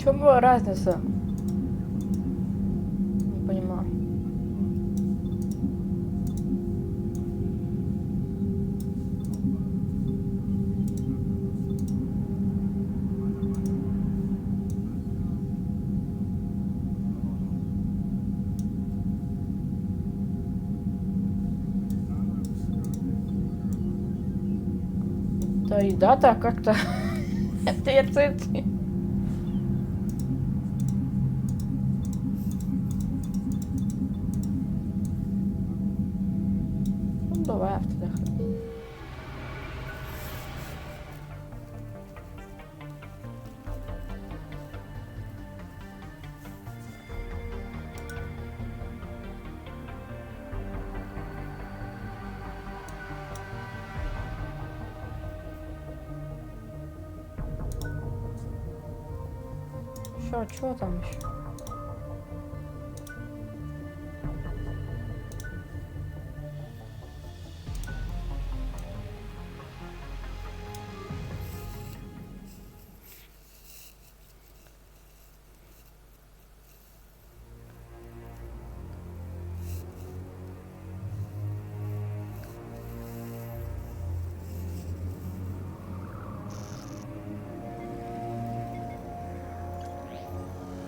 чем разница? Не понимаю. Да и дата как-то 30. Ну, давай автодах. Чё там еще?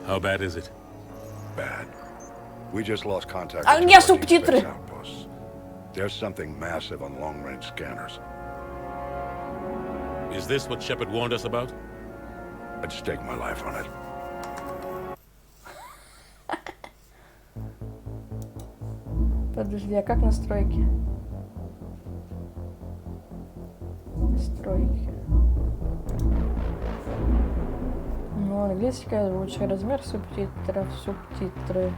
How bad is it? Bad. We just lost contact А with где two of our deep субтитры? space outposts. There's something massive on long-range scanners. Is this what Shepard warned us about? I'd stake my life on it. Подожди, а как настройки? Настройки. Ну, английская озвучка, размер субтитров, субтитры.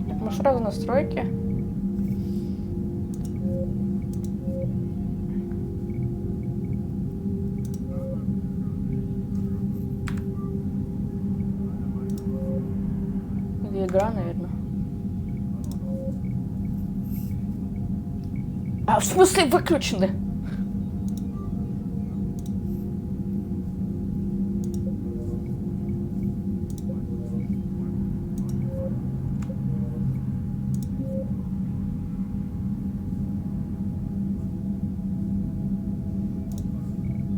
Так, мы сразу настройки. Где игра, наверное. А, в смысле выключены?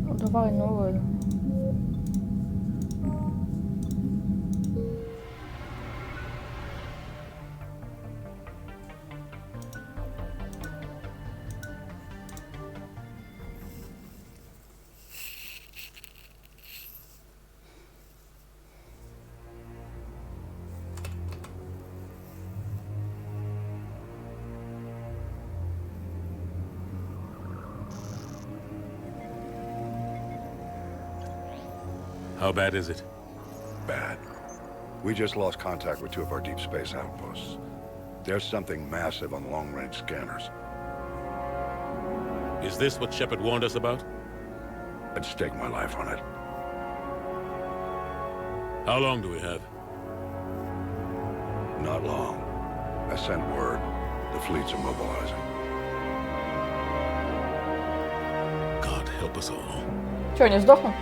Ну, давай новую. How bad is it? Bad. We just lost contact with two of our deep space outposts. There's something massive on long-range scanners. Is this what Shepard warned us about? I'd stake my life on it. How long do we have? Not long. I sent word. The fleets are mobilizing. God help us all. Чё, не сдохну?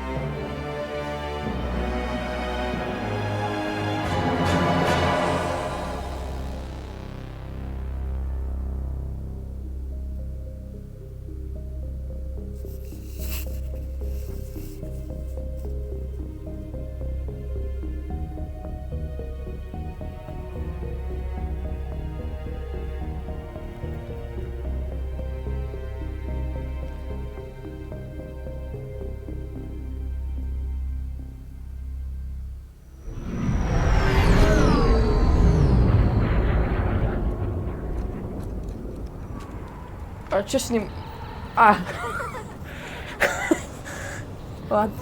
А что с ним? А. Ладно.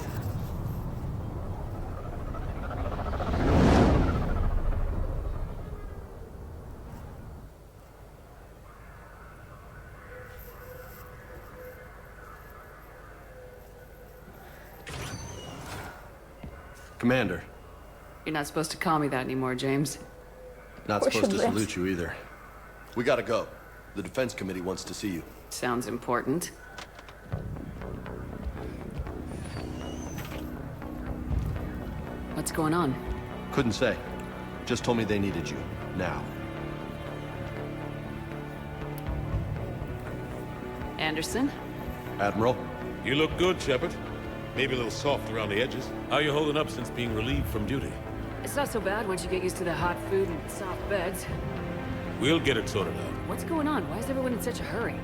Commander, You're not supposed to call me that anymore, James. not Push supposed to him, salute you either. We gotta go. The Defense Committee wants to see you. Sounds important. What's going on? Couldn't say. Just told me they needed you. Now. Anderson? Admiral? You look good, Shepard. Maybe a little soft around the edges. How you holding up since being relieved from duty? It's not so bad once you get used to the hot food and soft beds. We'll get it sorted out. What's going on? Why is everyone in such a hurry?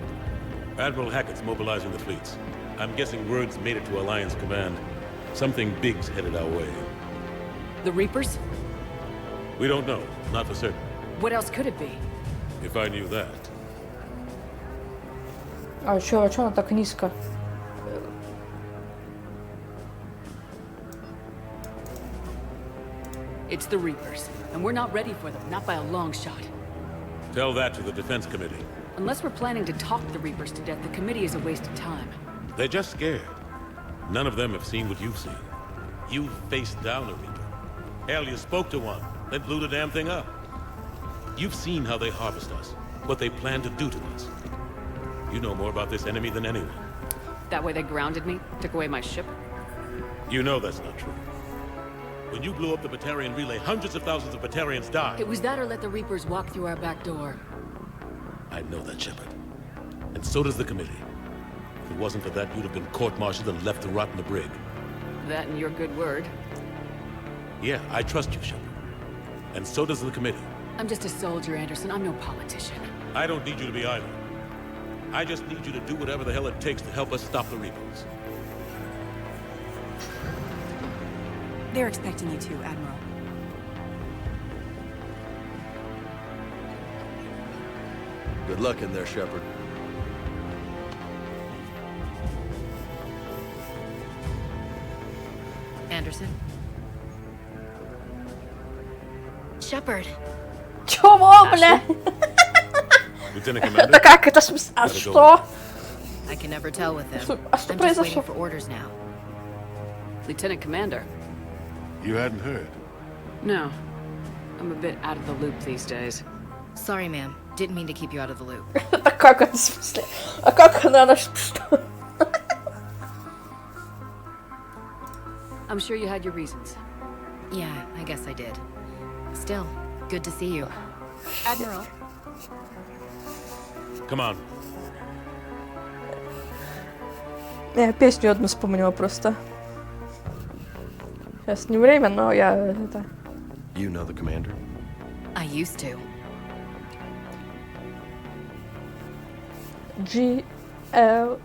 Admiral Hackett's mobilizing the fleets. I'm guessing word's made it to Alliance Command. Something big's headed our way. The Reapers? We don't know. Not for certain. What else could it be? If I knew that. А чё она так низко? It's the Reapers, and we're not ready for them, not by a long shot. Tell that to the Defense Committee. Unless we're planning to talk the Reapers to death, the committee is a waste of time. They're just scared. None of them have seen what you've seen. You faced down a Reaper. Hell, you spoke to one, then blew the damn thing up. You've seen how they harvest us, what they plan to do to us. You know more about this enemy than anyone. That way they grounded me, took away my ship. You know that's not true. When you blew up the Batarian relay, hundreds of thousands of Batarians died. It was that or let the Reapers walk through our back door. I know that, Shepard. And so does the committee. If it wasn't for that, you'd have been court-martialed and left to rot in the brig. That and your good word. Yeah, I trust you, Shepard. And so does the committee. I'm just a soldier, Anderson. I'm no politician. I don't need you to be either. I just need you to do whatever the hell it takes to help us stop the Reapers. They're expecting you to, Admiral. Good luck in there, Shepard. Anderson? Shepard. Чего, бля? Lieutenant Да Commander? как это смысл? А что? I can never tell with him. А что I'm just произошло? waiting for orders now. Lieutenant Commander? You hadn't heard. No. I'm a bit out of the loop these days. Sorry, ma'am. Didn't mean to keep you out of the loop. Да как это в смысле? А как она что? I'm sure you had your reasons. Yeah, I guess I did. Still, good to see you. Admiral, Come on. Я песню одну вспомнила просто. Сейчас не время, но я это... You know the commander? I used to. G-L-A-M.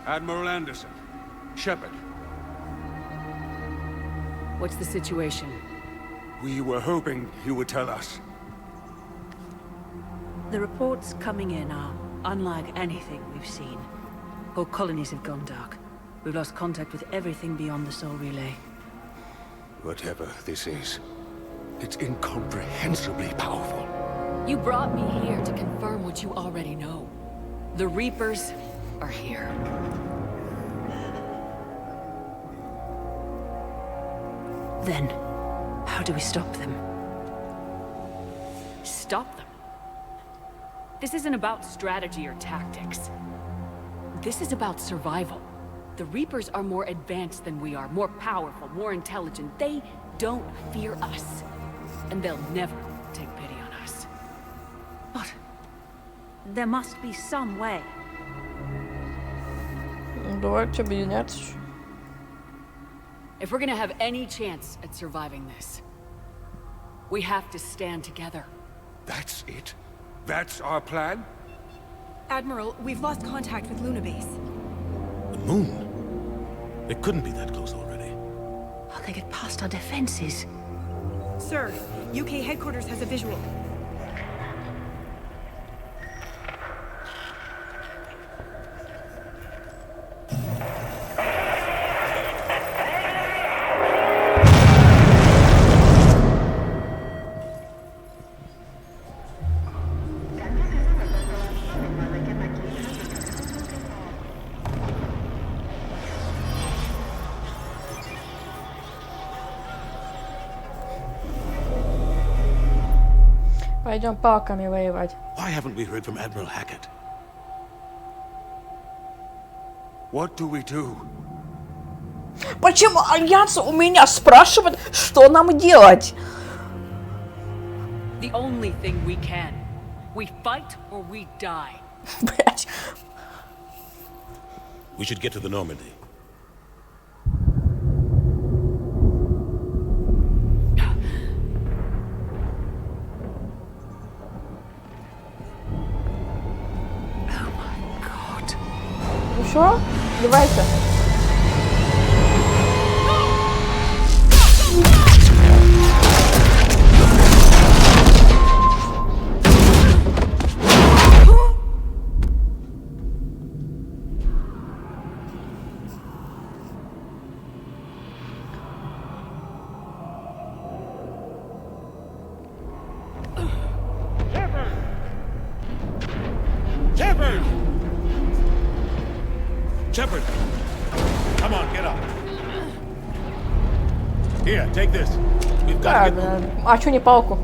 Admiral Anderson. Shepard. What's the situation? We were hoping you would tell us. the reports coming in are unlike anything we've seen. Whole colonies have gone dark. We've lost contact with everything beyond the Soul Relay. Whatever this is, it's incomprehensibly powerful. You brought me here to confirm what you already know. The Reapers are here. Then, how do we stop them? Stop them. This isn't about strategy or tactics. This is about survival. The Reapers are more advanced than we are, more powerful, more intelligent. They don't fear us. And they'll never take pity on us. But there must be some way. Давайте объединяться. If we're gonna have any chance at surviving this, we have to stand together. That's it? That's our plan? Admiral, we've lost contact with Luna Base. The moon? It couldn't be that close already. Oh, they get past our defenses. Sir, UK headquarters has a visual. Пойдем палками воевать. Why haven't we heard from Admiral Hackett? What do we do? Почему Альянс у меня спрашивает, что нам делать? The only thing we can. We fight or we die. Блять. We should get to the Normandy. Ну что? Давайте. Shepard! Shepard! Come on, get up. Here, take this. We've got to get moving. А чё не палку?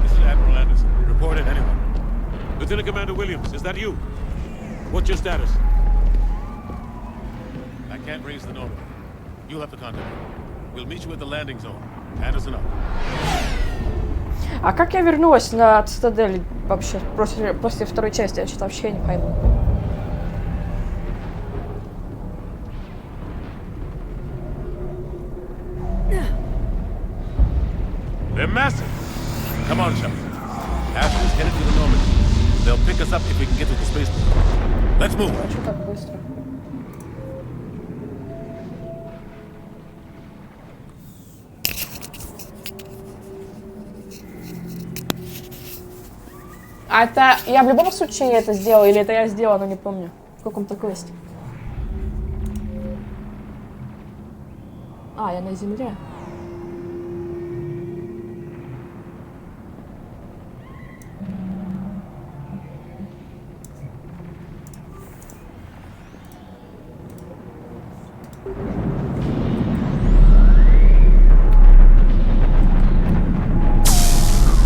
This is Admiral Anderson. Report it, anyone. Lieutenant Commander Williams, is that you? What's your status? I can't raise the Normandy. You'll have to contact me. We'll meet you at the landing zone. Anderson up. А как я вернулась на Цитадель вообще после второй части? Я что-то вообще не пойму. They're massive. Come on, Shepard. Ashton is headed to the Normandy. They'll pick us up if we can get to the spaceport. Let's move. А что так быстро? А это я в любом случае это сделала, или это я сделала, но не помню. В каком-то квесте. А, я на земле.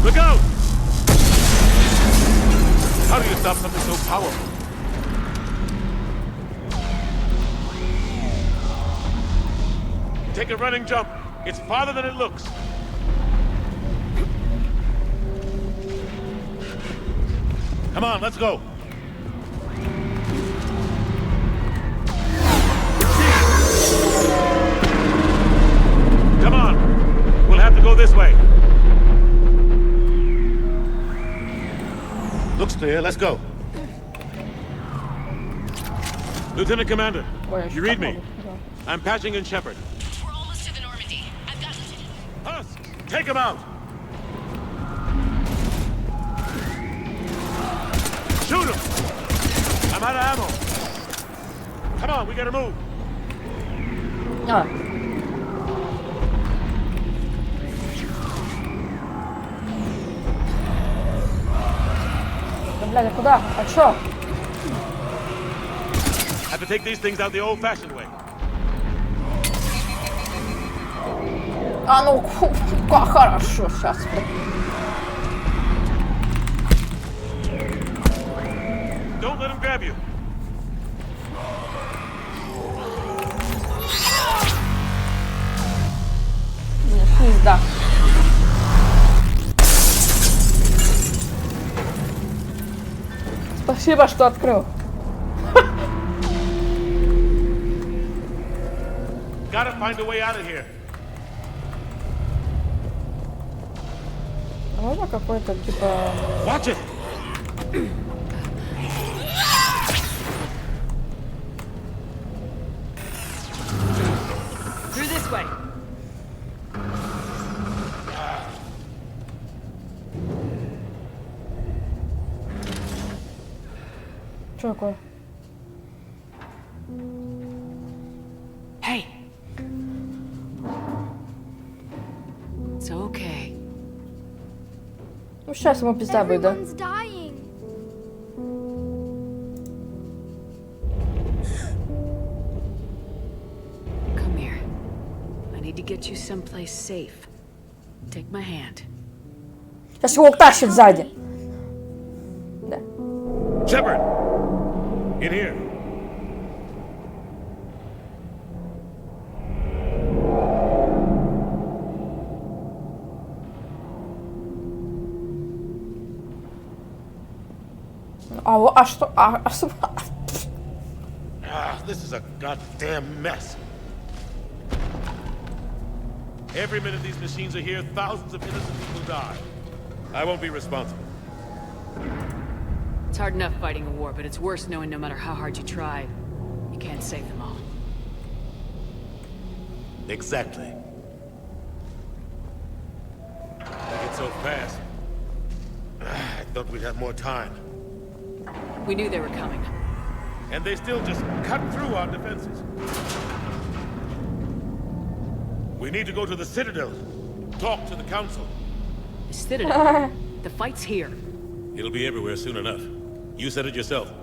Look out! How do you stop something so powerful? Take a running jump. It's farther than it looks. Come on, let's go. Come on. We'll have to go this way. Looks clear. Let's go. Lieutenant Commander, Ой, you read me? Да. I'm patching in Shepard. We're almost to the Normandy. I've got Husk, take him out. Shoot him. I'm out of ammo. Come on, we gotta move. А. Да, блядь, а куда? А чё? Have to take these things out the old-fashioned way. А ну, как хорошо сейчас. Don't let him grab you. Пизда. Спасибо, что открыл. Gotta find a way out of here. А можно какой-то, типа... Watch it. Что такое? Hey! It's okay. Ну, сейчас ему пизда будет, да? Everyone's dying. Come here. I need to get you someplace safe. Take my hand. Сейчас его утащит сзади. Да. Shepard! In here. А что? This is a goddamn mess. Every minute these machines are here, thousands of innocent people die. I won't be responsible. It's hard enough fighting a war, but it's worse knowing no matter how hard you try, you can't save them all. Exactly. It's so fast. I thought we'd have more time. We knew they were coming. And they still just cut through our defenses. We need to go to the Citadel. Talk to the Council. The Citadel. The fight's here. It'll be everywhere soon enough. You said it yourself.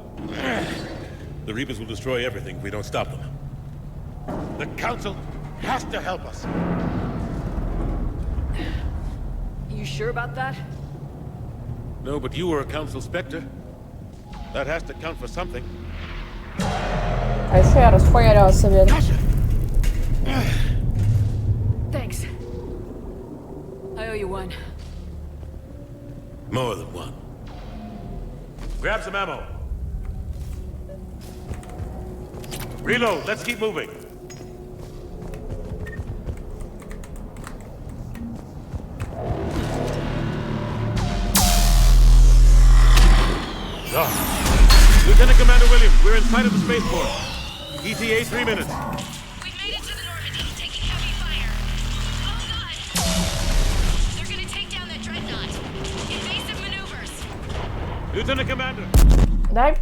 The Reapers will destroy everything if we don't stop them. The Council has to help us. You sure about that? No, but you were a Council Spectre. That has to count for something. А еще я расхуярила себе. Thanks. I owe you one. More than one. Grab some ammo. Reload. Let's keep moving. Lieutenant Commander Williams, we're in sight of the spaceport. ETA 3 minutes. We've made it to the Normandy, taking heavy fire. Oh god! They're gonna take down that dreadnought. Invasive maneuvers. Lieutenant Commander. Дай.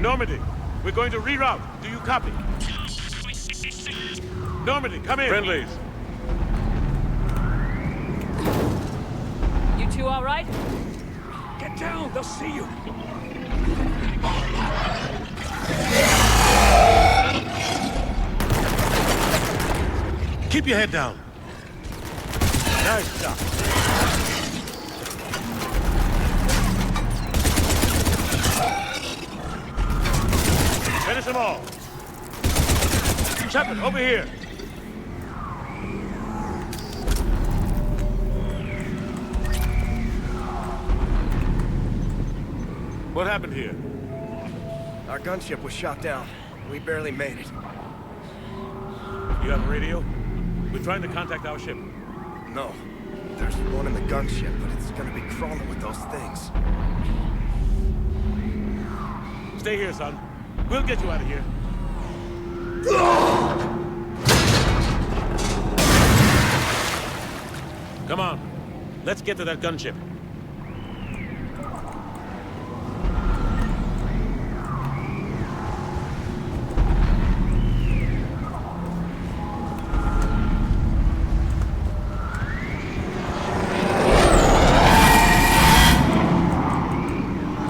Normandy, we're going to reroute. Do you copy? Normandy, come in. Friendlies. You two all right? Get down, they'll see you. Keep your head down. Nice shot. Finish them all. Shepard, over here. What happened here? Our gunship was shot down. We barely made it. You have a radio? We're trying to contact our ship. No. There's one in the gunship, but it's gonna be crawling with those things. Stay here, son. We'll get you out of here. Come on. Let's get to that gunship.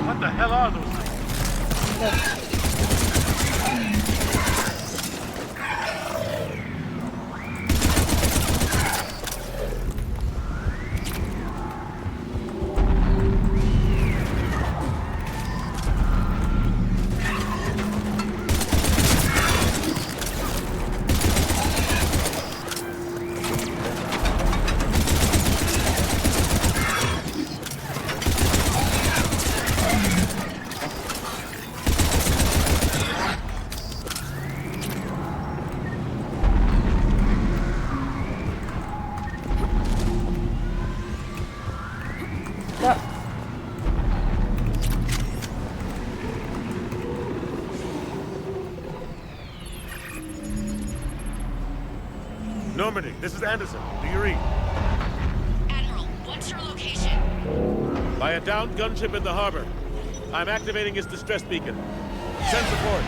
What the hell are those things? Normandy, this is Anderson. Do you read? Admiral, what's your location? By a downed gunship in the harbor. I'm activating its distress beacon. Send support.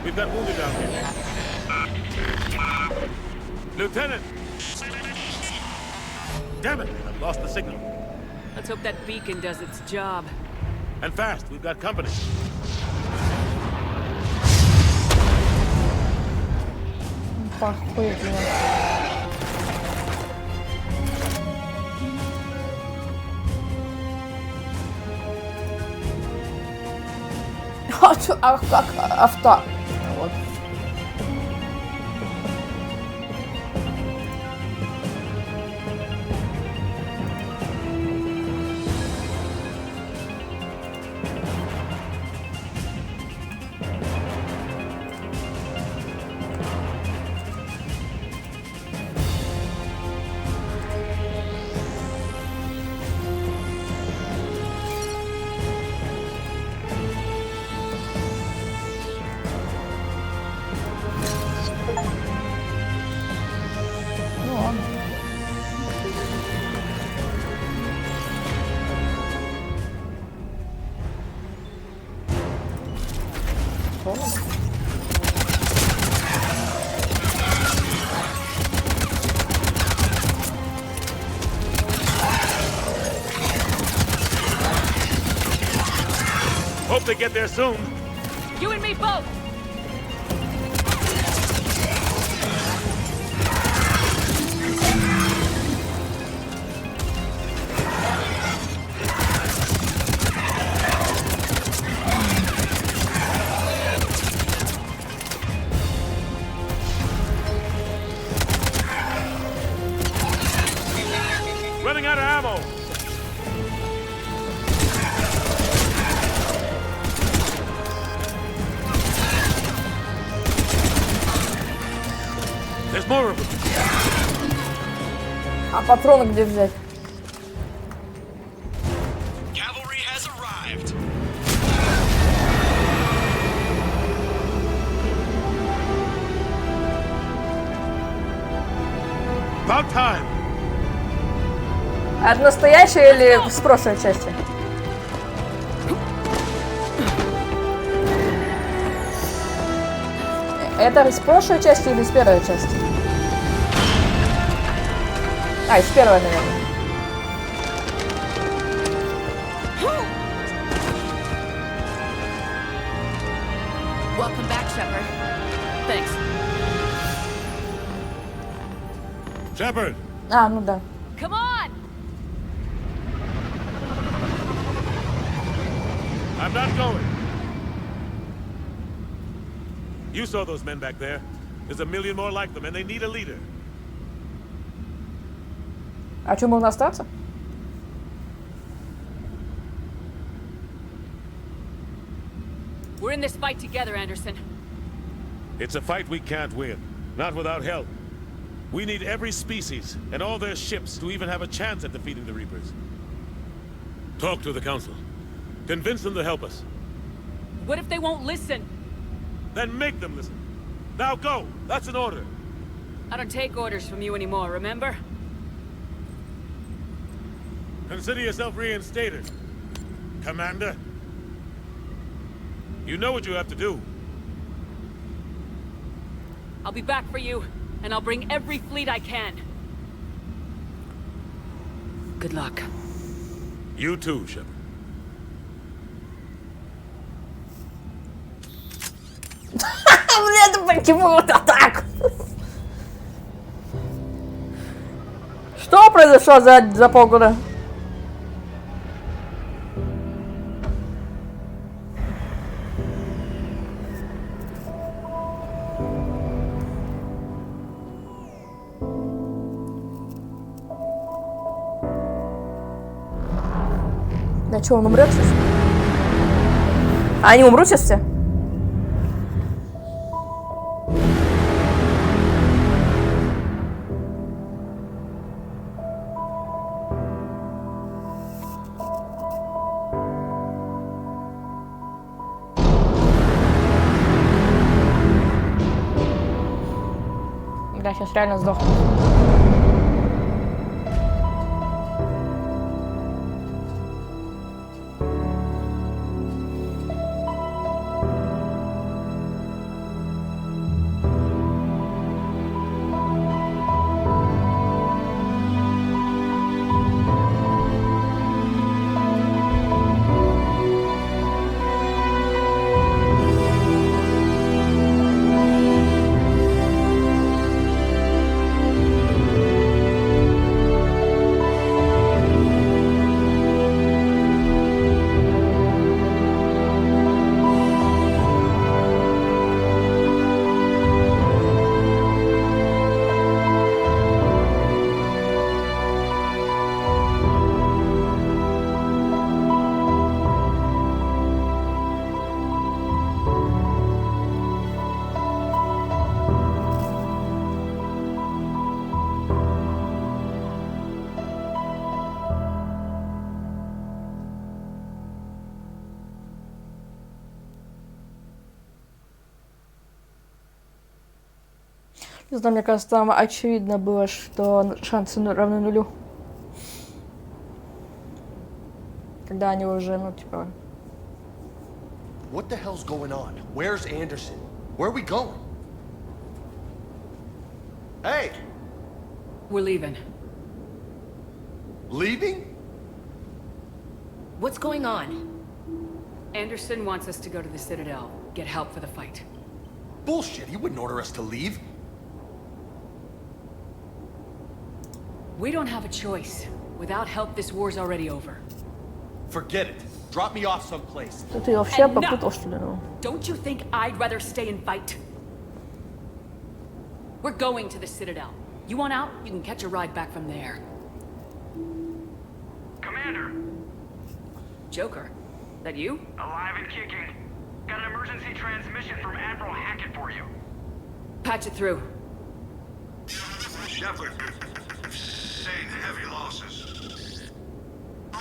We've got wounded down here. Lieutenant! Damn it! I've lost the signal. Let's hope that beacon does its job. And fast, we've got company. Похуй. Как авто. Вот. Ну ладно. Холодно. Hope they get there soon. You and me both! Running out of ammo. There's more of them. А патроны где взять? Cavalry has arrived. About time. Это настоящая или с прошлой части? Это из прошлой части или из первой части? А, из первой, наверное. Welcome back, Shepard. Thanks. Shepard, А, ну да. Come on! I'm not going. You saw those men back there. There's a million more like them, and they need a leader. А что, можно остаться? We're in this fight together, Anderson. It's a fight we can't win. Not without help. We need every species and all their ships to even have a chance at defeating the Reapers. Talk to the Council. Convince them to help us. What if they won't listen? Then make them listen. Now go! That's an order. I don't take orders from you anymore, remember? Consider yourself reinstated, Commander. You know what you have to do. I'll be back for you, and I'll bring every fleet I can. Good luck. You too, Shepard. Блин, почему это так? Что произошло за полгода? Да что, он умрет сейчас? А они умрут сейчас все? сейчас реально сдохну. Не знаю, мне кажется, там очевидно было, что шансы равны нулю. Когда они уже, ну, типа... What the hell's going on? Where's Anderson? Where are we going? Hey! We're leaving. Leaving? What's going on? Anderson wants us to go to the Citadel, get help for the fight. Bullshit, he wouldn't order us to leave. We don't have a choice. Without help, this war's already over. Forget it. Drop me off someplace. Ты вообще попутал, что ли, ну? Don't you think I'd rather stay and fight? We're going to the Citadel. You want out? You can catch a ride back from there. Commander, Joker, that you? alive and kicking. Got an emergency transmission from Admiral Hackett for you. Patch it through. Shepard, sustained heavy losses. The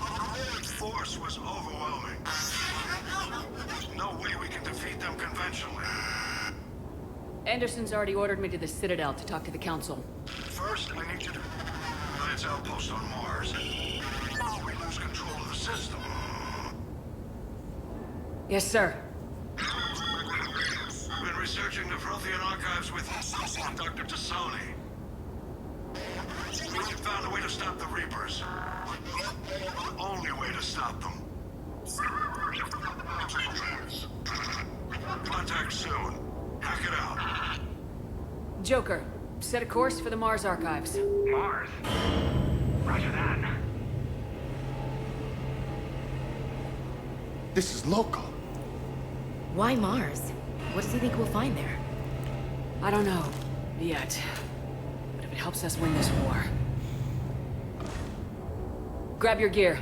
force was overwhelming. There's no way we can defeat them conventionally. Anderson's already ordered me to the Citadel to talk to the Council. First, I need you to Lance outpost on Mars. We lose control of the system. Yes, sir. I've been researching the Prothean archives with Dr. Tassoni. We found a way to stop the Reapers. The only way to stop them. Contact soon. Hack it out. Joker, set a course for the Mars archives. Mars. Roger that. This is local. Why Mars? What does he think we'll find there? I don't know. Yet. But if it helps us win this war... Grab your gear.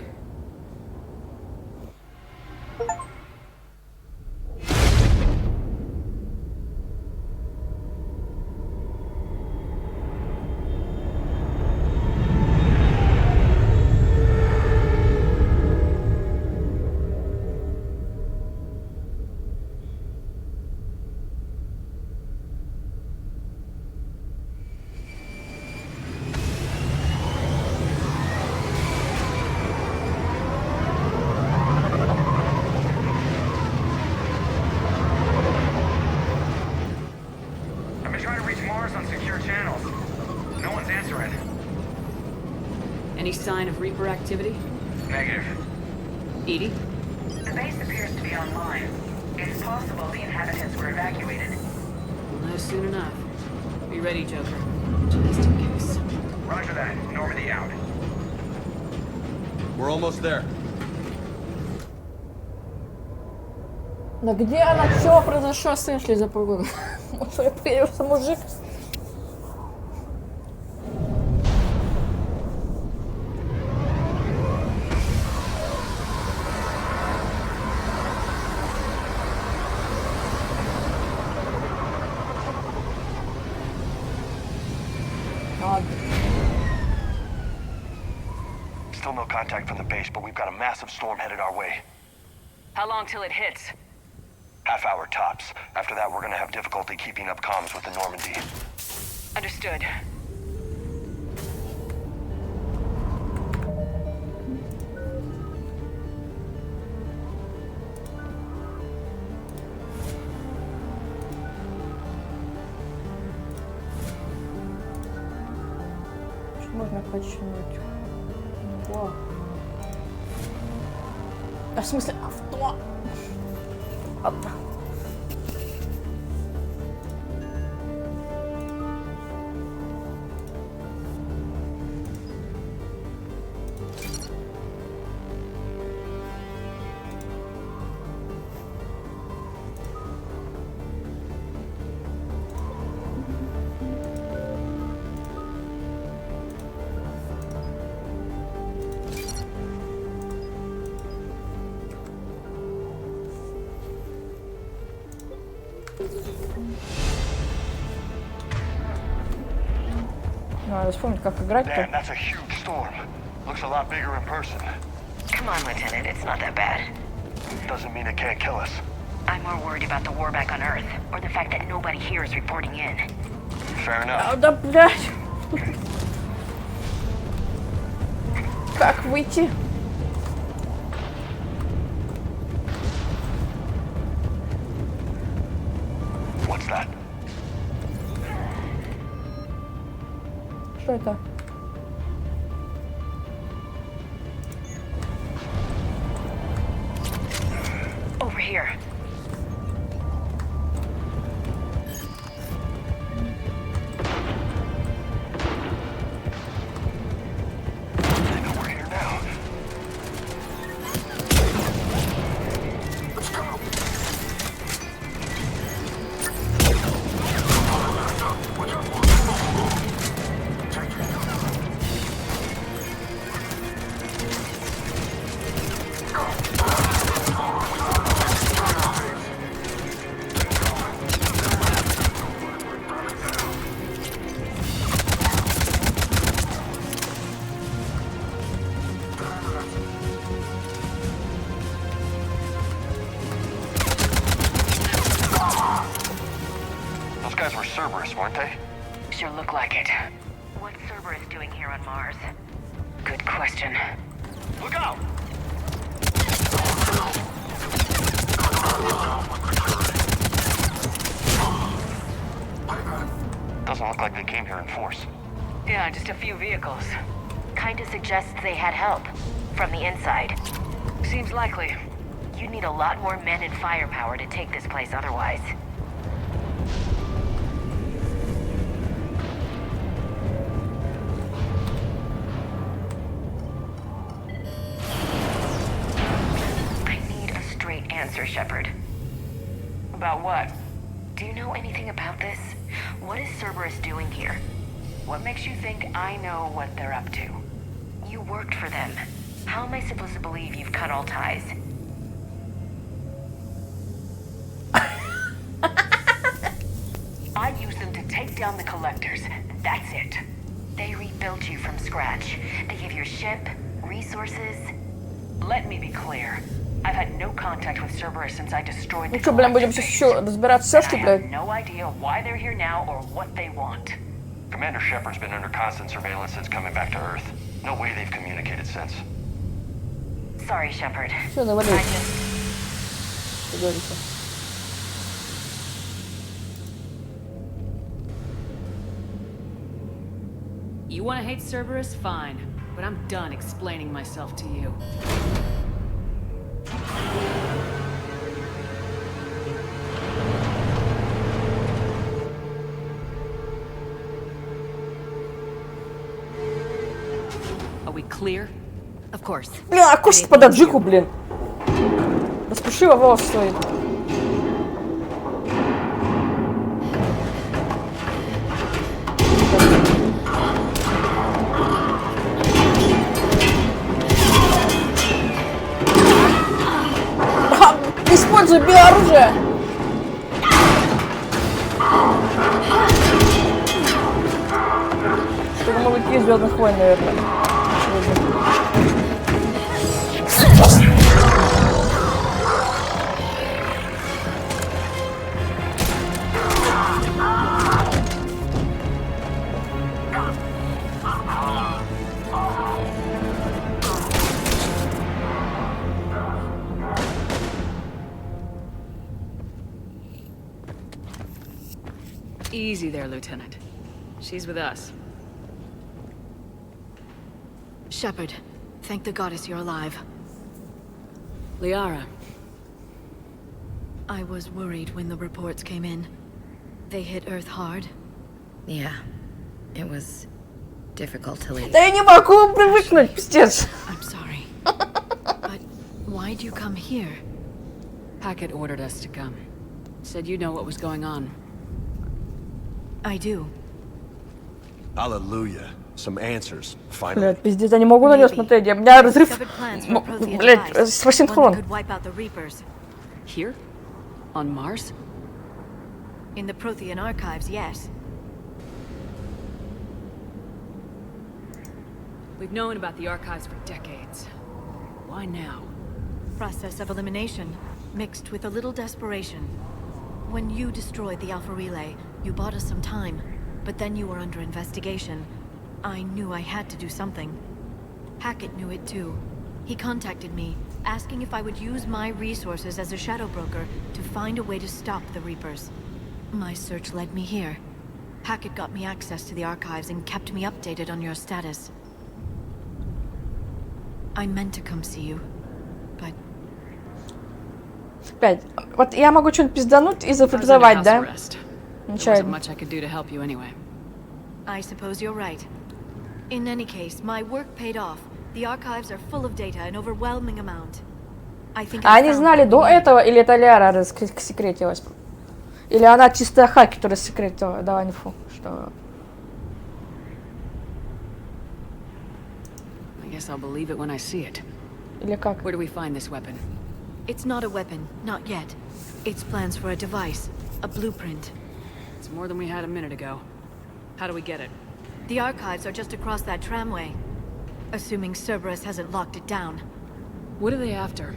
I've been trying to reach Mars on secure channels. No one's answering. Any sign of Reaper activity? Negative. Edie? The base appears to be online. It's possible the inhabitants were evacuated. We'll know soon enough. Be ready, Joker. Just in case. Roger that. Normandy out. We're almost there. Да где она? Что произошло с Эшли за полгода? Появился мужик. Still no contact from the base, but we've got a massive storm headed our way. How long till it hits? Half hour tops. After that, we're gonna have difficulty keeping up comms with the Normandy. Understood. Что можно качнуть? Во. А в смысле авто? Ладно. Надо вспомнить, как играть-то. Damn, that's a huge storm. Looks a lot bigger in person. Come on, Lieutenant. It's not that bad. Doesn't mean it can't kill us. I'm more worried about the war back on Earth, or the fact that nobody here is reporting in. Fair enough. Да, блядь. Как выйти? What's that? Что это? Over here. I know we're here now. Let's go. Those guys were Cerberus, weren't they? Sure look like it. What's Cerberus doing here on Mars? Good question. Look out! Doesn't look like they came here in force. Yeah, just a few vehicles. Kinda suggests they had help. From the inside. Seems likely. You'd need a lot more men and firepower to take this place otherwise. I need a straight answer, Shepard. About what? Do you know anything about this? What is Cerberus doing here? What makes you think I know what they're up to? You worked for them. How am I supposed to believe you've cut all ties? I used them to take down the collectors. That's it. They rebuilt you from scratch. They gave you a ship, resources. Let me be clear. I've had no contact with Cerberus since I destroyed the Ну что, блин, будем сейчас еще разбираться, что, I блядь? have no idea why they're here now or what they want. Commander Shepard's been under constant surveillance since coming back to Earth. No way they've communicated since. Sorry, Shepard. Все, I завали. just... Договоримся. You want to hate Cerberus? Fine. But I'm done explaining myself to you. Are we clear? Of course. Бля, а кушать под аджику, блин. Распушила волос стоит. Используй биооружие! Что-то могут есть Звездных войн, наверное. Easy there, Lieutenant. She's with us. Shepard, thank the goddess you're alive. Liara. I was worried when the reports came in. They hit Earth hard. Yeah. It was difficult to leave. Да я не могу привыкнуть, пиздец. I'm sorry. But why'd you come here? Hackett ordered us to come. Said you know what was going on. I do. Hallelujah. Some answers, finally. Блядь, пиздец, я не могу на неё смотреть. У меня разрыв, блядь, синхрон. Could wipe out the Reapers. Here? On Mars? In the Prothean archives, yes. We've known about the archives for decades. Why now? Process of elimination, mixed with a little desperation. When you destroyed the Alpha Relay, you bought us some time, but then you were under investigation. I knew I had to do something. Hackett knew it too. He contacted me, asking if I would use my resources as a shadow broker to find a way to stop the Reapers. My search led me here. Hackett got me access to the archives and kept me updated on your status. I meant to come see you, but... Блядь, вот я могу что-нибудь пиздануть и зафризовать, да? Нечаянно. Much I could do to help you anyway. I suppose you're right. In any case, my work paid off. The archives are full of data, an overwhelming amount. I think А они знали до этого, или это Лиара рассекретилась? Или она чистая хак, которая рассекретила, дала инфу, что... I guess I'll believe it when I see it. Или как? Where do we find this weapon? It's not a weapon, not yet. It's plans for a device, a blueprint. It's more than we had a minute ago. How do we get it? The archives are just across that tramway. Assuming Cerberus hasn't locked it down. What are they after?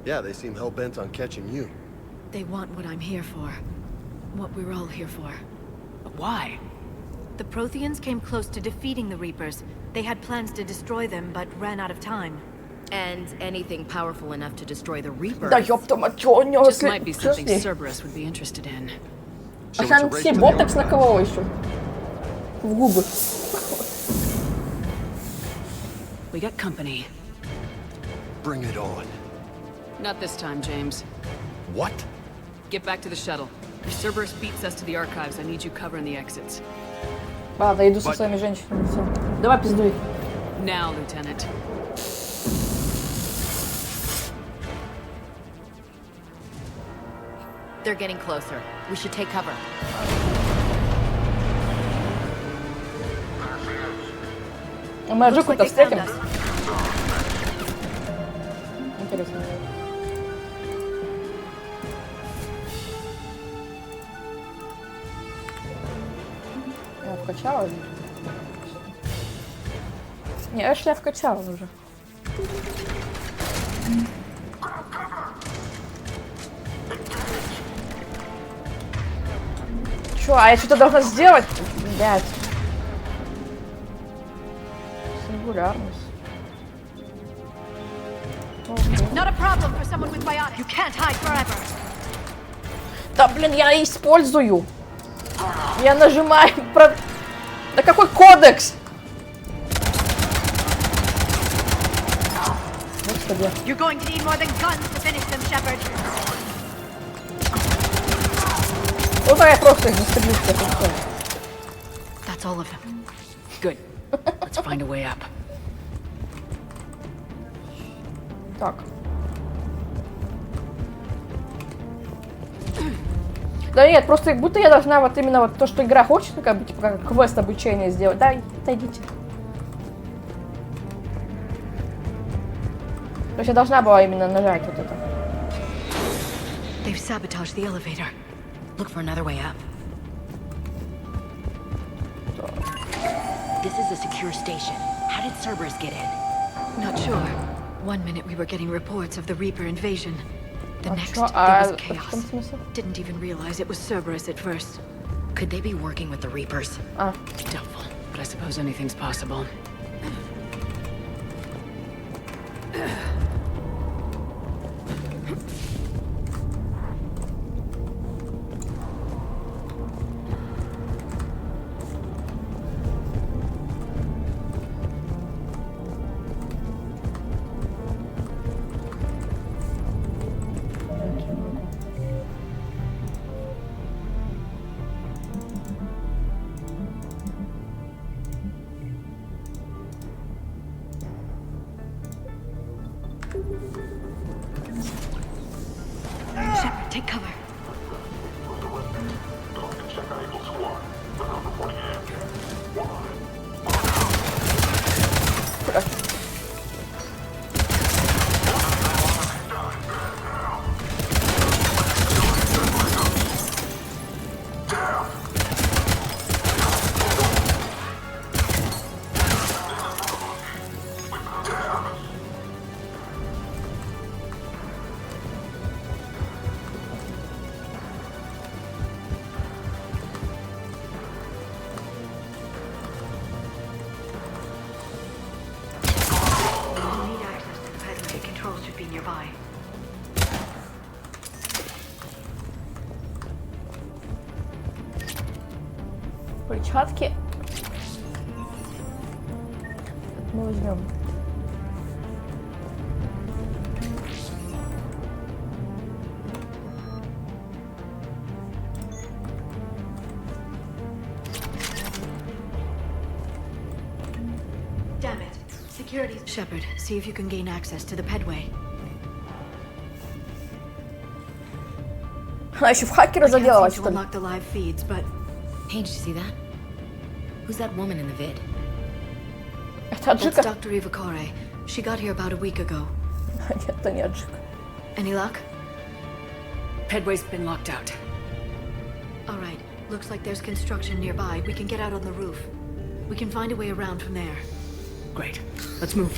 Yeah, they seem hell-bent on catching you. They want what I'm here for. What we're all here for. But why? The Protheans came close to defeating the Reapers. They had plans to destroy them, but ran out of time. And anything powerful enough to destroy the Reapers. Да ёпта мать, чё у него... Just might be something Cerberus would be interested in. А сейчас все ботокс на кого еще? В губы. We got company. Bring it on. Not this time, James. What? Get back to the shuttle. If Cerberus beats us to the archives, I need you covering the exits. Ладно, иду со своими женщинами. Все. Давай пиздуй. Now, Lieutenant. They're getting closer. We should take cover. А мы Аджику-то встретим? Интересно. Я вкачала? Не, Эшли я вкачала уже. Чё, а я что-то должна сделать? Блядь. Сингулярность. Not a problem for someone with biotics. You can't hide forever. Да блин, я использую. Я нажимаю про... Да какой кодекс? Господи. You're going to need more than guns to finish them, Shepard. Вот я просто их застрелю. That's all of them. Good. Let's find a way up. Так. Да нет, просто как будто я должна вот именно вот то, что игра хочет, как бы, типа, как квест обучения сделать. Да, отойдите. То есть я должна была именно нажать вот это. They've sabotaged the elevator. Look for another way up. This is a secure station. How did Cerberus get in? Not sure. One minute we were getting reports of the Reaper invasion. The next, что? there was chaos. Didn't even realize it was Cerberus at first. Could they be working with the Reapers? Doubtful, but I suppose anything's possible. Перчатки. Мы возьмем. Damn it. Security. Shepard, see if you can gain access to the pedway. Она еще в хакера I can't заделала, seem to что ли? unlock the live feeds, but Hey, did you see that? Who's that woman in the vid? Это that's Аджика? Dr. Eva Corey. She got here about a week ago. Нет, это не Аджика. Any luck? Pedway's been locked out. All right. Looks like there's construction nearby. We can get out on the roof. We can find a way around from there. Great. Let's move.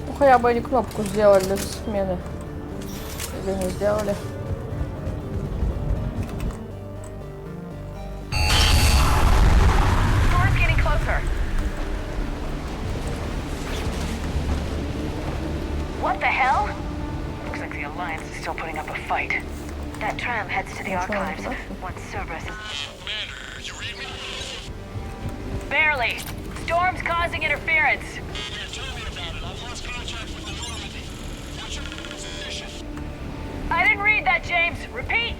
Ну, хотя бы они кнопку сделали для смены. Или не сделали. Storm's getting closer. What the hell? Looks like the Alliance is still putting up a fight. That tram heads to the archives once Cerberus is... Barely. Storm's causing interference. I didn't read that, James. Repeat.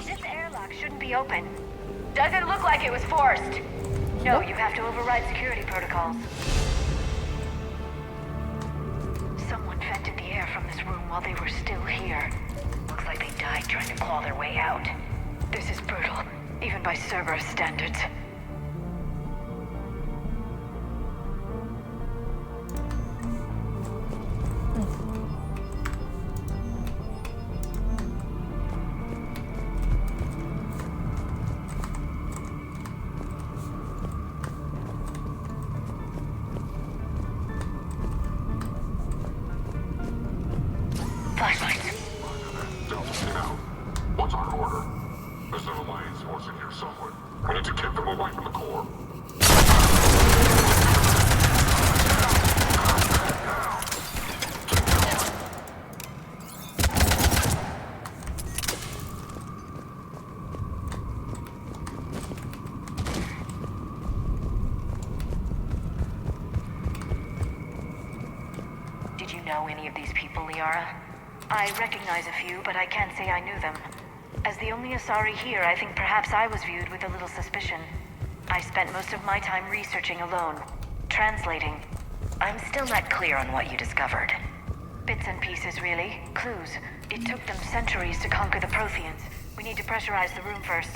This airlock shouldn't be open. Doesn't look like it was forced. No, you have to override security protocols. Someone vented the air from this room while they were still here. Looks like they died trying to claw their way out. This is brutal, even by Cerberus standards. Flashlights. Delta, get out. What's our order? There's an Alliance force in here somewhere. We need to get them away from the core. Did you know any of these people, Liara? I recognize a few, but I can't say I knew them. As the only Asari here, I think perhaps I was viewed with a little suspicion. I spent most of my time researching alone, translating. I'm still not clear on what you discovered. Bits and pieces, really. Clues. It took them centuries to conquer the Protheans. We need to pressurize the room first.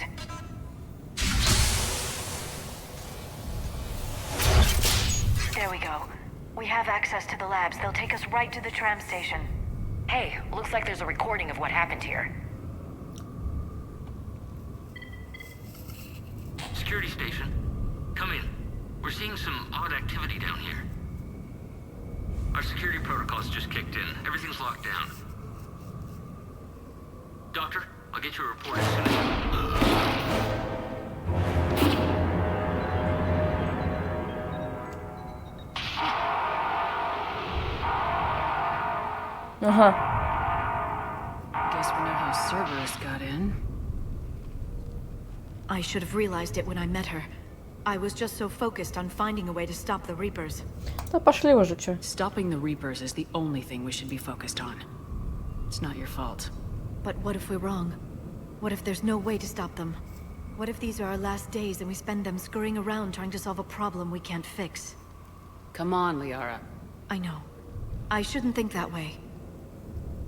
There we go. We have access to the labs. They'll take us right to the tram station. Hey, looks like there's a recording of what happened here. Security station. Come in. We're seeing some odd activity down here. Our security protocols just kicked in. Everything's locked down. Doctor, I'll get you a report as soon as... Guess we know how Cerberus got in. I should have realized it when I met her. I was just so focused on finding a way to stop the Reapers. Да пошли уже, чё. Stopping the Reapers is the only thing we should be focused on. It's not your fault. But what if we're wrong? What if there's no way to stop them? What if these are our last days and we spend them scurrying around trying to solve a problem we can't fix? Come on, Liara. I know. I shouldn't think that way.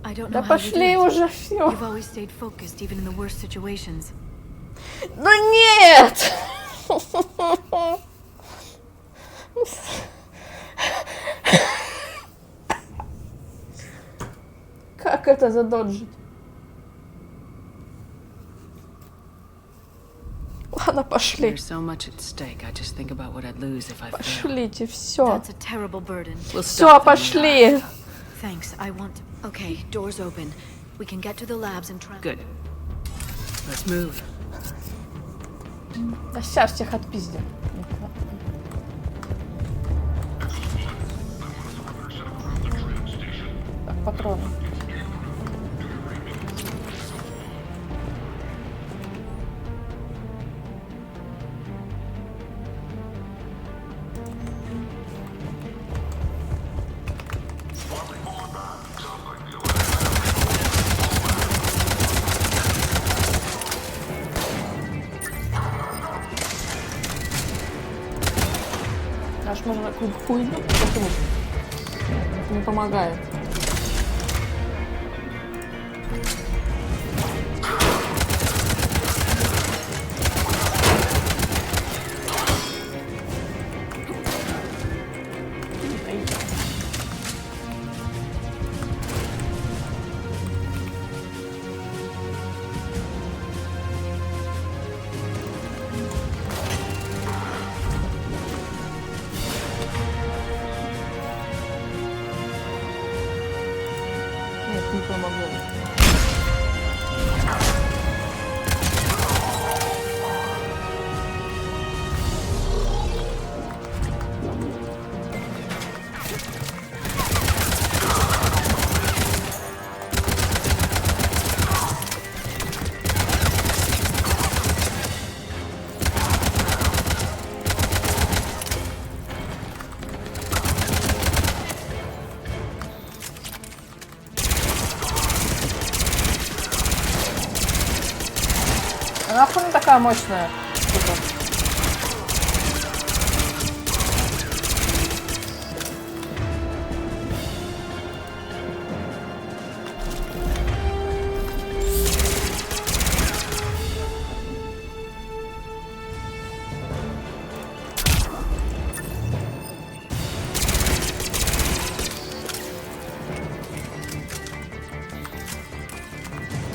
I don't Да know how you do пошли it. уже, всё. You've always stayed focused even in the worst situations. Да нет! Как это задоджить? Ладно, пошли. There's so much at stake. I just think about what I'd lose if I failed. Пошлите, все. That's a terrible burden. Все, пошли. Thanks, I want... Okay, doors open. We can get to the labs and try... Good. Let's move. Да сейчас всех отпиздим. Так, патроны. можно какую-то хуйню потянуть. Не помогает. Нет, не помогло. Нахуй она такая мощная? Типа.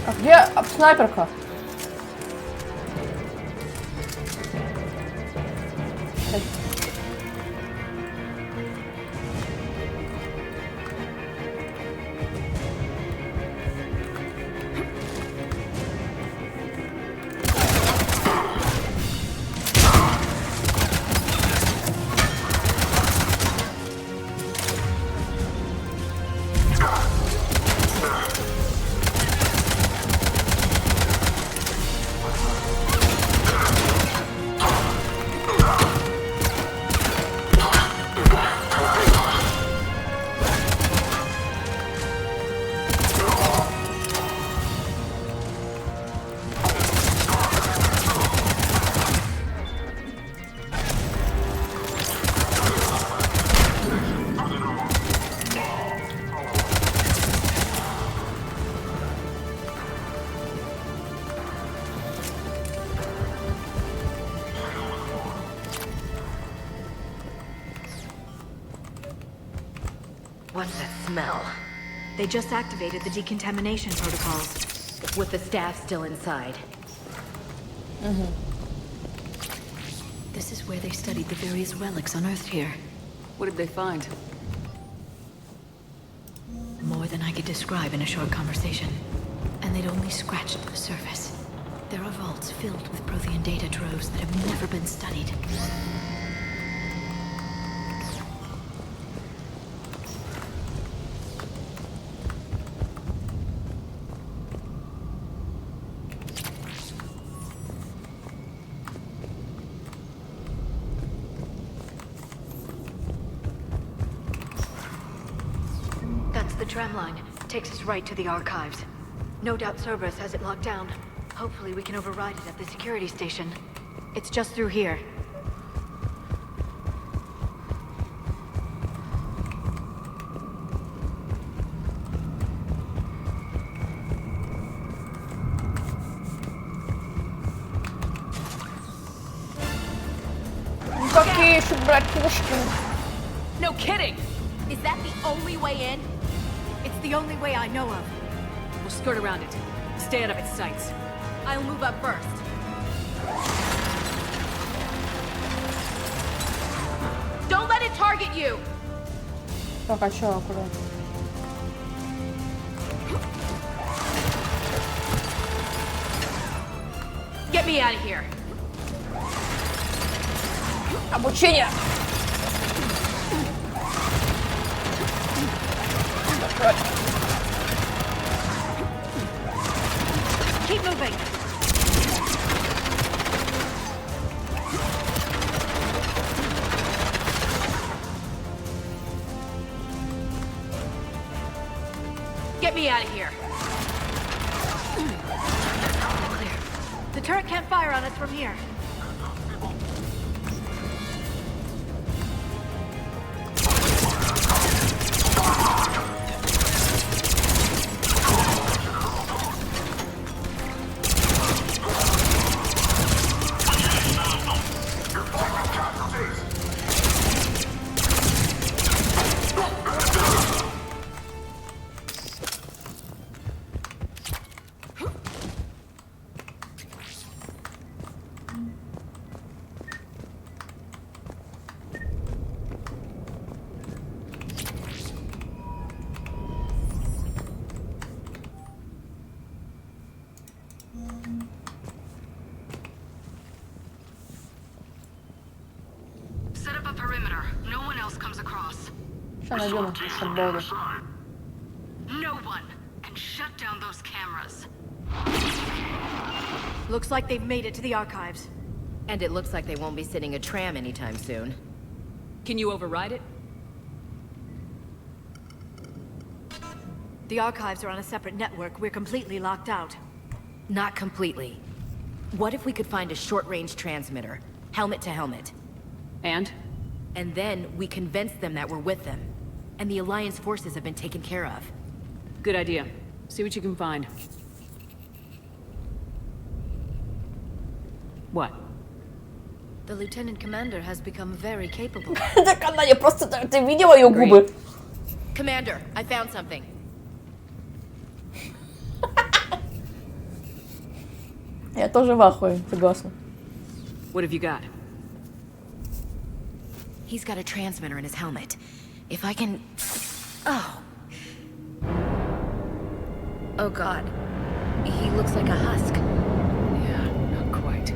А где снайперка? What's that smell? They just activated the decontamination protocols. With the staff still inside. This is where they studied the various relics unearthed here. What did they find? More than I could describe in a short conversation. And they'd only scratched the surface. There are vaults filled with Prothean data troves that have never been studied. That's the tram line. Takes us right to the archives. No doubt Cerberus has it locked down. Hopefully we can override it at the security station. It's just through here. Какие еще, блядь, пушки? No kidding! Is that the only way in? It's the only way I know of. We'll skirt around it. Stay out of its sights. I'll move up first. Don't let it target you! Так, а чё, аккуратно? Get me out of here. Обучение! Keep moving. Get me out of here. Clear. The turret can't fire on us from here. Сейчас найдем их с футбола. No one can shut down those cameras. Looks like they've made it to the archives. And it looks like they won't be sitting a tram anytime soon. Can you override it? The archives are on a separate network. We're completely locked out. Not completely. What if we could find a short-range transmitter? Helmet to helmet. And? And then we convince them that we're with them. And the Alliance forces have been taken care of. Good idea. See what you can find. What? The Lieutenant Commander has become very capable. Так она не просто... Ты видела ее губы? Commander, I found something. Я тоже в ахуе, согласна. What have you got? He's got a transmitter in his helmet. If I can... Oh. Oh god. He looks like a husk. Yeah, not quite.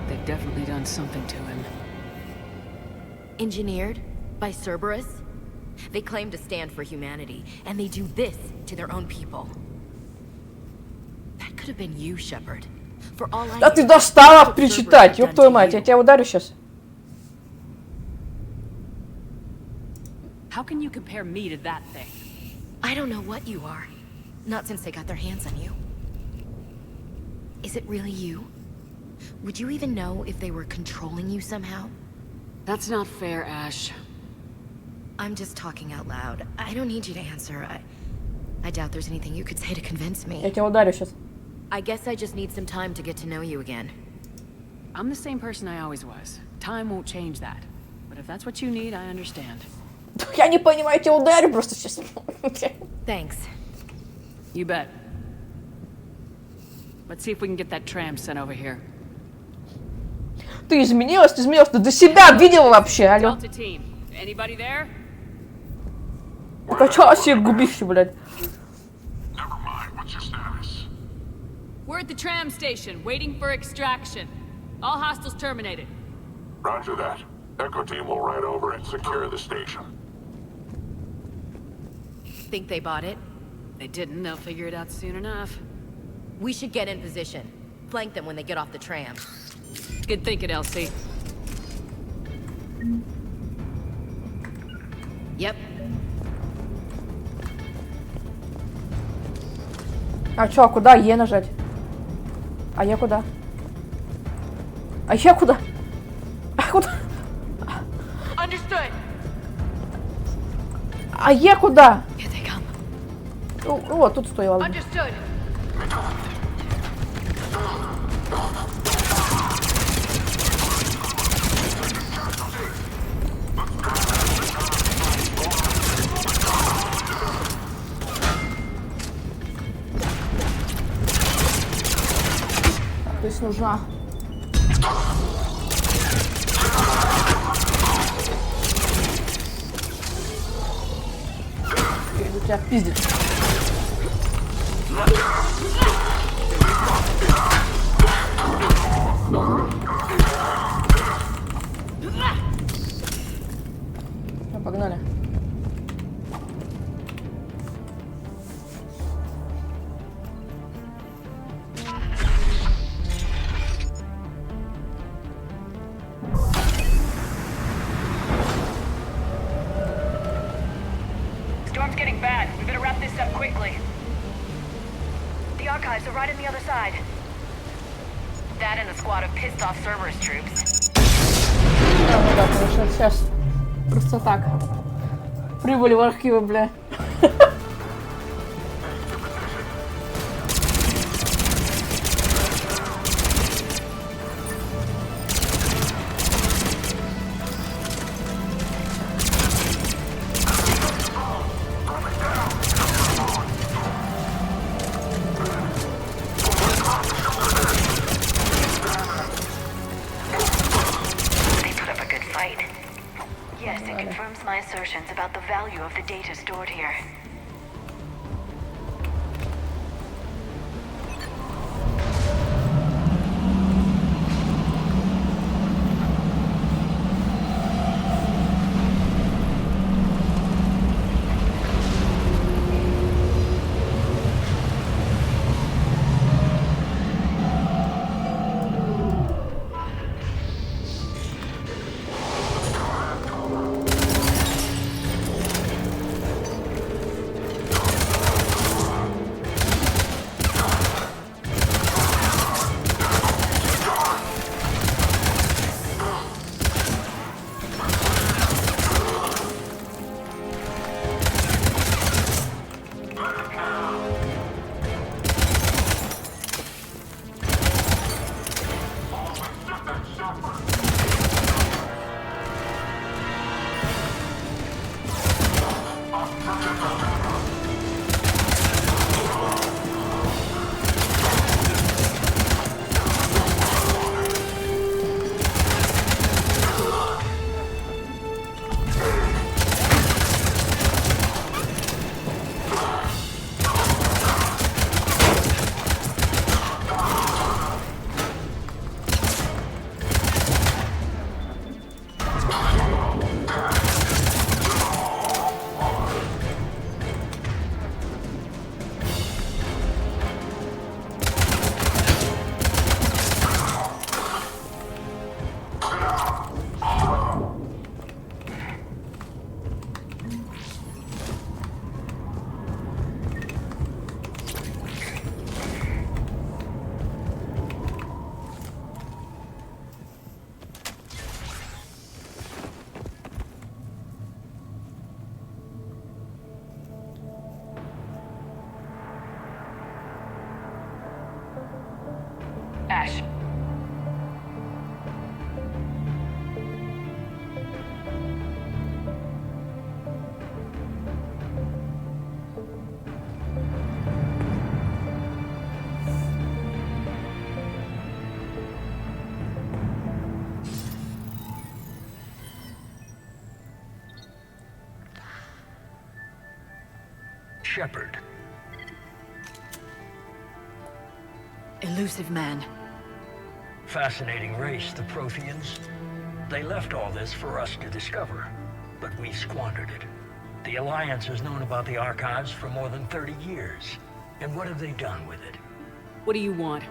They've definitely done something to him. Engineered by Cerberus? They claim to stand for humanity, and they do this to their own people. That could have been you, Shepard. For all I Да ты know, достала what причитать, Cerberus ёб have твою done to мать, я you. тебя ударю сейчас. How can you compare me to that thing? I don't know what you are. Not since they got their hands on you. Is it really you? Would you even know if they were controlling you somehow? That's not fair, Ash. I'm just talking out loud. I don't need you to answer. I doubt there's anything you could say to convince Я me. тебя ударю сейчас. I guess I just need some time to get to know you again. I'm the same person I always was. Time won't change that. But if that's what you need, I understand. Я не понимаю, я тебя ударю просто сейчас. Thanks. You bet. Let's see if we can get that tram sent over here. Ты изменилась, ты до себя видела вообще, алло. Delta team, anybody there? Покачала себе губище, блядь. We're at the tram station, waiting for extraction. All hostiles terminated. Roger that. Echo team will ride over and secure the station. Think they bought it? They didn't, they'll figure it out soon enough. We should get in position. Flank them when they get off the tram. Good thinking, Elsie. Yep. А чё, а куда Е нажать? А я куда? А я куда? А куда? Understood. А Е куда? Here they come. Вот, тут стой, ладно. Understood. То есть нужна. Я иду тебя пиздить. Ну, погнали. Storm's getting bad. We better wrap this up quickly. The archives are right on the other side. That and a squad of pissed off Cerberus troops. Да, конечно, сейчас. Просто так. Прибыли в архивы, бля. They put up a good fight. Yes, it confirms my assertions about the value of the data stored here. cash. Shepard. Elusive man. Fascinating race, the Protheans. They left all this for us to discover, but we squandered it. The Alliance has known about the Archives for more than 30 years. And what have they done with it? What do you want?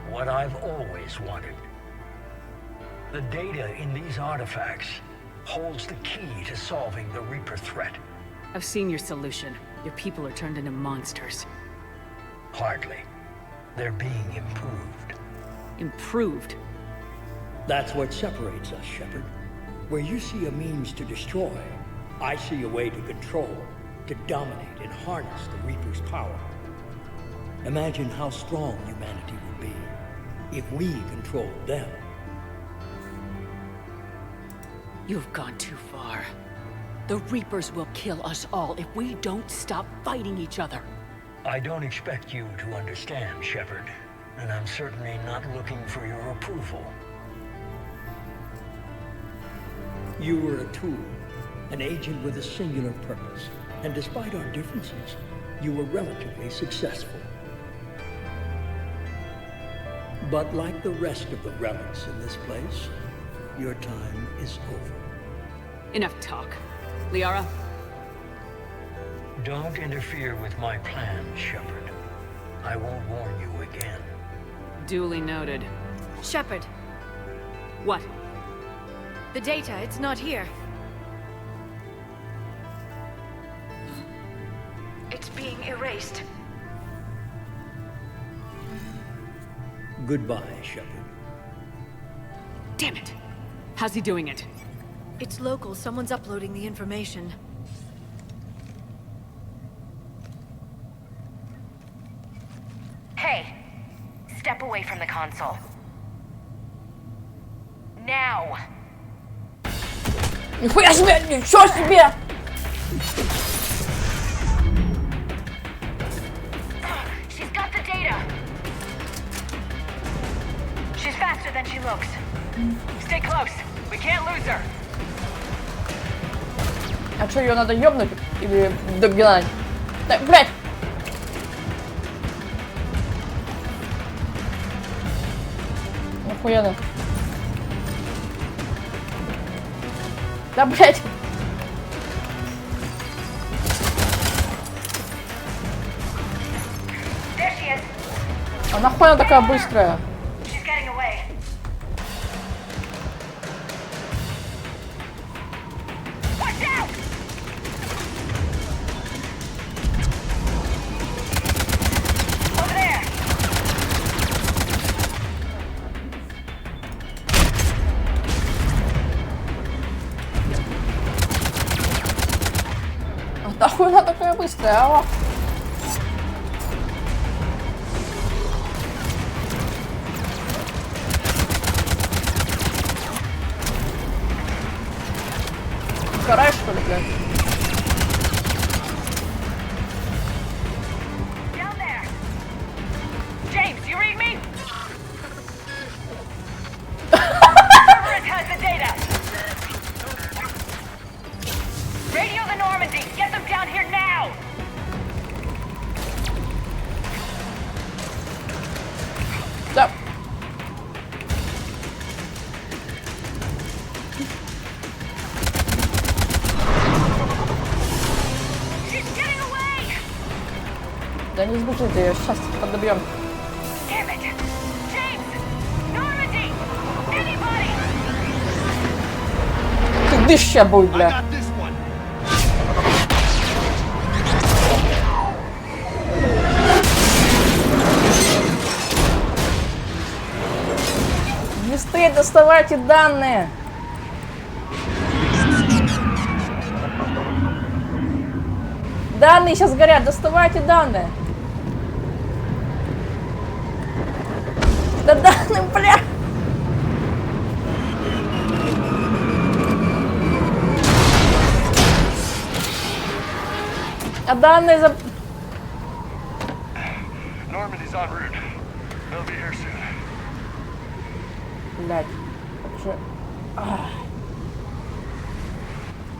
What I've always wanted. The data in these artifacts holds the key to solving the Reaper threat. I've seen your solution. Your people are turned into monsters. Hardly. They're being improved. Improved? That's what separates us, Shepard. Where you see a means to destroy, I see a way to control, to dominate and harness the Reaper's power. Imagine how strong humanity would be if we controlled them. You've gone too far. The Reapers will kill us all if we don't stop fighting each other. I don't expect you to understand, Shepard, and I'm certainly not looking for your approval. You were a tool, an agent with a singular purpose, and despite our differences, you were relatively successful. But like the rest of the relics in this place, your time is over. Enough talk. Liara? Don't interfere with my plans, Shepard. I won't warn you again. Duly noted. Shepard. What? The data, it's not here. It's being erased. Goodbye, Shepard. Damn it! How's he doing it? It's local. Someone's uploading the information. Hey! Step away from the console. Now! Нихуя себе! Ничего себе! She's got the data! She's faster than she looks. Stay close. We can't lose her. А что, ее надо ёбнуть или догнать? Да, блядь! Нахуя да? Да, блядь! А нахуй она такая быстрая? Нахуй она такая быстрая, а? Караешь, что ли, блядь? James, you read me? Cerberus has the data. Radio the Normandy. Get them down here now. Да. Да не сбежит, ее сейчас подобьем. Ты дыща будет, бля. Быстрее доставайте данные. Данные сейчас горят, доставайте данные. здохни, бля! А данные за... Normandy's en route. They'll be here soon. Блядь. Че?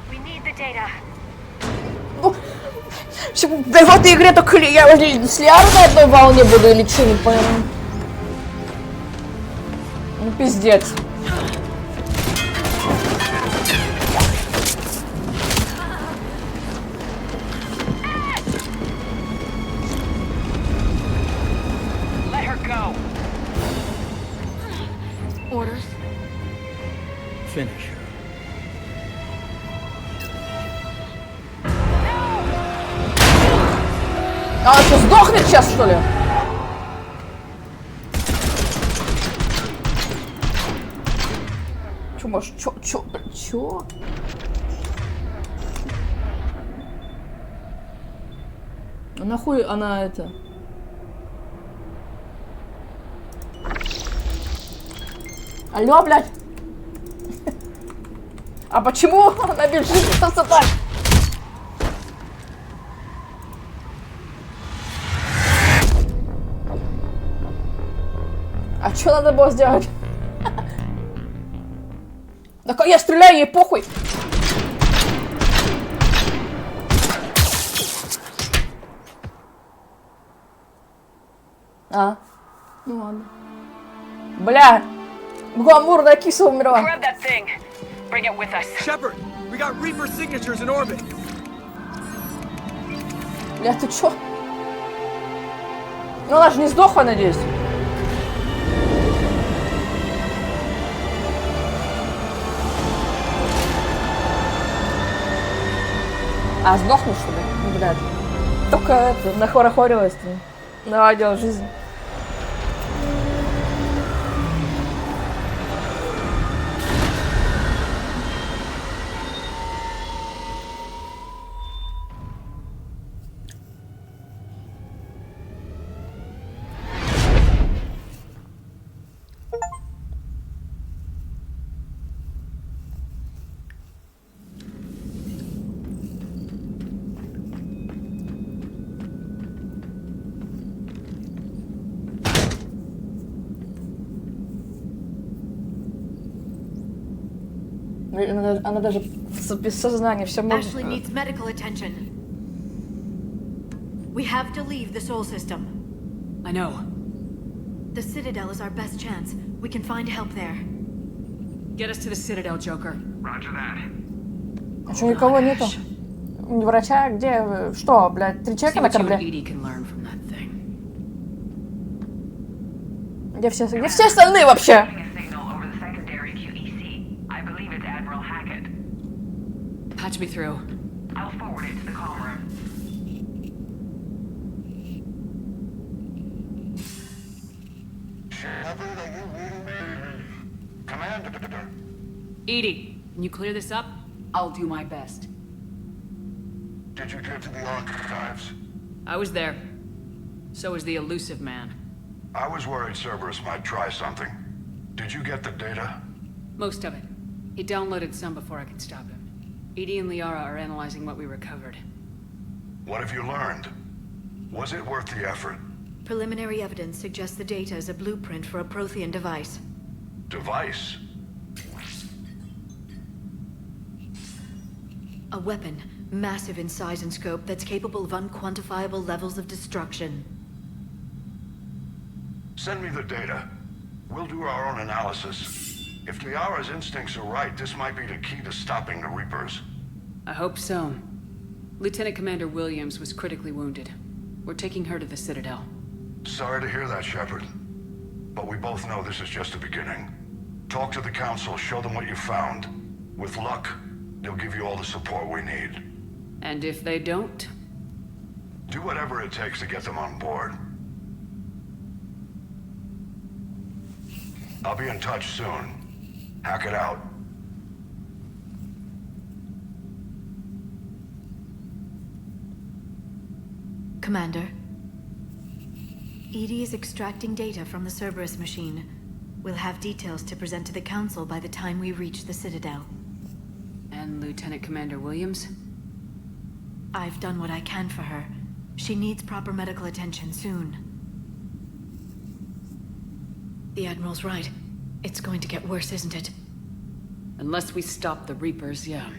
We need the data. В этой игре только я с Лиарой на одной волне буду или что, не пойму. Ну пиздец. Let her go. Orders? Finish her. А он что, сдохнет сейчас, что ли? Чё, может, чё? А нахуй она это? Алло, блядь! А почему она бежит просто так? А что надо было сделать? Так я стреляю, ей похуй. А, ну ладно. Бля, гламурная киса умерла. Grab that thing. Bring it with us. Shepard, we got Reaper signatures in orbit. Бля, ты чё? Ну она же не сдохла, надеюсь. А, сдохнул, что ли? Ну, блядь. Только это, нахорохорилась-то. Наладила жизнь. Она даже без сознания все может. Ashley needs medical attention. We have to leave the Sol system. I know. The Citadel is our best chance. We can find help there. Get us to the Citadel, Joker. Roger that. А что, никого нету? Врача? Где? Что, блядь? 3 человека на корабле? Где все остальные вообще? Patch me through. I'll forward it to the comm room. Shepard, are you reading me? Commander. Edie, can you clear this up? I'll do my best. Did you get to the archives? I was there. So was the elusive man. I was worried Cerberus might try something. Did you get the data? Most of it. He downloaded some before I could stop him. Edie and Liara are analyzing what we recovered. What have you learned? Was it worth the effort? Preliminary evidence suggests the data is a blueprint for a Prothean device. Device? A weapon, massive in size and scope, that's capable of unquantifiable levels of destruction. Send me the data. We'll do our own analysis. If Liara's instincts are right, this might be the key to stopping the Reapers. I hope so. Lieutenant Commander Williams was critically wounded. We're taking her to the Citadel. Sorry to hear that, Shepard. But we both know this is just the beginning. Talk to the Council, show them what you found. With luck, they'll give you all the support we need. And if they don't? Do whatever it takes to get them on board. I'll be in touch soon. Hack it out. Commander. Edie is extracting data from the Cerberus machine. We'll have details to present to the Council by the time we reach the Citadel. And Lieutenant Commander Williams? I've done what I can for her. She needs proper medical attention soon. The Admiral's right. It's going to get worse, isn't it? Unless we stop the Reapers, yeah.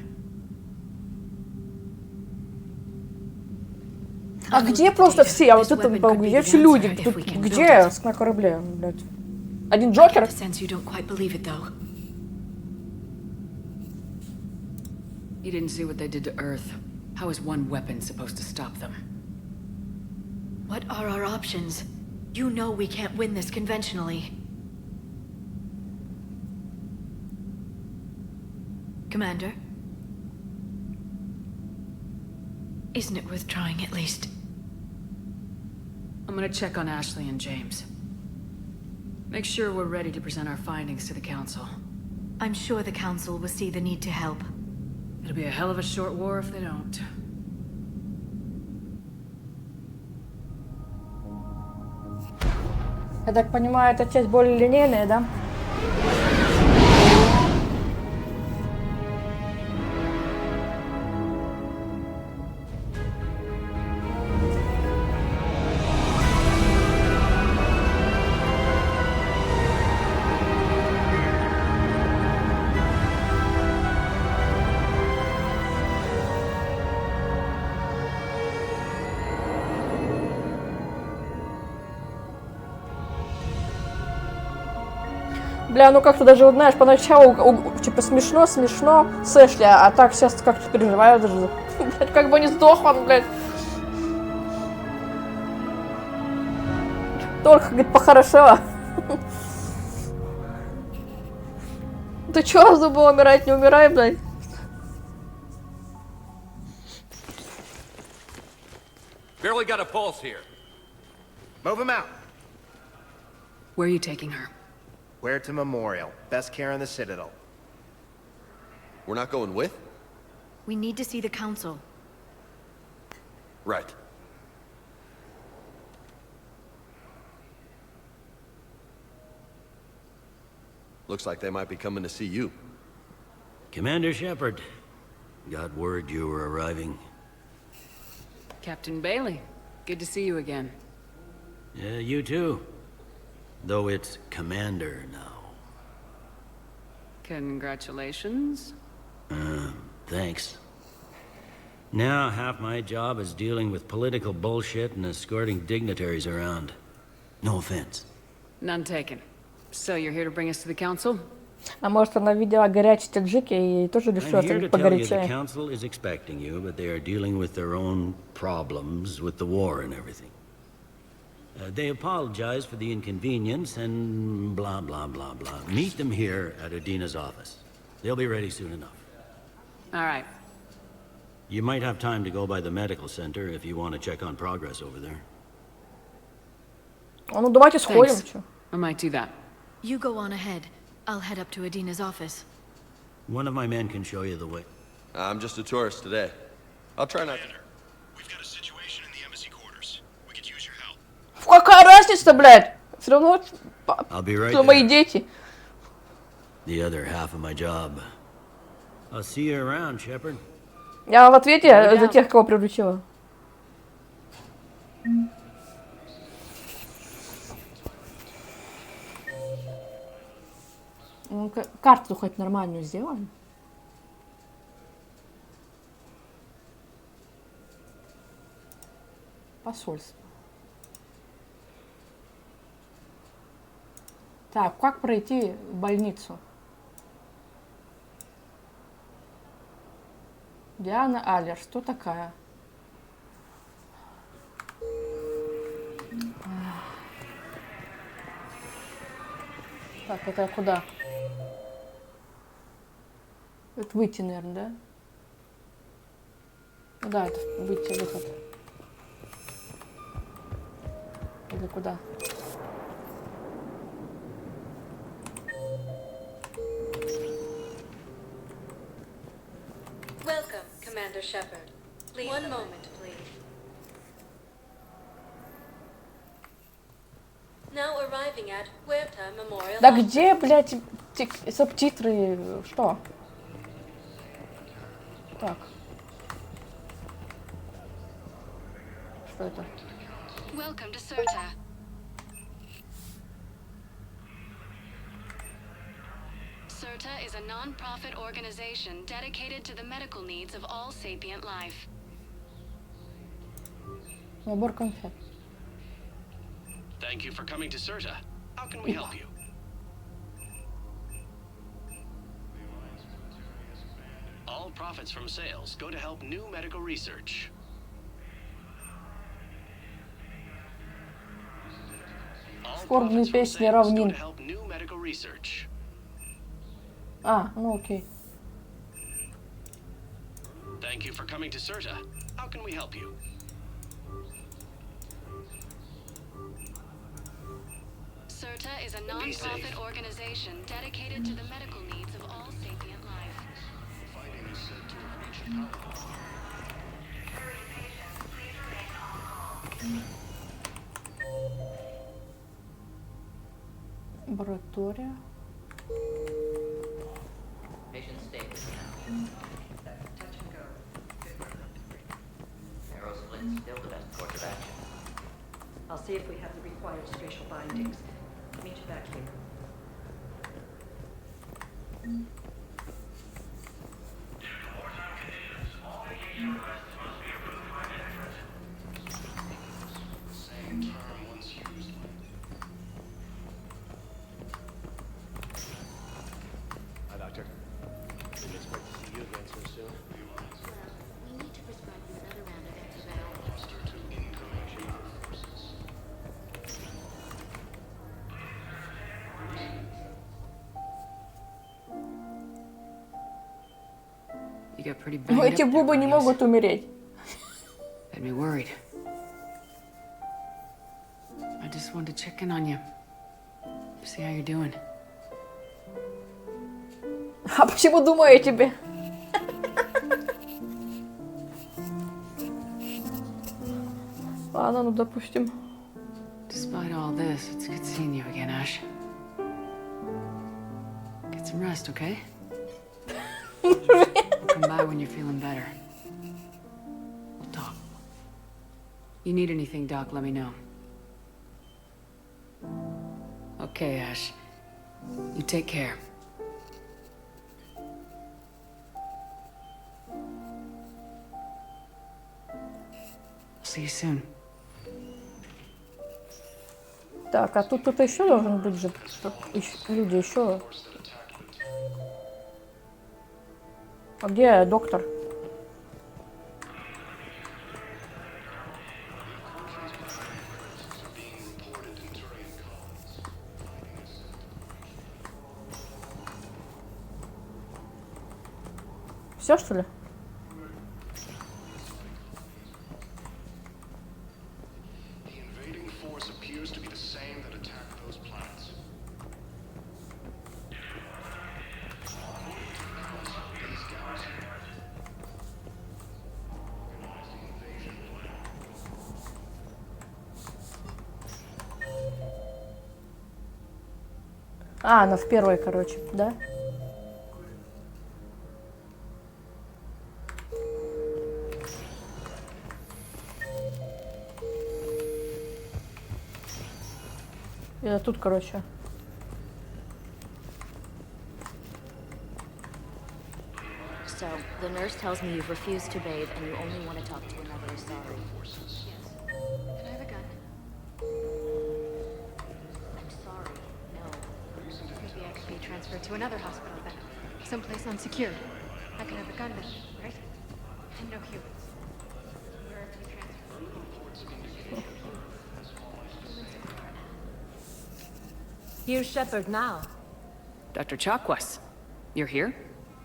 А где просто все? А вот это, где все люди? Тут где на корабле, блядь? Один Джокер? You didn't see what they did to Earth. How is one weapon supposed to stop them? What are our options? You know we can't win this conventionally. Commander? Isn't it worth trying at least? I'm gonna check on Ashley and James. Make sure we're ready to present our findings to the Council. I'm sure the Council will see the need to help. It'll be a hell of a short war if they don't. Я так понимаю, эта часть более линейная, да? Бля, ну как-то даже, вот, знаешь, поначалу, типа, смешно с Эшли, а так сейчас как-то переживаю даже. Блядь, как бы не сдох он, блядь. Только, говорит, похорошело. Ты чё, забыл умирать, не умирай, блядь. Barely got a pulse here. Move him out. Where are you taking her? Where to Memorial. Best care in the Citadel. We're not going with? We need to see the Council. Right. Looks like they might be coming to see you. Commander Shepard. Got word you were arriving. Captain Bailey, good to see you again. Yeah, you too. Though it's Commander now. Congratulations. Thanks. Now half my job is dealing with political bullshit and escorting dignitaries around. No offense. None taken. So you're here to bring us to the Council? А может, она видела горячие таджики и тоже решила поговорить. The Council is expecting you, but they are dealing with their own problems with the war and everything. They apologize for the inconvenience and blah, blah, blah, blah. Meet them here at Adina's office. They'll be ready soon enough. All right. You might have time to go by the medical center if you want to check on progress over there. Ну, давайте сходим. I might do that. You go on ahead. I'll head up to Adina's office. One of my men can show you the way. I'm just a tourist today. I'll try not to... We've got a situation in the embassy quarters. We could use your help. Какая разница, блядь? Все равно I'll be right кто мои дети. The other half of my job. I'll see you around, Shepard. Я в ответе за тех, кого приручила. Ну, карту хоть нормальную сделаем. Посольство. Так, как пройти в больницу? Диана Аллер, что такая? Так, это куда? Это выйти, наверное, да? Ну да, это выйти, выход. Или куда? Welcome, Commander Shepard. Please. One moment, please. Now arriving at Huerta Memorial. Да где, блядь, субтитры? Что? Так. Что это? Welcome to Serta. Serta is a non-profit organization dedicated to the medical needs of all sapient life. Набор конфет. Thank you for coming to Serta. How can we help you? All profits from sales go to help new medical research. Скорбные песни равнин. А, ну окей. Thank you for coming to Serta. How can we help you? Serta is a non-profit organization dedicated to the medical needs of all sapient life. Fighting is said to have reached power. Лаборатория. Patient stable now. Touch and go. Arrow split still the best course of action. I'll see if we have the required spatial bindings. Meet you back here. Same term once used. Hi, Doctor. Didn't expect to see you again so soon. We need to prescribe you another round of antibiotics. Roster to incoming chamber forces. You got pretty Ну, banged эти up бубы there, не Williams. могут умереть. Had me worried. I just wanted to check in on you. See how you're doing. А почему думаю о тебе? Ладно, ну допустим. Despite all this, it's good seeing you again, Ash. Get some rest, okay? Come by when you're feeling better. We'll talk. You need anything, Doc, let me know. Okay, Ash. You take care. See you soon. Так, а тут кто-то еще должен быть же. Люди еще. А где доктор? Все, что ли? The invading force appears to be the same that attacked those planets. These guys organized the invasion plan. А, она в первой, короче, да? Это тут, короче. So, the nurse tells me you've refused to bathe and you only want to talk to another Asari. Yes. Can I have a gun? I'm sorry, no. Maybe I could be transferred to another hospital then. Someplace unsecure. I could have a gun then, right? And no humans. Wherever you transfer. Here's Shepard now. Dr. Chakwas, you're here?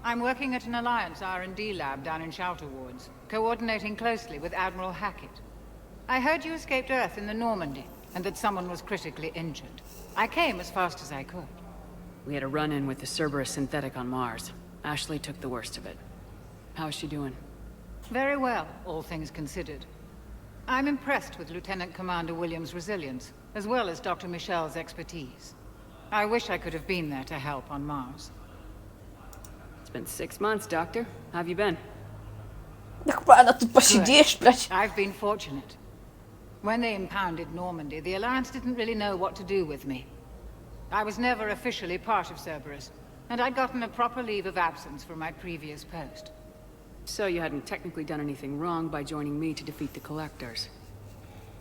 I'm working at an Alliance R&D lab down in Shelter Wards, coordinating closely with Admiral Hackett. I heard you escaped Earth in the Normandy, and that someone was critically injured. I came as fast as I could. We had a run-in with the Cerberus synthetic on Mars. Ashley took the worst of it. How is she doing? Very well, all things considered. I'm impressed with Lieutenant Commander Williams' resilience, as well as Dr. Michel's expertise. I wish I could have been there to help on Mars. It's been 6 months, Doctor. How have you been? Good. I've been fortunate. When they impounded Normandy, the Alliance didn't really know what to do with me. I was never officially part of Cerberus, and I'd gotten a proper leave of absence from my previous post. So you hadn't technically done anything wrong by joining me to defeat the Collectors?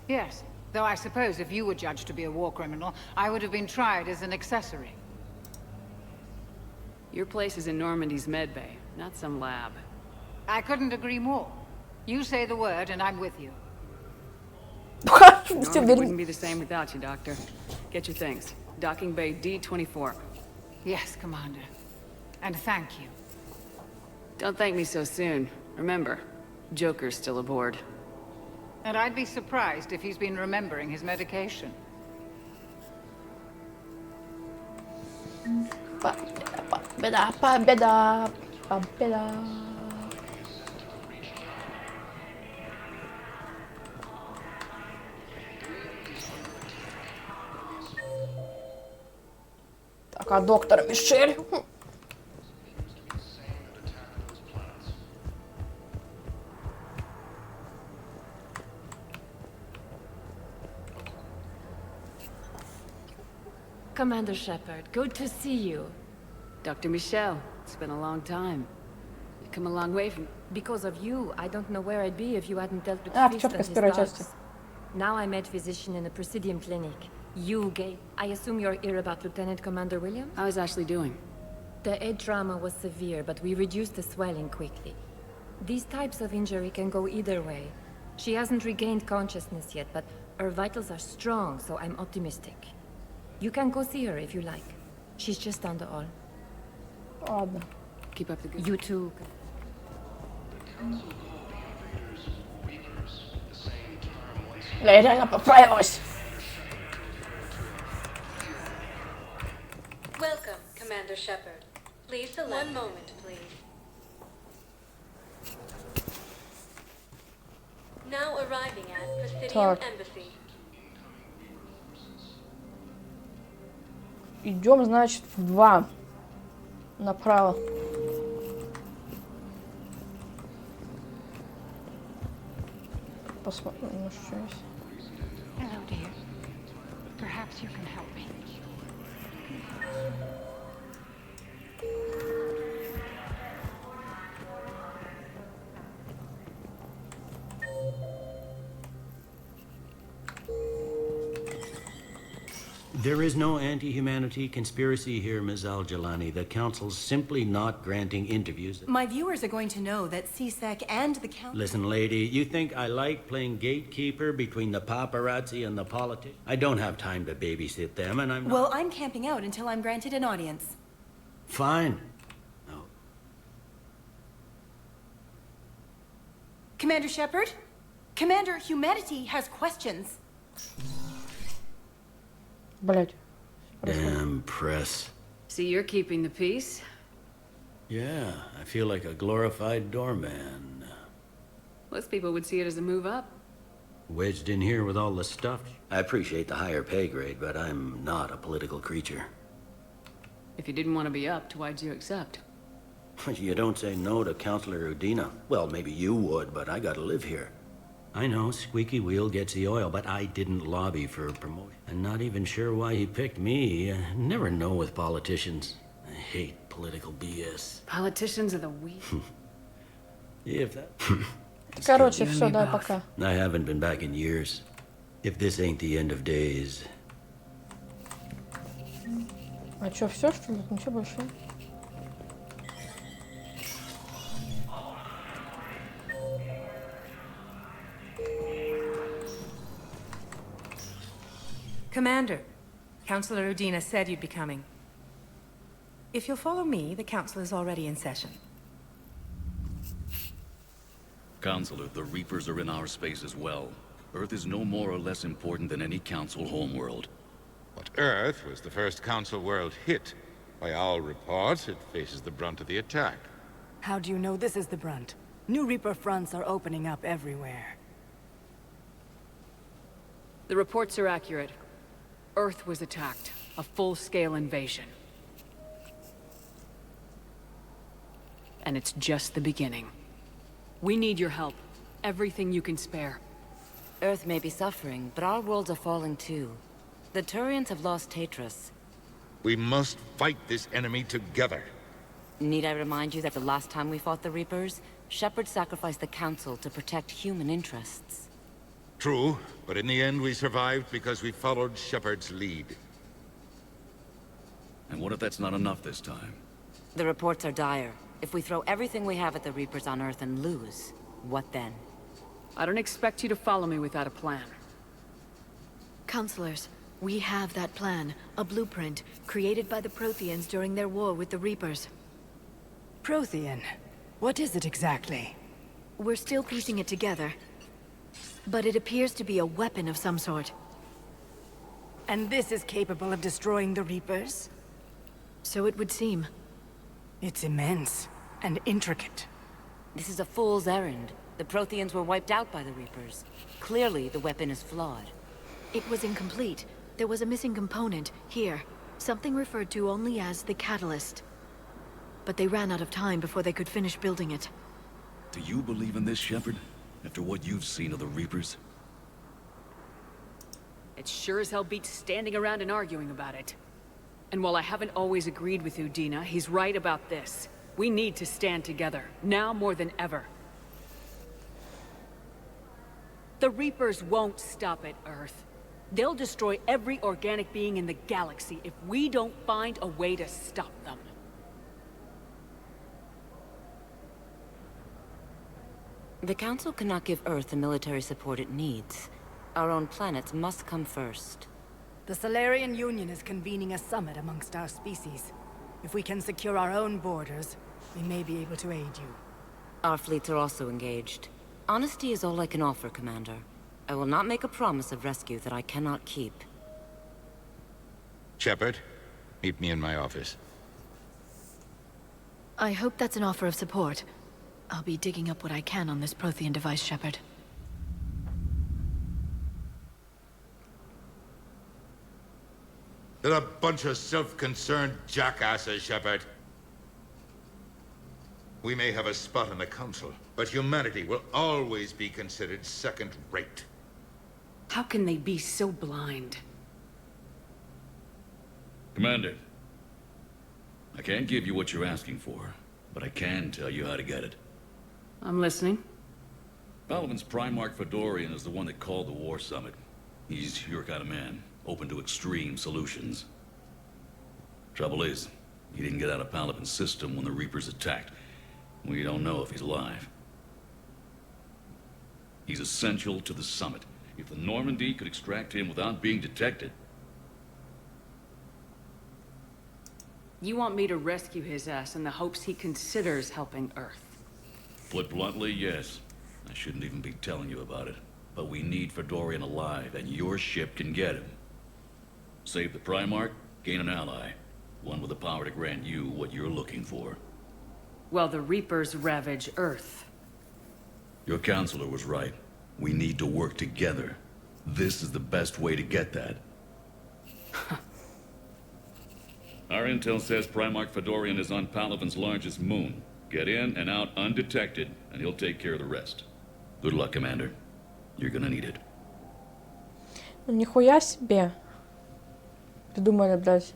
Yes, though I suppose if you were judged to be a war criminal, I would have been tried as an accessory. Your place is in Normandy's medbay, not some lab. I couldn't agree more. You say the word and I'm with you. Normandy wouldn't be the same without you, Doctor. Get your things. Docking Bay D-24. Yes, Commander. And thank you. Don't thank me so soon. Remember, Joker's still aboard. And I'd be surprised if he's been remembering his medication. Так, а доктор Мишель? Commander Shepard, good to see you. Dr. Michel, it's been a long time. You've come a long way from... Because of you, I don't know where I'd be if you hadn't dealt with А, Fist четко and с his первой dogs. части. Now I'm med physician in the Presidium Clinic. You gave... I assume you're here about Lieutenant Commander Williams? How is Ashley doing? The head trauma was severe, but we reduced the swelling quickly. These types of injury can go either way. She hasn't regained consciousness yet, but her vitals are strong, so I'm optimistic. You can go see her if you like. She's just down the hall. Ладно. Keep up the good... You too. Я реально поправилась. Welcome, Commander Shepard. Please select... One moment, please. Now arriving at Presidium Так. Embassy. Идем, значит, в 2. Направо. Посмотрим, может, что есть. Hello, dear. Perhaps you can help me. There is no anti-humanity conspiracy here, Ms. Al-Jalani. The Council's simply not granting interviews. My viewers are going to know that CSEC and the Council... Listen, lady, you think I like playing gatekeeper between the paparazzi and the politics? I don't have time to babysit them, and I'm not... Well, I'm camping out until I'm granted an audience. Fine. No. Commander Shepard? Commander, humanity has questions. Блять. Damn press. See, you're keeping the peace? Yeah, I feel like a glorified doorman. Most people would see it as a move up. Wedged in here with all the stuff. I appreciate the higher pay grade, but I'm not a political creature. If you didn't want to be upped, why'd you accept? You don't say no to Counselor Udina. Well, maybe you would, but I gotta live here. I know, squeaky wheel gets the oil, but I didn't lobby for a promotion. I'm not even sure why he picked me. I never know with politicians. I hate political BS. Politicians are the weak. If that... Короче, все, давай, пока. I haven't been back in years. If this ain't the end of days. А что, все, что ли? Ничего больше? Commander, Counselor Udina said you'd be coming. If you'll follow me, the council is already in session. Counselor, the Reapers are in our space as well. Earth is no more or less important than any council homeworld. But Earth was the first council world hit. By all reports, it faces the brunt of the attack. How do you know this is the brunt? New Reaper fronts are opening up everywhere. The reports are accurate. Earth was attacked. A full-scale invasion. And it's just the beginning. We need your help. Everything you can spare. Earth may be suffering, but our worlds are falling too. The Turians have lost Tatris. We must fight this enemy together. Need I remind you that the last time we fought the Reapers, Shepard sacrificed the Council to protect human interests? True, but in the end we survived because we followed Shepard's lead. And what if that's not enough this time? The reports are dire. If we throw everything we have at the Reapers on Earth and lose, what then? I don't expect you to follow me without a plan. Counselors, we have that plan. A blueprint, created by the Protheans during their war with the Reapers. Prothean? What is it exactly? We're still piecing it together. But it appears to be a weapon of some sort. And this is capable of destroying the Reapers? So it would seem. It's immense and intricate. This is a fool's errand. The Protheans were wiped out by the Reapers. Clearly, the weapon is flawed. It was incomplete. There was a missing component, here. Something referred to only as the Catalyst. But they ran out of time before they could finish building it. Do you believe in this, Shepard? After what you've seen of the Reapers? It sure as hell beats standing around and arguing about it. And while I haven't always agreed with Udina, he's right about this. We need to stand together, now more than ever. The Reapers won't stop at Earth. They'll destroy every organic being in the galaxy if we don't find a way to stop them. The Council cannot give Earth the military support it needs. Our own planets must come first. The Solarian Union is convening a summit amongst our species. If we can secure our own borders, we may be able to aid you. Our fleets are also engaged. Honesty is all I can offer, Commander. I will not make a promise of rescue that I cannot keep. Shepard, meet me in my office. I hope that's an offer of support. I'll be digging up what I can on this Prothean device, Shepard. They're a bunch of self-concerned jackasses, Shepard. We may have a spot in the Council, but humanity will always be considered second-rate. How can they be so blind? Commander, I can't give you what you're asking for, but I can tell you how to get it. I'm listening. Palaven's Primarch Fedorian is the one that called the War Summit. He's your kind of man, open to extreme solutions. Trouble is, he didn't get out of Palaven's system when the Reapers attacked. We don't know if he's alive. He's essential to the summit. If the Normandy could extract him without being detected... You want me to rescue his ass in the hopes he considers helping Earth? Put bluntly, yes. I shouldn't even be telling you about it. But we need Fedorian alive, and your ship can get him. Save the Primarch, gain an ally. One with the power to grant you what you're looking for. Well, the Reapers ravage Earth. Your counselor was right. We need to work together. This is the best way to get that. Our intel says Primarch Fedorian is on Palaven's largest moon. Get in and out undetected, and he'll take care of the rest. Good luck, Commander. You're gonna need it. Ну нихуя себе. Придумали, блядь.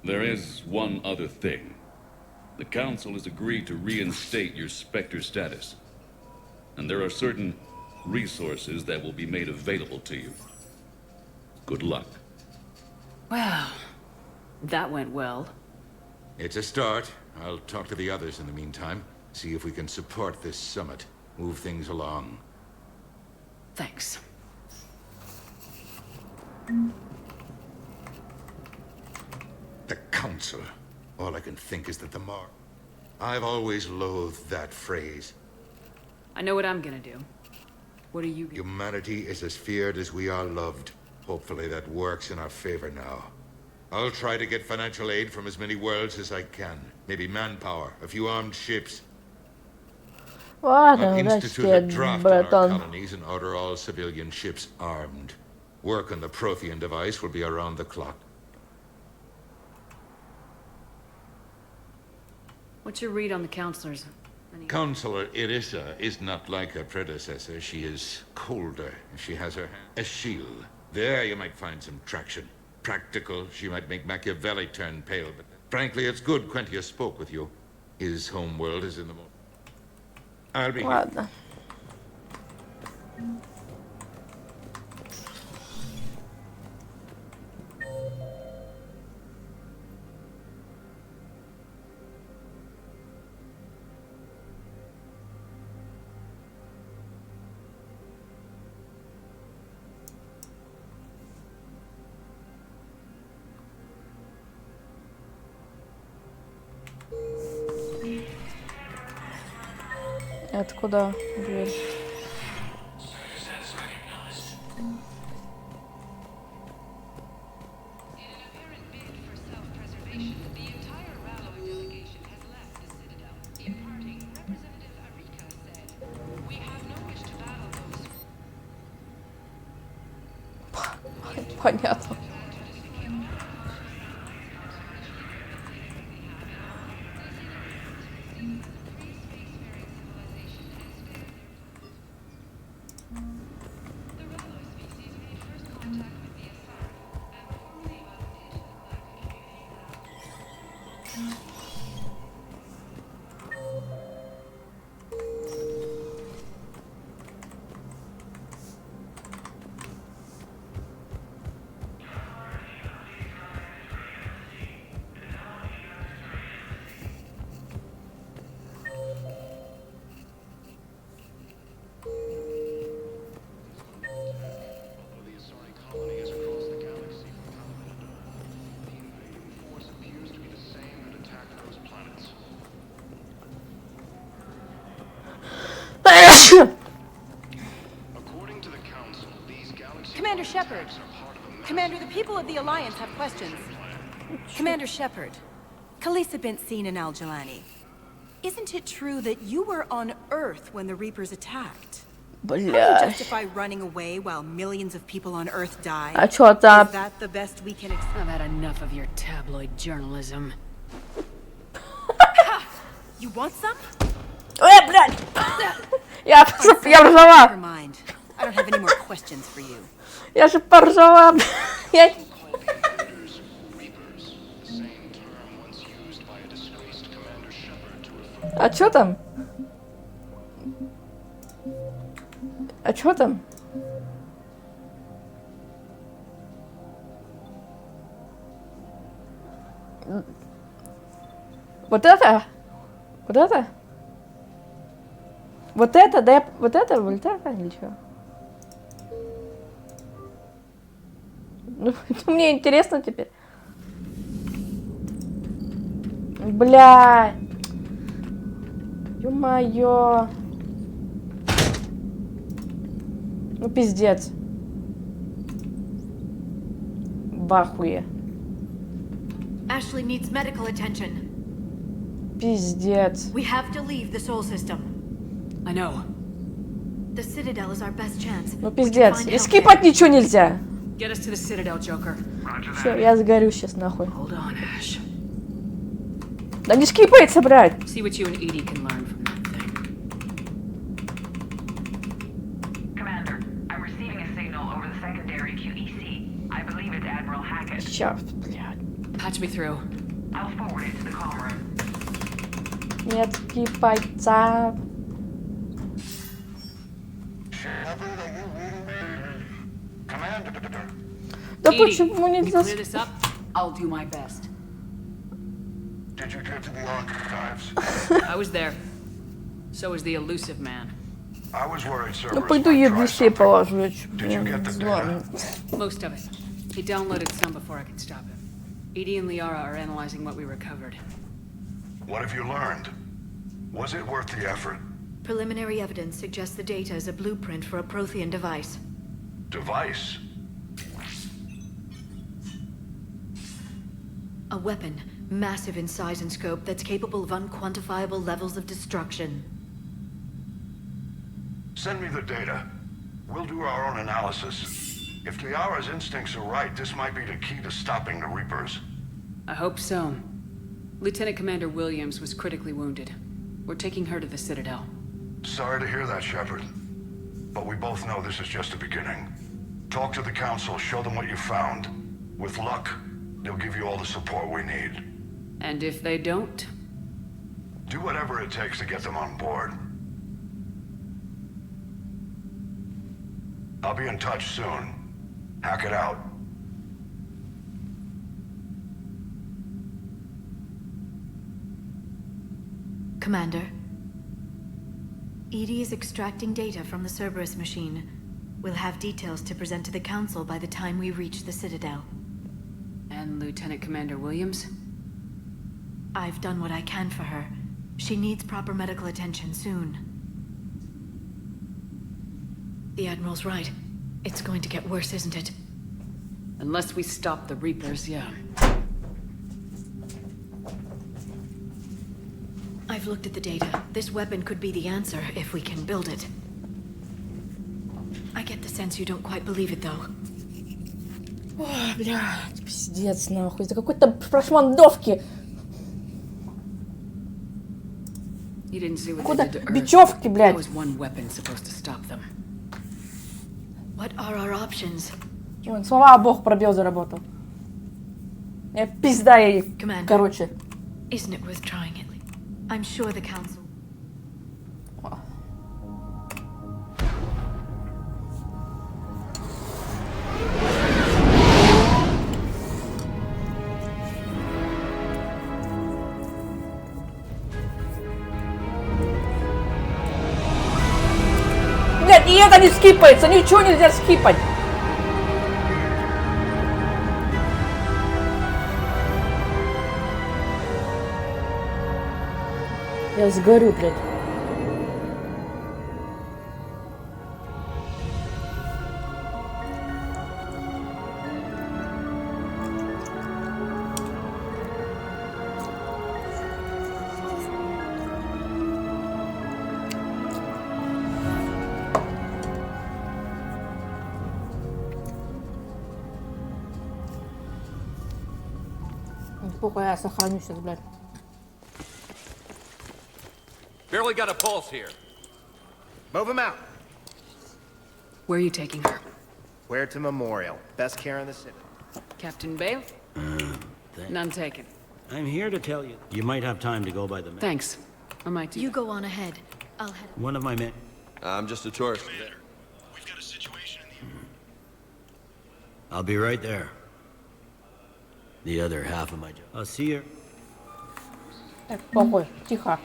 There is one other thing. The Council has agreed to reinstate your Spectre status. And there are certain resources that will be made available to you. Good luck. Well, that went well. It's a start. I'll talk to the others in the meantime. See if we can support this summit. Move things along. Thanks. The Council. All I can think is that the Mar... I've always loathed that phrase. I know what I'm gonna do. What are you gonna... Humanity is as feared as we are loved. Hopefully that works in our favor now. I'll try to get financial aid from as many worlds as I can. Maybe manpower, a few armed ships. Ладно, I'll удачи institute a тебе, draft on our братан. colonies and order all civilian ships armed. Work on the Prothean device will be around the clock. What's your read on the counselors? Counselor Irissa is not like her predecessor. She is colder. She has her hand a shield. There you might find some traction. Practical, she might make Machiavelli turn pale, but frankly, it's good Quentius spoke with you. His home world is in the morning. I'll be here. Ладно. Это куда дверь? Понятно. Commander Shepard. Commander, the people of the Alliance have questions. Commander Shepard, Khalisah bint Sin and Al-Jalani. Isn't it true that you were on Earth when the Reapers attacked? How do you justify running away while millions of people on Earth die? А чё там? Is that the best we can expect? I've had enough of your tabloid journalism. You want some? Блядь! Я поржала! Never mind. I don't have any more questions for you. Я же поржала! А чё там? А чё там? Вот это? Вот это? Вот это? Да я... Вот это? Вот это? Или чё? Ну, мне интересно теперь. Бля. Ё-моё. Ну, пиздец. В ахуе. Ashley needs medical attention. Пиздец. We have to leave the Sol System. I know. The Citadel is our best chance. Ну, пиздец. И скипать ничего нельзя. Get us to the Citadel, Joker. Всё, я сгорю сейчас нахуй. Hold on, Ash. Да не скипается, брать. See what you and Edie can learn from that thing. Commander, I'm receiving a signal over the secondary QEC. I believe it's Admiral Hackett. Чёрт, блядь. Patch me through. I'll forward it to the comm room. Нет скипается. Да почему нельзя? Clear this up. I'll do my best. Did you get to the archives? I was there. So was the elusive man. I was worried, sir. Ну пойду еды положу. Most of it. He downloaded some before I could stop him. Edie and Liara are analyzing what we recovered. What have you learned? Was it worth the effort? Preliminary evidence suggests the data is a blueprint for a Prothean device. Device? A weapon, massive in size and scope, that's capable of unquantifiable levels of destruction. Send me the data. We'll do our own analysis. If Liara's instincts are right, this might be the key to stopping the Reapers. I hope so. Lieutenant Commander Williams was critically wounded. We're taking her to the Citadel. Sorry to hear that, Shepard. But we both know this is just the beginning. Talk to the Council, show them what you found. With luck, they'll give you all the support we need. And if they don't? Do whatever it takes to get them on board. I'll be in touch soon. Hack it out. Commander. EDI is extracting data from the Cerberus machine. We'll have details to present to the Council by the time we reach the Citadel. And Lieutenant Commander Williams? I've done what I can for her. She needs proper medical attention soon. The Admiral's right. It's going to get worse, isn't it? Unless we stop the Reapers, yeah. I've looked at the data. This weapon could be the answer if we can build it. I get the sense you don't quite believe it, though. Ой, блядь, пиздец, нахуй. За какой-то прошмандовки. You didn't see what Куда? they did to Earth. Бечевки, блядь. That was one weapon supposed to stop them. What are our options? Ой, слава богу, пробел заработал. Я пизда ей. Commander. Короче. Isn't it worth trying it? I'm sure the Council... Блядь, и это не скипается, ничего нельзя скипать. Я сгорю, блядь. Похуй, я сохраню сейчас, блядь. Barely got a pulse here. Move him out. Where are you taking her? Huerta Memorial. Best care in the city. Captain Bale? None taken. I'm here to tell you, you might have time to go by the map. Thanks. I might do. You go on ahead. I'll head... One of my men. I'm just a tourist. Commander, we've got a situation in the... I'll be right there. The other half of my job. I'll see you. Так, похуй, тихо.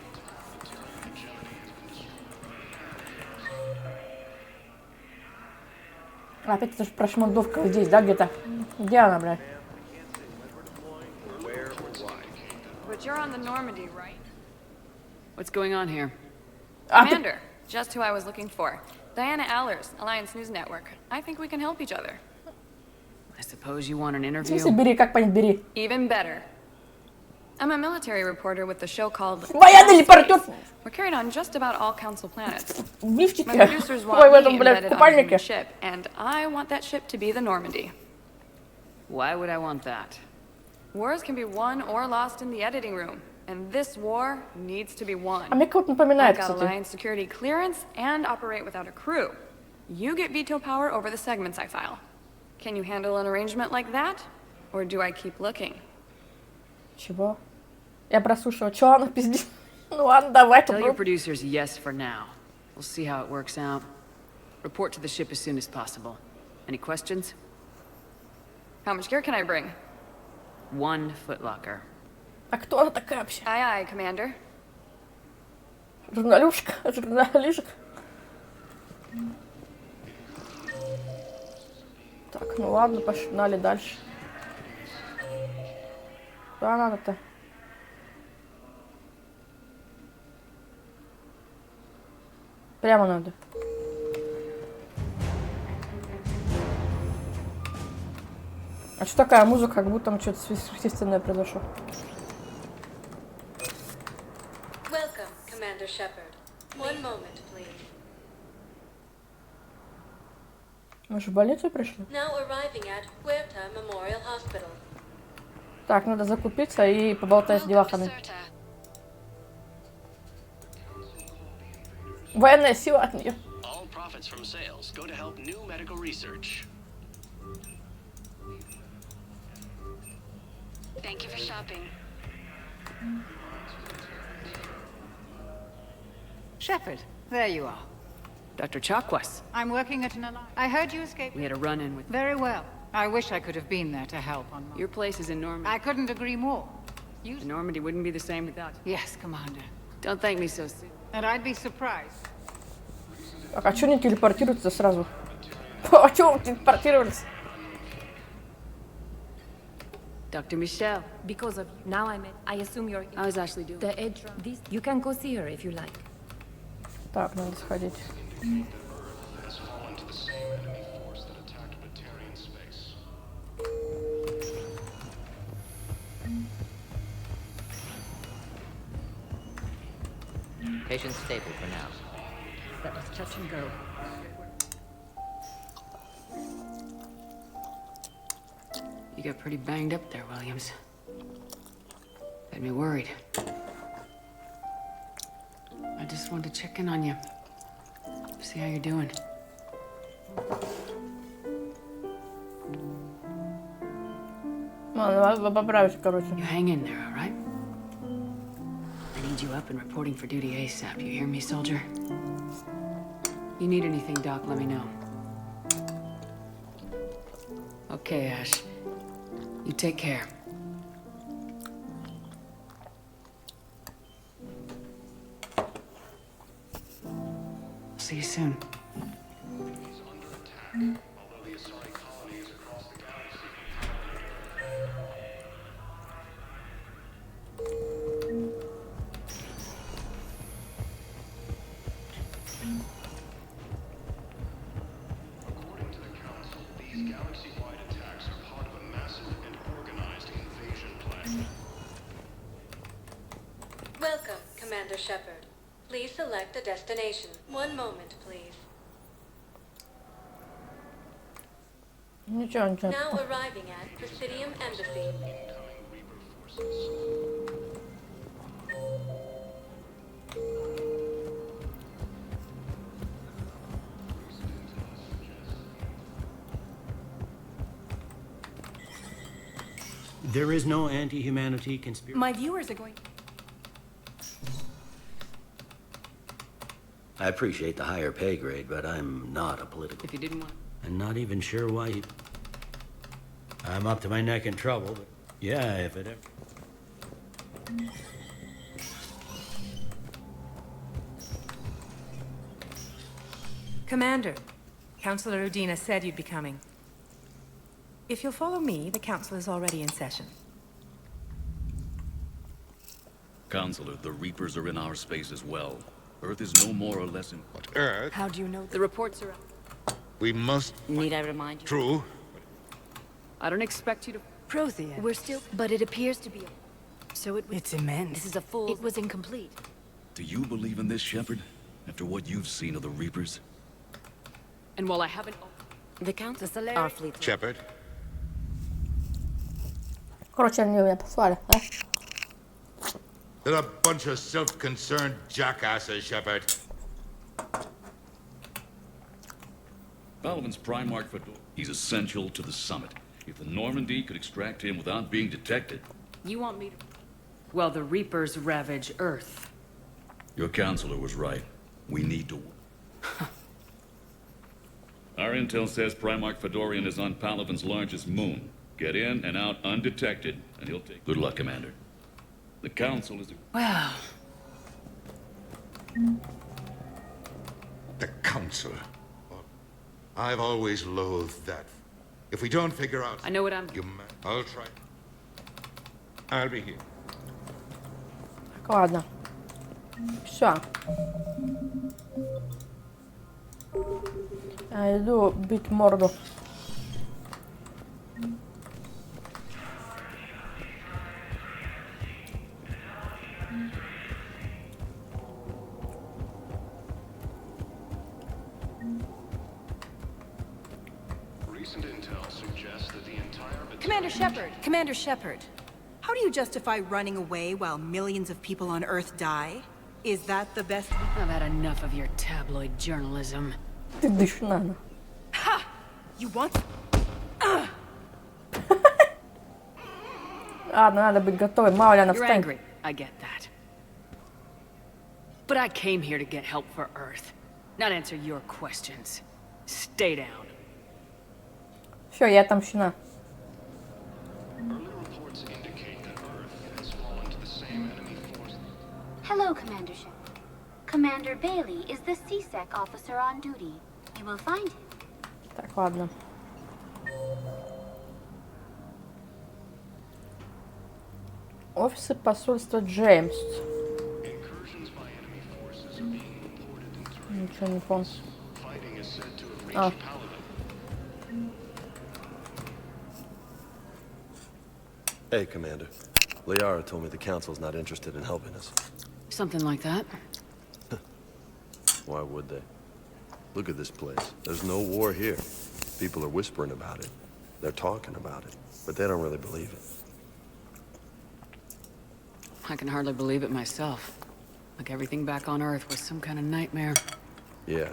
Опять эта же прошмандовка здесь, да, где-то? Где она, блядь? But you're on the Normandy, right? What's going on here? Commander, just who I was looking for. Diana Allers, Alliance News Network. I think we can help each other. I suppose you want an В interview? смысле, бери, как понять, бери. Even better. I'm a military reporter with the show called... Военный репортер! We're carried on just about all Council planets. В лифчике. My producers want Ой, в me этом, блядь, embedded on a human купальнике. ship, and I want that ship to be the Normandy. Why would I want that? Wars can be won or lost in the editing room, and this war needs to be won. А мне кого-то напоминает, I've got кстати. Alliance security clearance and operate without a crew. You get veto power over the segments I file. Can you handle an arrangement like that? Or do I keep looking? Чего? Я прослушала. Чё она пиздит? Ну ладно, давай Tell your попробуем. producers yes for now. We'll see how it works out. Report to the ship as soon as possible. Any questions? How much gear can I bring? 1 footlocker. А кто она такая вообще? Aye, aye, Commander. Журналюшка? Журналюшка? Так, ну ладно, погнали дальше. Куда надо-то? Прямо надо. А что такая музыка, как будто там что-то сверхъестественное произошло? Welcome, Commander Shepard. One moment, please. Мы же в больницу пришли? Now arriving at Huerta Memorial Hospital. Так, надо закупиться и поболтать с девахами. Военная сила от нее. All profits from sales go to help new medical research. Thank you for shopping. Shepard, there you are. Dr. Chakwas. I'm working at an alliance. I heard you escaped. We had a run-in with... Very well. I wish I could have been there to help on my... Your place is in Normandy. I couldn't agree more. Normandy wouldn't be the same without you. Yes, Commander. Don't thank me so soon. And I'd be surprised. Так, а чё не телепортируются сразу? А чё вы телепортировались? Dr. Michelle. Because of now I assume you're... How's Ashley doing? The edge... This... You can go see her if you like. Так, надо сходить. Has fallen to the same enemy force that attacked Batarian space. Patient's stable for now. That was touch and go. You got pretty banged up there, Williams. Had me worried. I just wanted to check in on you. See how you're doing. Ладно, поправить, короче. You hang in there, all right? I need you up and reporting for duty ASAP. You hear me, soldier? You need anything, Doc, let me know. Okay, Ash. You take care. See you soon. Welcome, Commander Shepard. Please select a destination. One moment, please. Ничего, ничего. Now arriving at Presidium Embassy. There is no anti-humanity conspiracy. My viewers are going... I appreciate the higher pay grade, but I'm not a political... If you didn't want... I'm not even sure why you... I'm up to my neck in trouble, but yeah, if it ever... Commander, Councilor Udina said you'd be coming. If you'll follow me, the council is already in session. Counselor, the Reapers are in our space as well. Earth is no more or less in... But Earth? How do you know? The reports are... We must... Need I remind you? True. I don't expect you to... Prothean. We're still... But it appears to be... So it was... It's immense. This is a full... It was incomplete. Do you believe in this, Shepard? After what you've seen of the Reapers? And while I haven't... The council... Our fleet... Shepard? Короче, они меня послали, да? They're a bunch of self-concerned jackasses, Shepard. Balvin's Primarch Fedora. He's essential to the summit. If the Normandy could extract him without being detected... You want me to... Well, the Reapers ravage Earth. Your counselor was right. We need to... Our intel says Primarch Fedorian is on Palaven's largest moon. Get in and out undetected, and he'll take... Good luck, Commander. The Council is... Well... The Council. I've always loathed that. If we don't figure out... I know what I'm... I'll try. I'll be here. Так, ладно. Все. Я иду бить морду. Recent intel suggests that the entire Commander Shepard, how do you justify running away while millions of people on Earth die? Is that the best? I've had enough of your tabloid journalism. Ты дышна. Ha! You want? Ладно, надо быть готовой. Мало ли она You're встанет. angry, I get that. But I came here to get help for Earth, not answer your questions. Stay down. Все, я отомщена. Hello, Commander Shepard. Commander Bailey is the CSEC officer on duty. You will find him. Так, ладно. Офисы посольства Джеймс. Ничего не помню. А. Hey, Commander. Liara told me the Council's not interested in helping us. Something like that. Why would they? Look at this place. There's no war here. People are whispering about it. They're talking about it, but they don't really believe it. I can hardly believe it myself. Like everything back on Earth was some kind of nightmare. Yeah.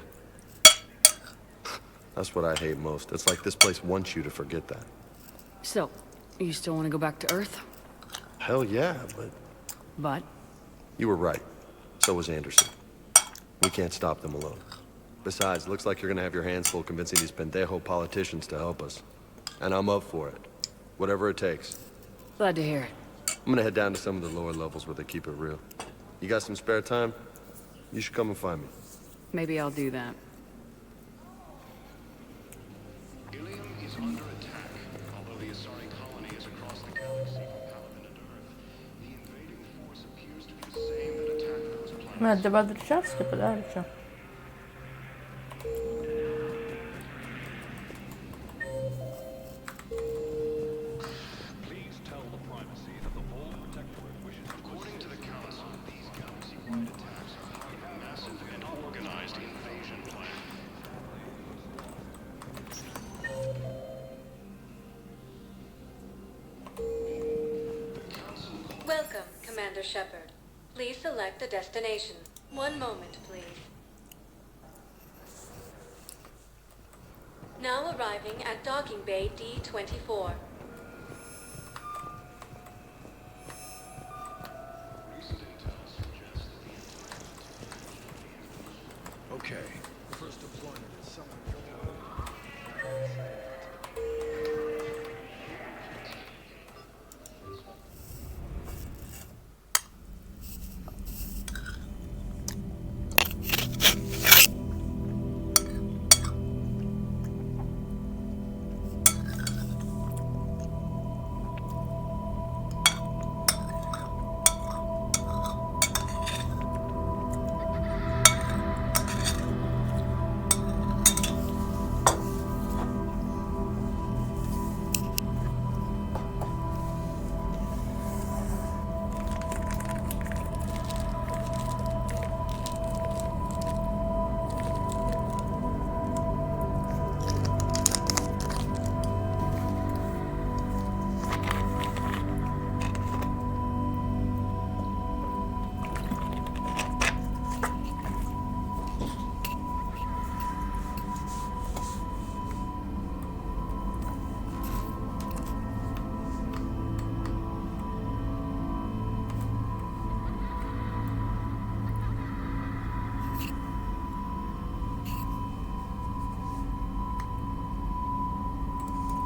That's what I hate most. It's like this place wants you to forget that. So, you still want to go back to Earth? Hell yeah, but... But? You were right. So was Anderson. We can't stop them alone. Besides, looks like you're gonna have your hands full convincing these pendejo politicians to help us. And I'm up for it. Whatever it takes. Glad to hear it. I'm gonna head down to some of the lower levels where they keep it real. You got some spare time? You should come and find me. Maybe I'll do that. Ilium is under attack. Although the Asari colony is across the galaxy from Paladin and Earth, the invading force appears to be the same that attacked those planets. Мы от возвращаться, типа, да, или что? Please tell the primacy that the Vault Protectorate wishes. According to the Council, these galaxy-wide attacks are part of a massive and organized invasion plan. Welcome, Commander Shepard. Please select a destination. One moment, please. Now arriving at Docking Bay D-24. Okay. First deployment is somewhere.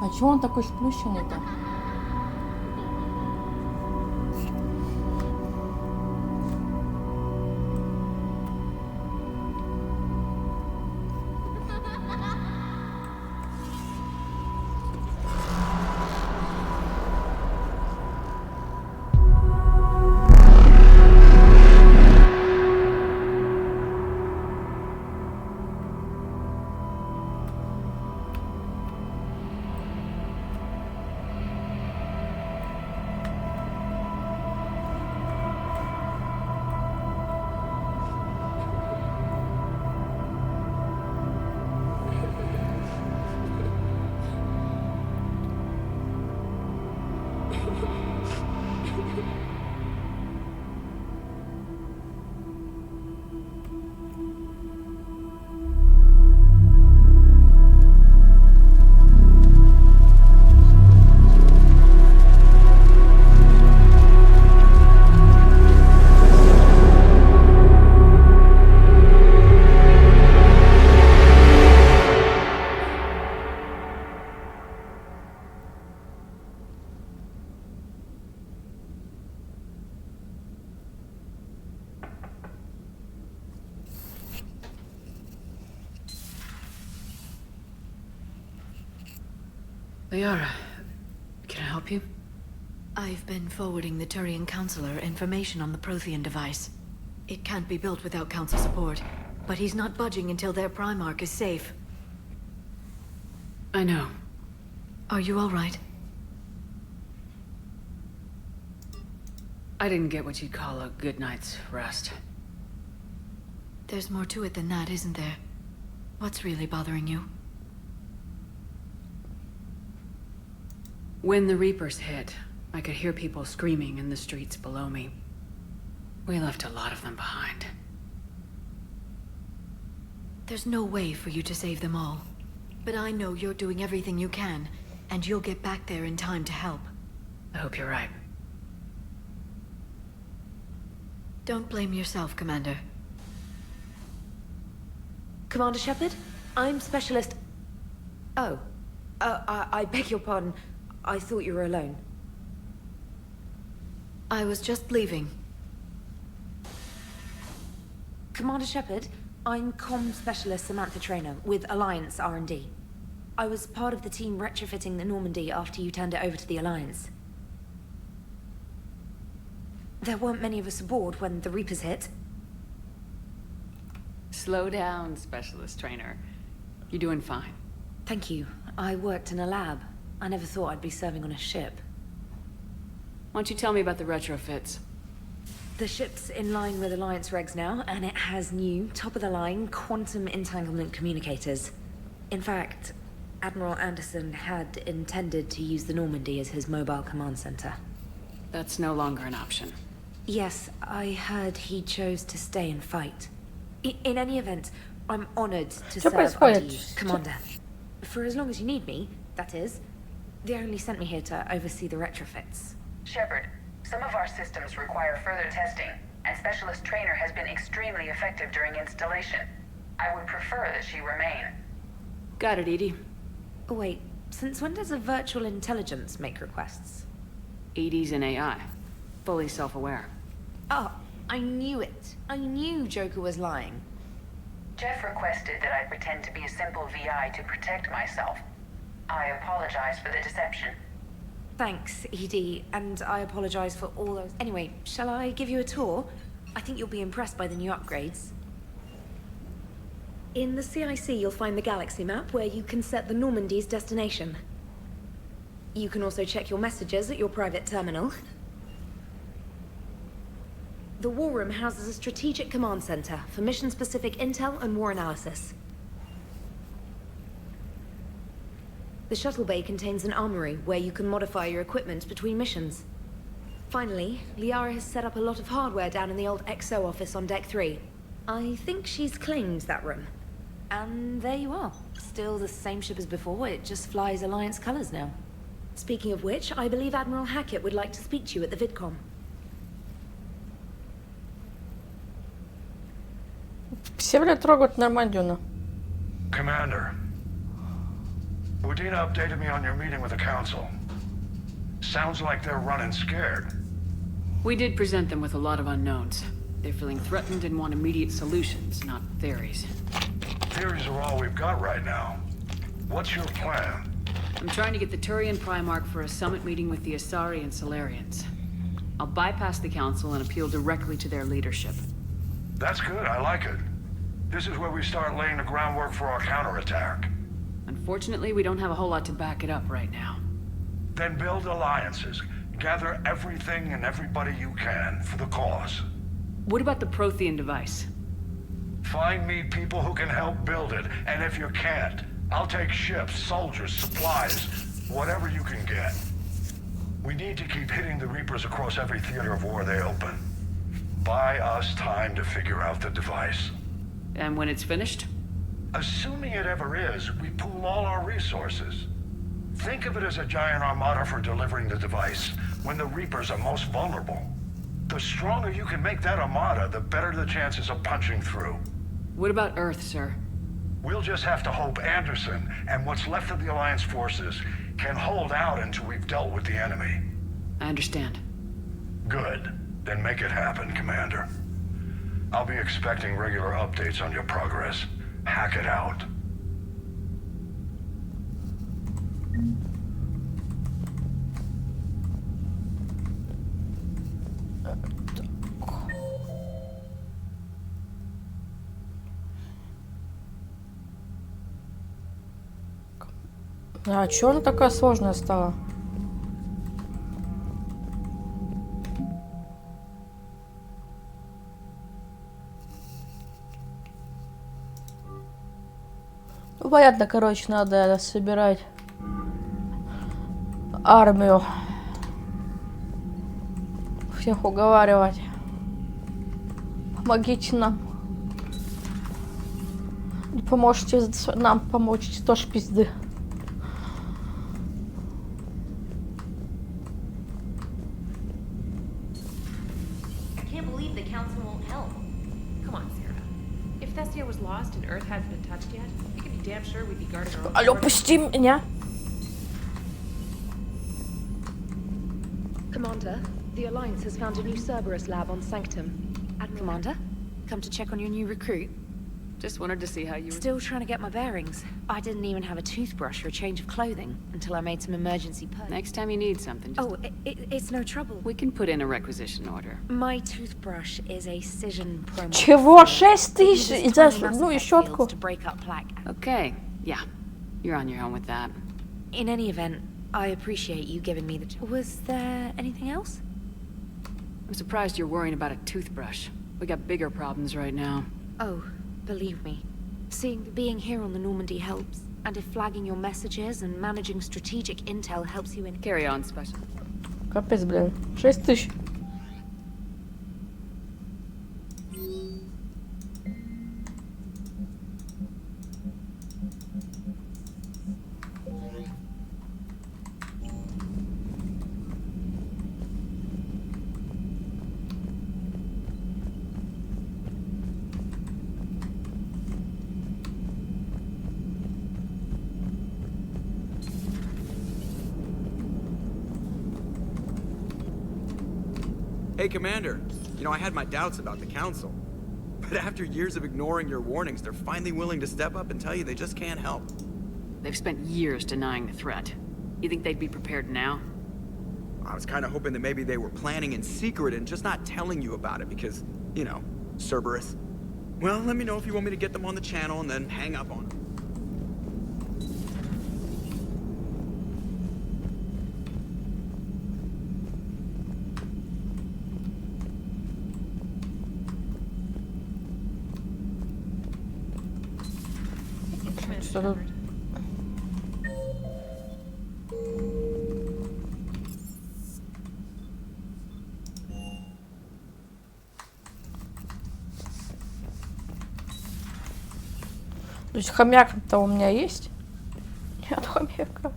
А чего он такой сплющенный-то? Liara, can I help you? I've been forwarding the Turian Counselor information on the Prothean device. It can't be built without Council support, but he's not budging until their Primarch is safe. I know. Are you all right? I didn't get what you'd call a good night's rest. There's more to it than that, isn't there? What's really bothering you? When the Reapers hit, I could hear people screaming in the streets below me. We left a lot of them behind. There's no way for you to save them all. But I know you're doing everything you can, and you'll get back there in time to help. I hope you're right. Don't blame yourself, Commander. Commander Shepard, I'm Specialist... Oh. I beg your pardon. I thought you were alone. I was just leaving. Commander Shepard, I'm Comm Specialist Samantha Traynor with Alliance R&D. I was part of the team retrofitting the Normandy after you turned it over to the Alliance. There weren't many of us aboard when the Reapers hit. Slow down, Specialist Trainer. You're doing fine. Thank you. I worked in a lab. I never thought I'd be serving on a ship. Why don't you tell me about the retrofits? The ship's in line with Alliance regs now, and it has new, top-of-the-line, quantum entanglement communicators. In fact, Admiral Anderson had intended to use the Normandy as his mobile command center. That's no longer an option. Yes, I heard he chose to stay and fight. In any event, I'm honored to serve under you, Commander. For as long as you need me, that is. They only sent me here to oversee the retrofits. Shepard, some of our systems require further testing, and Specialist Trainer has been extremely effective during installation. I would prefer that she remain. Got it, EDI. Oh, wait, since when does a virtual intelligence make requests? EDI's an AI. Fully self-aware. Oh, I knew it. I knew Joker was lying. Jeff requested that I pretend to be a simple VI to protect myself. I apologize for the deception. Thanks, ED, and I apologize for all those... Anyway, shall I give you a tour? I think you'll be impressed by the new upgrades. In the CIC, you'll find the galaxy map where you can set the Normandy's destination. You can also check your messages at your private terminal. The War Room houses a strategic command center for mission-specific intel and war analysis. The shuttle bay contains an armory where you can modify your equipment between missions. Finally, Liara has set up a lot of hardware down in the old XO office on Deck 3. I think she's claimed that room. And there you are. Still the same ship as before, it just flies Alliance colors now. Speaking of which, I believe Admiral Hackett would like to speak to you at the VidCom. Все, блядь, трогают Нормандию. Commander, Udina updated me on your meeting with the Council. Sounds like they're running scared. We did present them with a lot of unknowns. They're feeling threatened and want immediate solutions, not theories. Theories are all we've got right now. What's your plan? I'm trying to get the Turian Primarch for a summit meeting with the Asari and Solarians. I'll bypass the Council and appeal directly to their leadership. That's good, I like it. This is where we start laying the groundwork for our counterattack. Unfortunately, we don't have a whole lot to back it up right now. Then build alliances. Gather everything and everybody you can for the cause. What about the Prothean device? Find me people who can help build it, and if you can't, I'll take ships, soldiers, supplies, whatever you can get. We need to keep hitting the Reapers across every theater of war they open. Buy us time to figure out the device. And when it's finished? Assuming it ever is, we pool all our resources. Think of it as a giant armada for delivering the device when the Reapers are most vulnerable. The stronger you can make that armada, the better the chances of punching through. What about Earth, sir? We'll just have to hope Anderson and what's left of the Alliance forces can hold out until we've dealt with the enemy. I understand. Good. Then make it happen, Commander. I'll be expecting regular updates on your progress. Hack it out. А чё она такая сложная стала? Ну, понятно, короче, надо собирать армию. Всех уговаривать. Помогите нам. Не поможете нам помочь, тоже пизды. Алло, пусти меня. Commander, the Alliance has found a new Cerberus lab on Sanctum. Commander, come to check on your new recruit. Just wanted to see how you were... Still trying to get my bearings. I didn't even have a toothbrush or a change of clothing until I made some emergency Next time you need something, just... Oh, it's no trouble. We can put in a requisition order. My toothbrush is a Cision Pro. Чего? 6000? За ну и щетку. To break up plaque. Okay, yeah. You're on your own with that. In any event, I appreciate you giving me the... Was there anything else? I'm surprised you're worrying about a toothbrush. We got bigger problems right now. Oh, believe me. Being here on the Normandy helps. And if flagging your messages and managing strategic intel helps you in... Carry on, Special. Капец, блин. 6000. Hey, Commander. You know, I had my doubts about the Council. But after years of ignoring your warnings, they're finally willing to step up and tell you they just can't help. They've spent years denying the threat. You think they'd be prepared now? I was kind of hoping that maybe they were planning in secret and just not telling you about it because, you know, Cerberus. Well, let me know if you want me to get them on the channel and then hang up on them. Что тут? То есть хомяк-то у меня есть? Нет хомяка.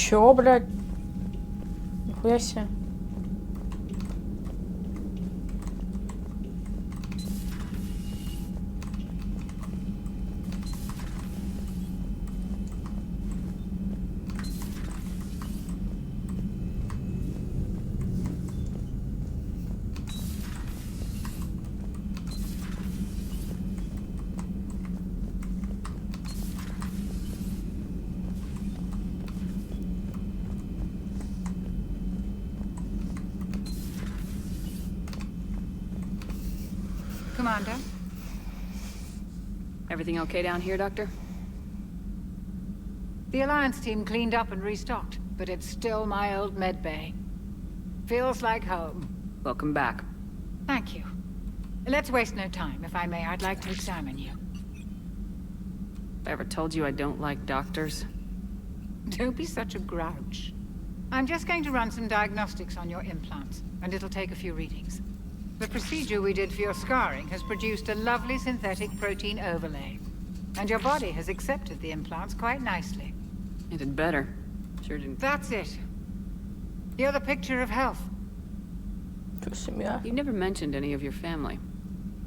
Чё, блядь? Нихуя себе. Commander? Everything okay down here, Doctor? The Alliance team cleaned up and restocked, but it's still my old med bay. Feels like home. Welcome back. Thank you. Let's waste no time. If I may, I'd like to examine you. I ever told you I don't like doctors? Don't be such a grouch. I'm just going to run some diagnostics on your implants, and it'll take a few readings. The procedure we did for your scarring has produced a lovely synthetic protein overlay. And your body has accepted the implants quite nicely. It did better. Sure didn't. That's it. You're the picture of health. You never mentioned any of your family.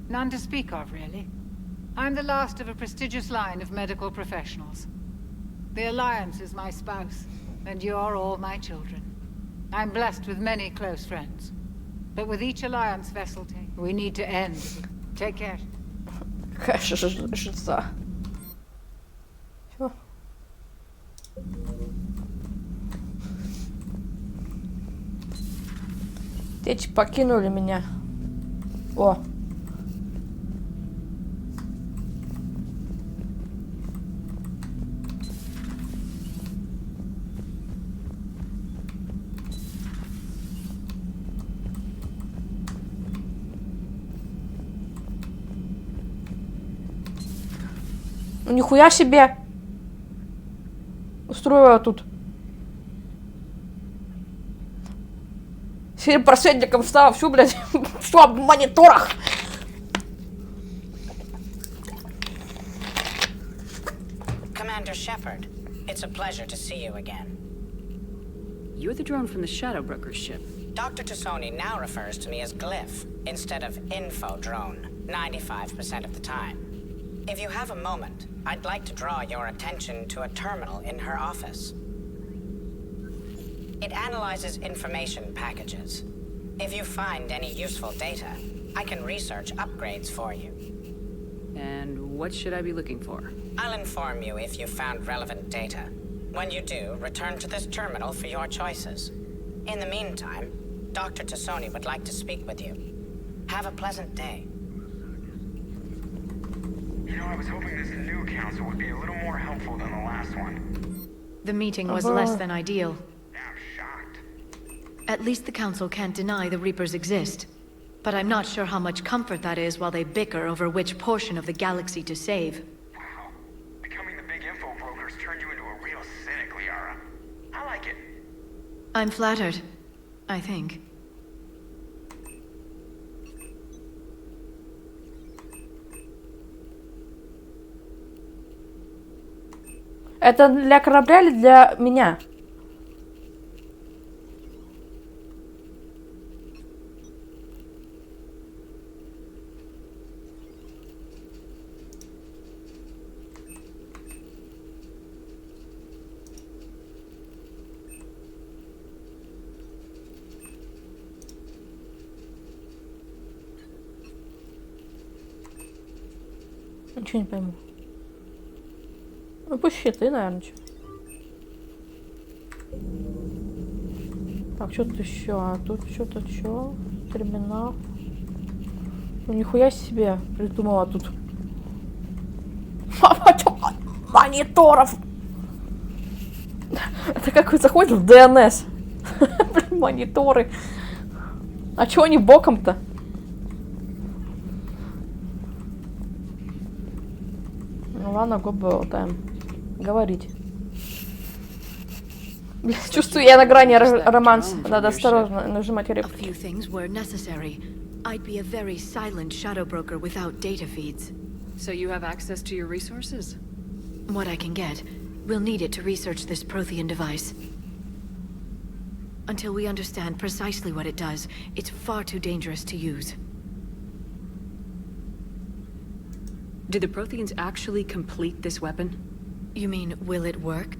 None to speak of, really. I'm the last of a prestigious line of medical professionals. The Alliance is my spouse, and you're all my children. I'm blessed with many close friends. But with each Alliance vessel we need to end. Take care. Кажется. Всё. Течи покинули меня. О. Ну нихуя себе! Устроила тут. Фильм просветником стало всю, блядь, все в мониторах. Commander Shepard, it's a pleasure to see you again. You're the drone from the Shadow Broker's ship. Dr. Tassoni now refers to me as Glyph instead of Info Drone, 95% of the time. If you have a moment, I'd like to draw your attention to a terminal in her office. It analyzes information packages. If you find any useful data, I can research upgrades for you. And what should I be looking for? I'll inform you if you found relevant data. When you do, return to this terminal for your choices. In the meantime, Dr. Tassoni would like to speak with you. Have a pleasant day. You know, I was hoping this new council would be a little more helpful than the last one. The meeting was less than ideal. At least the Council can't deny the Reapers exist. But I'm not sure how much comfort that is while they bicker over which portion of the galaxy to save. Wow. Becoming the big info brokers turned you into a real cynic, Liara. I like it. I'm flattered. I think. Это для корабля или для меня? Ничего не пойму. Ну, пусть щиты, наверное. Так, что тут еще? А тут что-то что? Терминал. Ну, нихуя себе придумала тут. Мониторов! Это как вы заходите в ДНС. Блин, мониторы. А чего они боком-то? Ну ладно, го болтаем. Говорить. Чувствую, я на грани романс. Надо осторожно нажимать репку. A few things were necessary. I'd be a very silent shadow broker without data feeds. So you have access to your resources? What I can get. We'll need it to research this Prothean device. Until we understand precisely what it does, it's far too dangerous to use. Did the Protheans actually complete this weapon? You mean, will it work?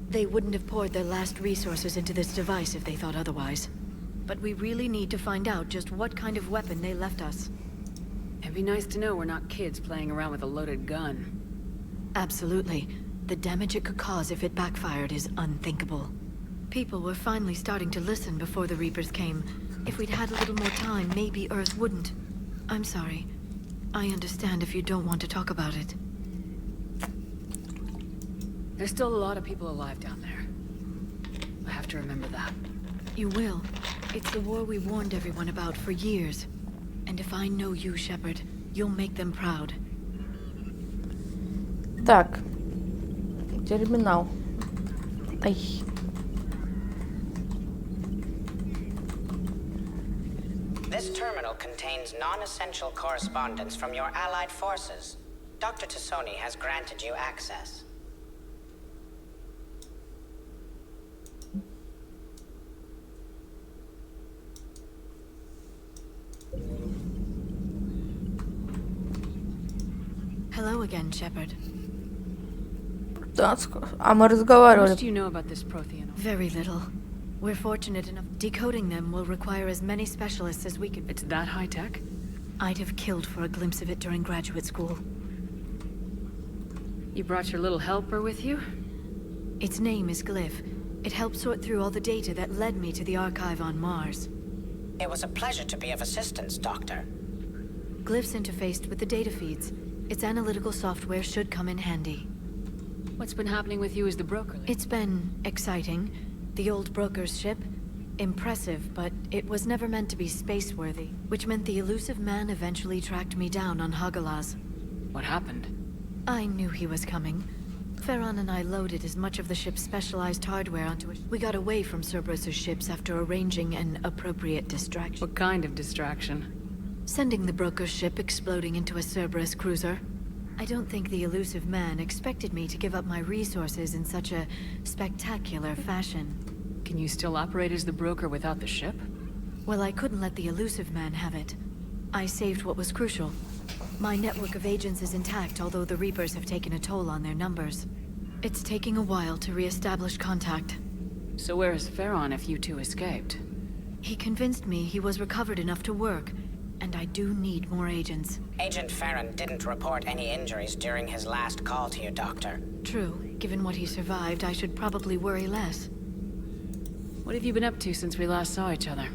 They wouldn't have poured their last resources into this device if they thought otherwise. But we really need to find out just what kind of weapon they left us. It'd be nice to know we're not kids playing around with a loaded gun. Absolutely. The damage it could cause if it backfired is unthinkable. People were finally starting to listen before the Reapers came. If we'd had a little more time, maybe Earth wouldn't. I'm sorry. I understand if you don't want to talk about it. There's still a lot of people alive down there. I have to remember that. You will. It's the war we warned everyone about for years. And if I know you, Shepard, you'll make them proud. Так. Терминал. Ай. This terminal contains non-essential correspondence from your allied forces. Dr. Tassoni has granted you access. Hello again, Shepard. А мы разговаривали. What do you know about this Prothean? Very little. We're fortunate enough. Decoding them will require as many specialists as we can. It's that high tech? I'd have killed for a glimpse of it during graduate school. You brought your little helper with you? Its name is Glyph. It helped sort through all the data that led me to the archive on Mars. It was a pleasure to be of assistance, Doctor. Glyph's interfaced with the data feeds. Its analytical software should come in handy. What's been happening with you as the broker? It's been exciting. The old broker's ship, impressive, but it was never meant to be space-worthy, which meant the elusive man eventually tracked me down on Hagalaz. What happened? I knew he was coming. Farron and I loaded as much of the ship's specialized hardware onto it. We got away from Cerberus's ships after arranging an appropriate distraction. What kind of distraction? Sending the broker's ship exploding into a Cerberus cruiser. I don't think the elusive man expected me to give up my resources in such a spectacular fashion. Can you still operate as the broker without the ship? Well, I couldn't let the elusive man have it. I saved what was crucial. My network of agents is intact, although the Reapers have taken a toll on their numbers. It's taking a while to re-establish contact. So where is Farron if you two escaped? He convinced me he was recovered enough to work, and I do need more agents. Agent Farron didn't report any injuries during his last call to you, Doctor. True. Given what he survived, I should probably worry less. What have you been up to since we last saw each other?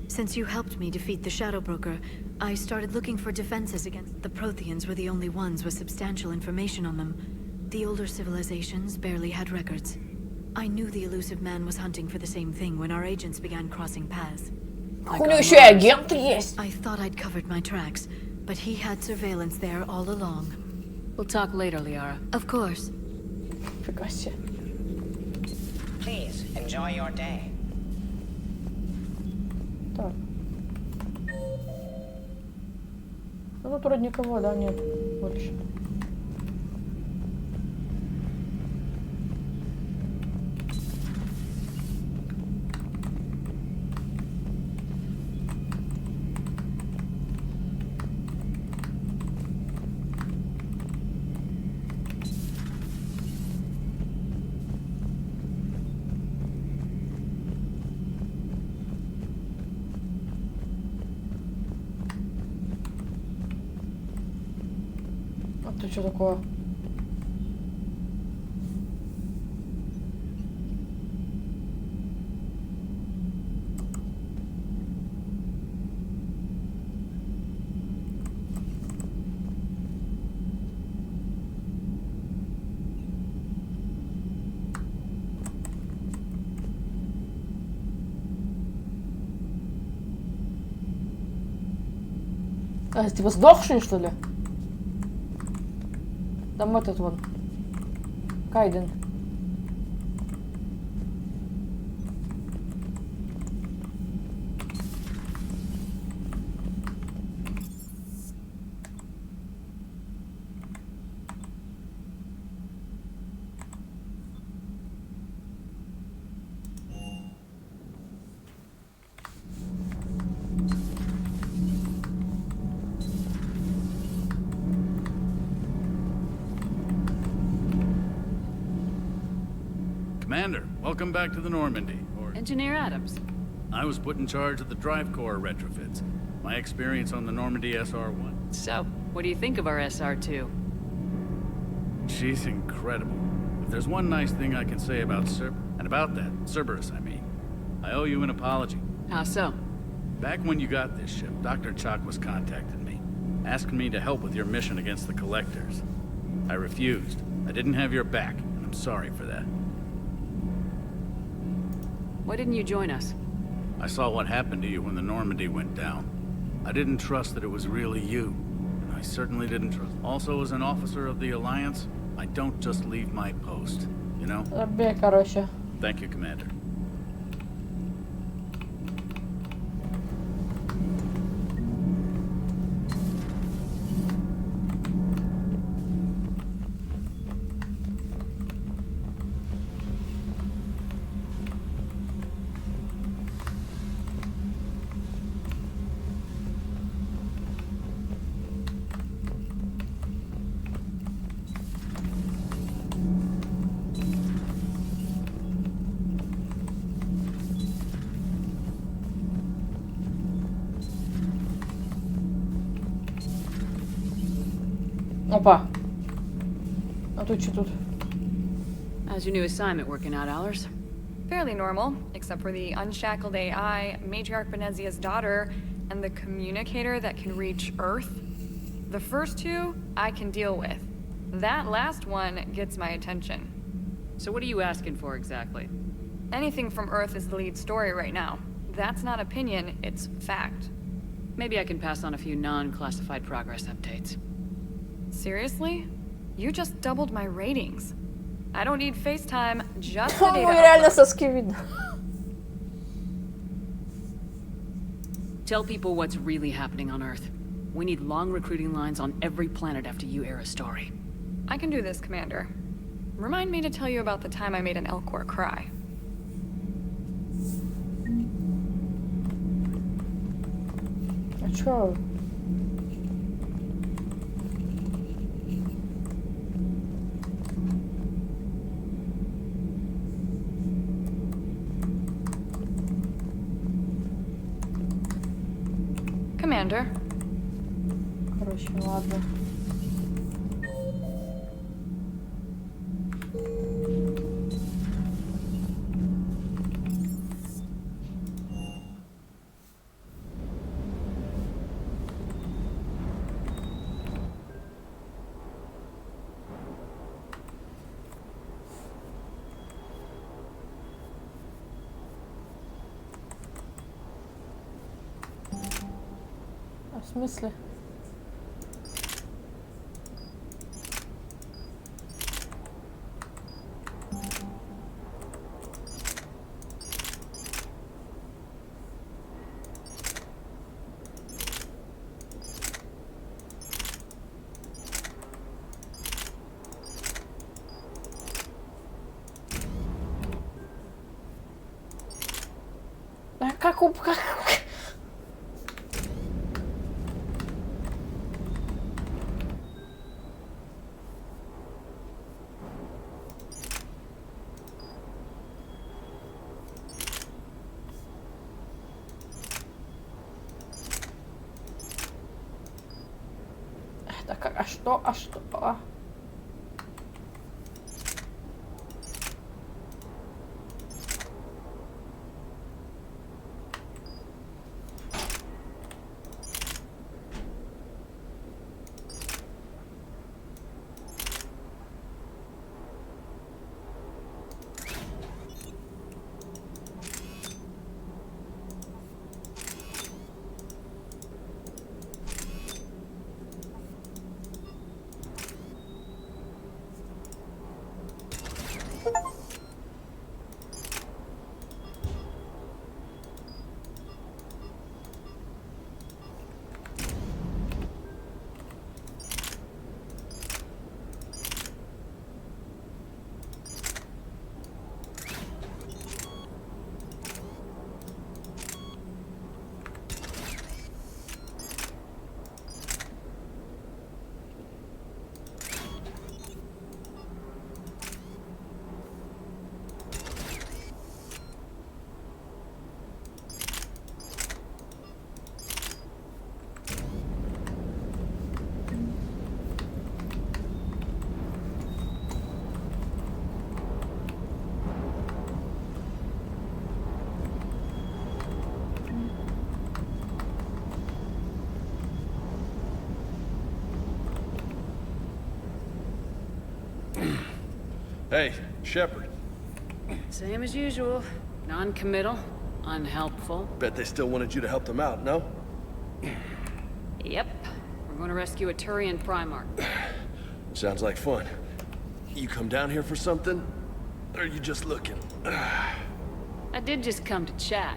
Since you helped me defeat the Shadow Broker, I started looking for defenses against the Protheans. Were the only ones with substantial information on them. The older civilizations barely had records. I knew the elusive man was hunting for the same thing when our agents began crossing paths. I thought I'd covered my tracks, but he had surveillance there all along. We'll talk later, Liara. Of course. Please, enjoy your day. Так. Ну тут вроде никого, да, нет больше. Это что такое? А, типа сдохший, что ли? Там этот вон. Кайден. Commander, welcome back to the Normandy. Engineer Adams. I was put in charge of the drive core retrofits. My experience on the Normandy SR-1. So, what do you think of our SR-2? She's incredible. If there's one nice thing I can say about Cerberus, I mean, I owe you an apology. How so? Back when you got this ship, Dr. Chakwas contacted me, asking me to help with your mission against the Collectors. I refused. I didn't have your back, and I'm sorry for that. Why didn't you join us? I saw what happened to you when the Normandy went down. I didn't trust that it was really you, and I certainly didn't trust. Also, as an officer of the Alliance, I don't just leave my post, you know? Забей, короче. Thank you, Commander. Опа. А тут что тут? How's your new assignment working out, Allers? Fairly normal, except for the unshackled AI, Matriarch Benezia's daughter, and the communicator that can reach Earth. The first two, I can deal with. That last one gets my attention. So what are you asking for exactly? Anything from Earth is the lead story right now. That's not opinion, it's fact. Maybe I can pass on a few non-classified progress updates. Seriously? You just doubled my ratings. I don't need FaceTime, just the Ну, data реально upload. соски видно. Tell people what's really happening on Earth. We need long recruiting lines on every planet after you air a story. I can do this, Commander. Remind me to tell you about the time I made an Elcor cry. А чё? Commander. Короче, ладно. А в смысле? А как у... Как... Так, а что? А что? А? Hey, Shepard. Same as usual. Non-committal, unhelpful. Bet they still wanted you to help them out, no? Yep. We're going to rescue a Turian Primarch. Sounds like fun. You come down here for something? Or are you just looking? I did just come to chat,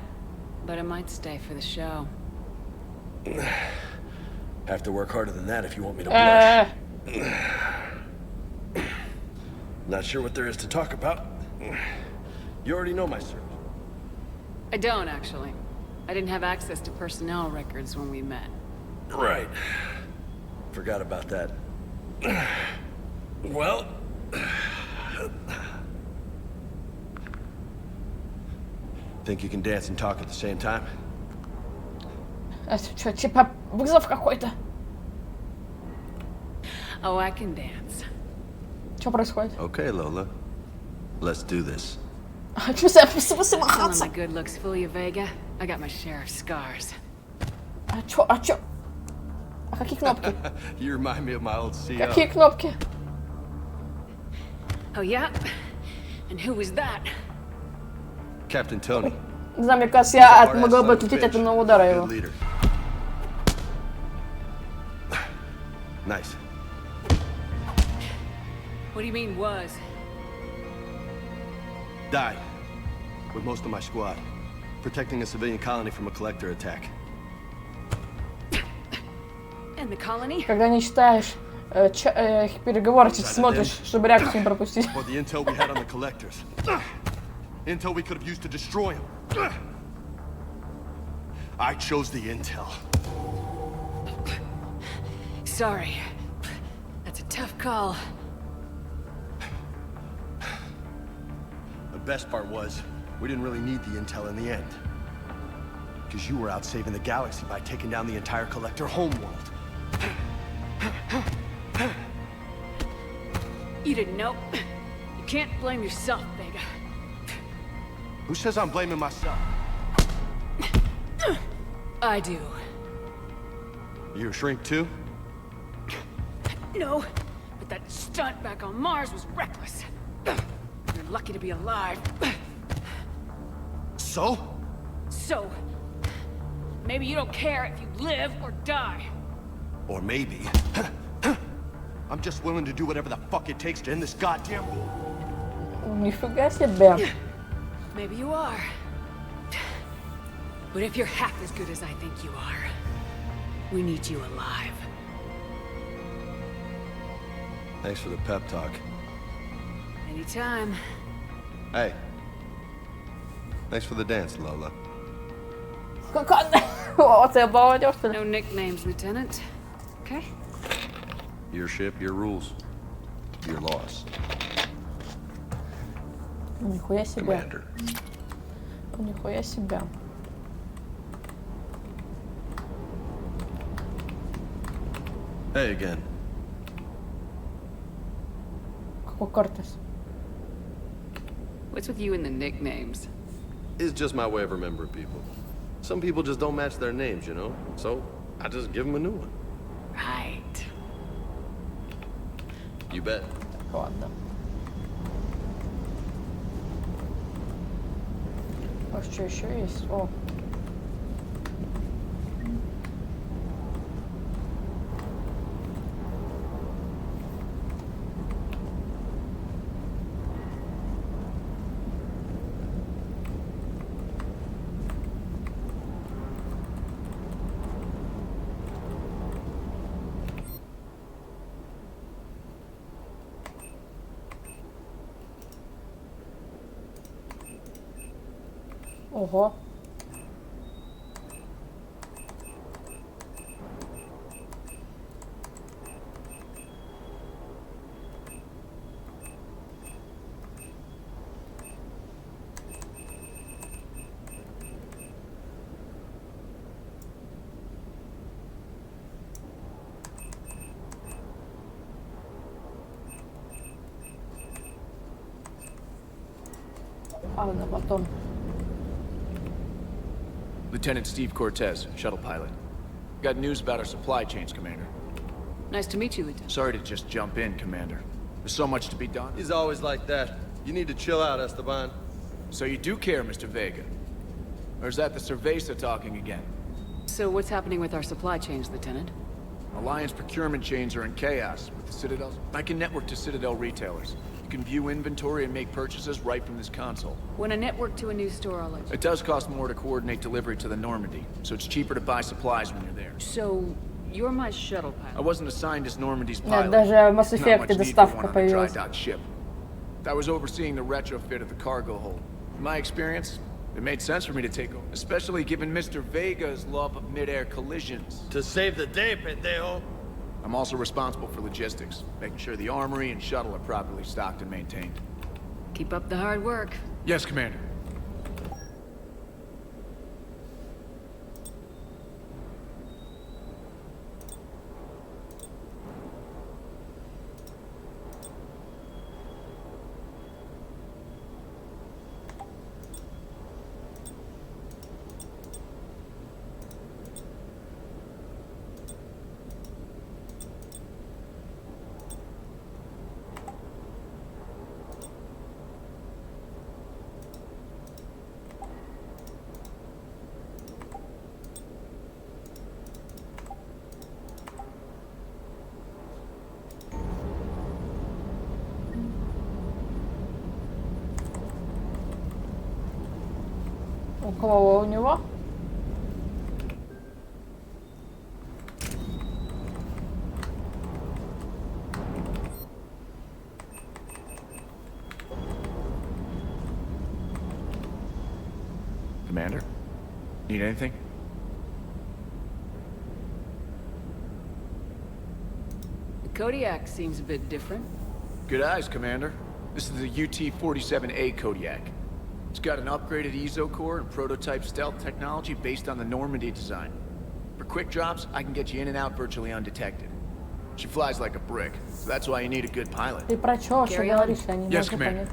but I might stay for the show. Have to work harder than that if you want me to blush. Not sure what there is to talk about. You already know my service. I don't, actually. I didn't have access to personnel records when we met. Right. Forgot about that. Well... Think you can dance and talk at the same time? Это что, типа вызов какой-то? Oh, I can dance. Что происходит? Okay, Lola. Let's do this. В смысле Don't let махаться? my good looks fool you, Vega. I got my share of scars. А чё? А какие кнопки? You remind me of my old CO. Какие кнопки? Oh, yeah? And who was that? Captain Tony. Не знаю, мне кажется, я могла бы отлететь от одного удара его. Good leader. Nice. What do you mean, was? Died. With most of my squad. Protecting a civilian colony from a collector attack. And the colony? Когда не читаешь их переговоры, смотришь, чтобы реакцию не пропустить. For the intel we had on the collectors. Intel we could have used to destroy them. I chose the intel. Sorry. That's a tough call. The best part was, we didn't really need the intel in the end. Because you were out saving the galaxy by taking down the entire collector homeworld. You didn't know. You can't blame yourself, Vega. Who says I'm blaming myself? I do. You're a shrink too? No, but that stunt back on Mars was reckless. You're lucky to be alive. So? So, maybe you don't care if you live or die. Or maybe... I'm just willing to do whatever the fuck it takes to end this goddamn war. Нифига себе. Maybe you are. But if you're half as good as I think you are, we need you alive. Thanks for the pep talk. Anytime. Hey. Thanks for the dance, Lola. Оце балдеж, что ли? No nicknames, Lieutenant. Okay? Your ship, your rules. Your loss. Нихуя себе. Commander. Нихуя себе. Hey again. Какой Кортес? What's with you and the nicknames? It's just my way of remembering people. Some people just don't match their names, you know? So, I just give them a new one. Right. You bet. Ладно. А что еще есть? О. Ого. Ладно, потом. Lieutenant Steve Cortez, shuttle pilot. Got news about our supply chains, Commander. Nice to meet you, Lieutenant. Sorry to just jump in, Commander. There's so much to be done. He's always like that. You need to chill out, Esteban. So you do care, Mr. Vega? Or is that the Cerveza talking again? So what's happening with our supply chains, Lieutenant? Alliance procurement chains are in chaos with the Citadel. I can network to Citadel retailers. You can view inventory and make purchases right from this console. When I network to a new store, I'll let you. It does cost more to coordinate delivery to the Normandy, so it's cheaper to buy supplies when you're there. So, you're my shuttle pilot. I wasn't assigned as Normandy's Нет, pilot. даже в Mass Not Effect much need for доставка one on a dry появилась. dock ship. I was overseeing the retrofit of the cargo hold. In my experience, it made sense for me to take over, especially given Mr. Vega's love of mid-air collisions. To save the day, pendejo. I'm also responsible for logistics, making sure the armory and shuttle are properly stocked and maintained. Keep up the hard work. Yes, Commander. У кого? У него? Commander? Need anything? The Kodiak seems a bit different. Good eyes, Commander. This is the UT-47A Kodiak. It's got an upgraded EZO core and prototype stealth technology based on the Normandy design. For quick drops, I can get you in and out virtually undetected. She flies like a brick, so that's why you need a good pilot. Ты про чё? Что Carry on. говоришь? Я не Yes, могу Commander. понять.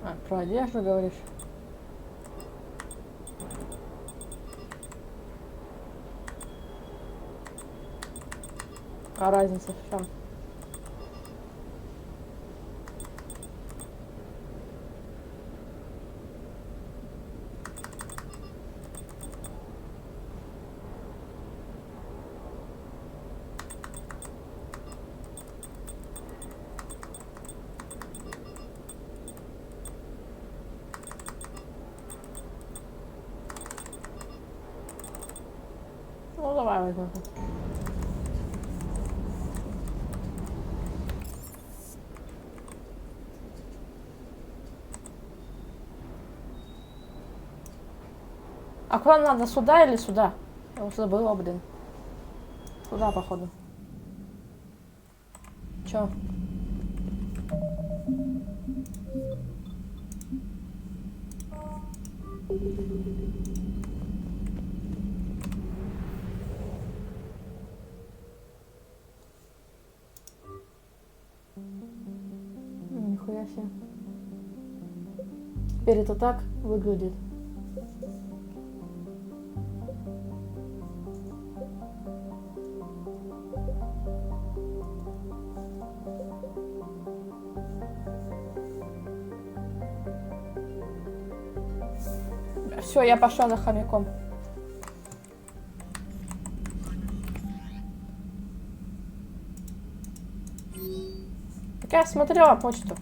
А, про одежду говоришь? А разница в чем? Ну давай возьмем. А куда надо? Сюда или сюда? Я уже забыла, блин. Сюда, походу. Чё? Нихуя себе. Теперь это так выглядит. Все, я пошла за хомяком. Так я смотрела почту.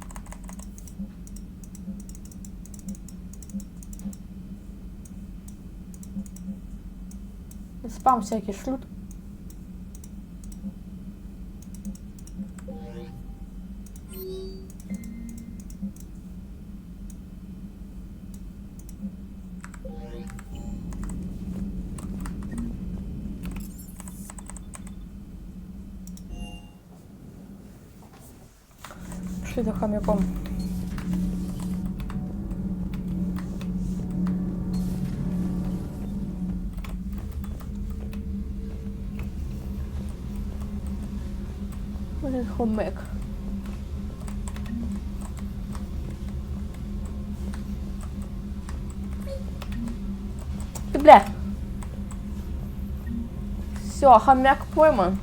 Спам всякий шлют. Пошли за хомяком. Блин, хомяк. Ты, бля. Все, хомяк пойман.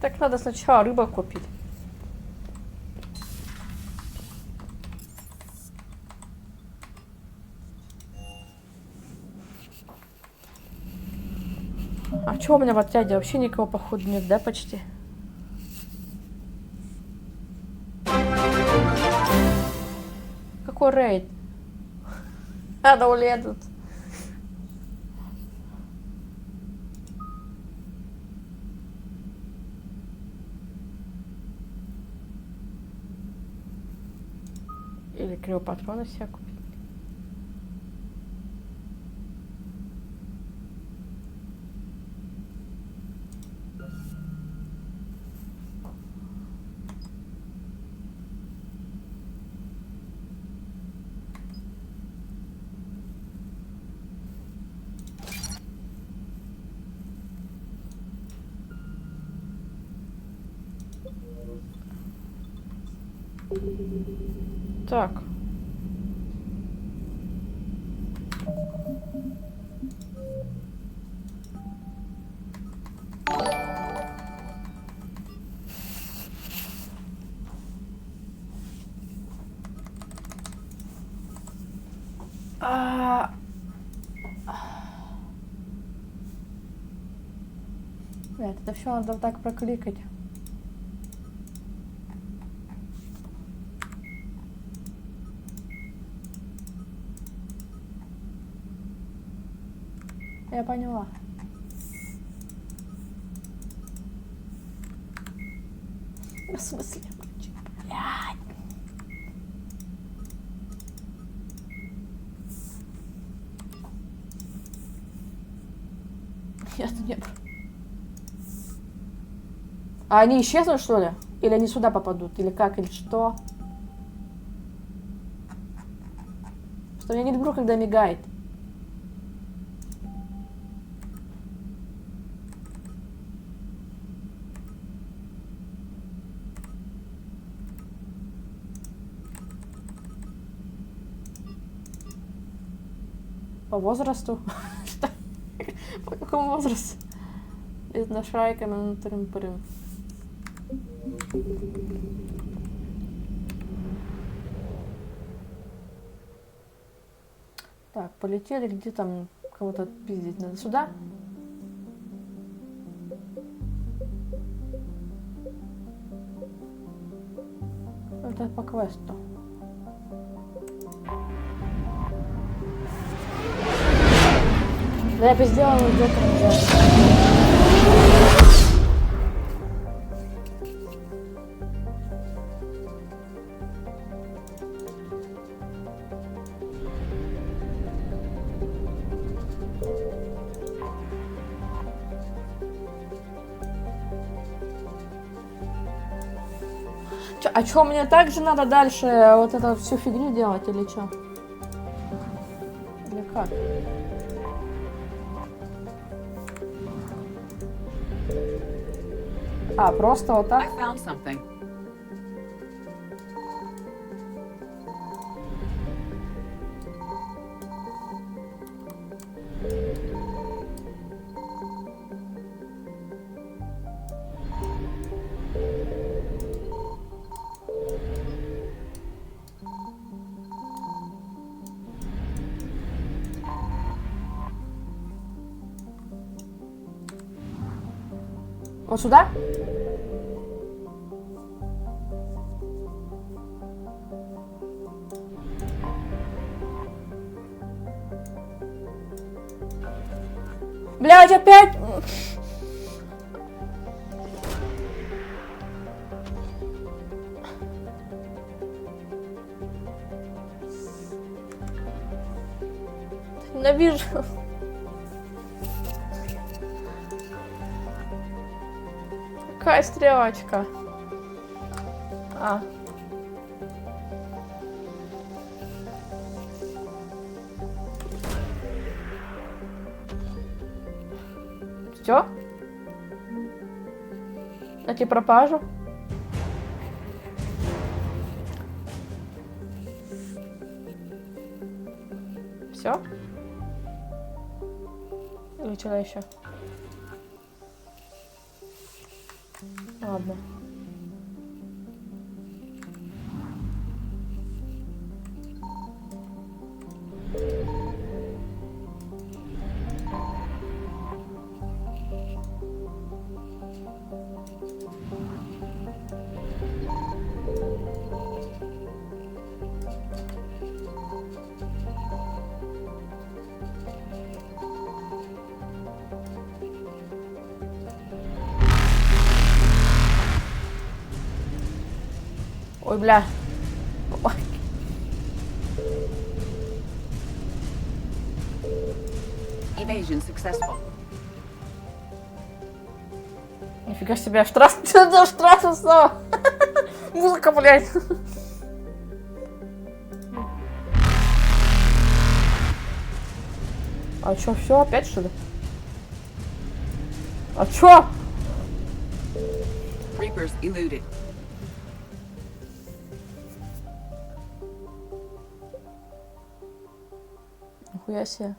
Так надо сначала рыбу купить. А чё у меня в отряде? Вообще никого, походу, нет, да, почти? Какой рейд? Надо улетут. Или криопатроны себе купить. Так. Нет, это все надо так прокликать. Я поняла. В смысле? Блядь. Нет. А они исчезнут, что ли? Или они сюда попадут? Или как? Или что? Что я не люблю, когда мигает. По возрасту? Что? По какому возрасту? Из нашрайками на трым-прым. Так, полетели, где там кого-то пиздить надо? Сюда? Это по квесту. Да я бы сделала где-то нельзя. А чё, мне также надо дальше вот эту всю фигню делать или чё? Или как? А, просто вот так? Вот сюда? Блядь, опять! Ненавижу. Какая стрелочка? А. Все? Найти пропажу? Все? Или что еще? Ладно. Ой, бля. Ой. Evasion successful. Нифига себе, штраф. Что штраф снова? Музыка, блядь. А чё, все опять что ли? А чё? Reapers eluded. Нихуя себе.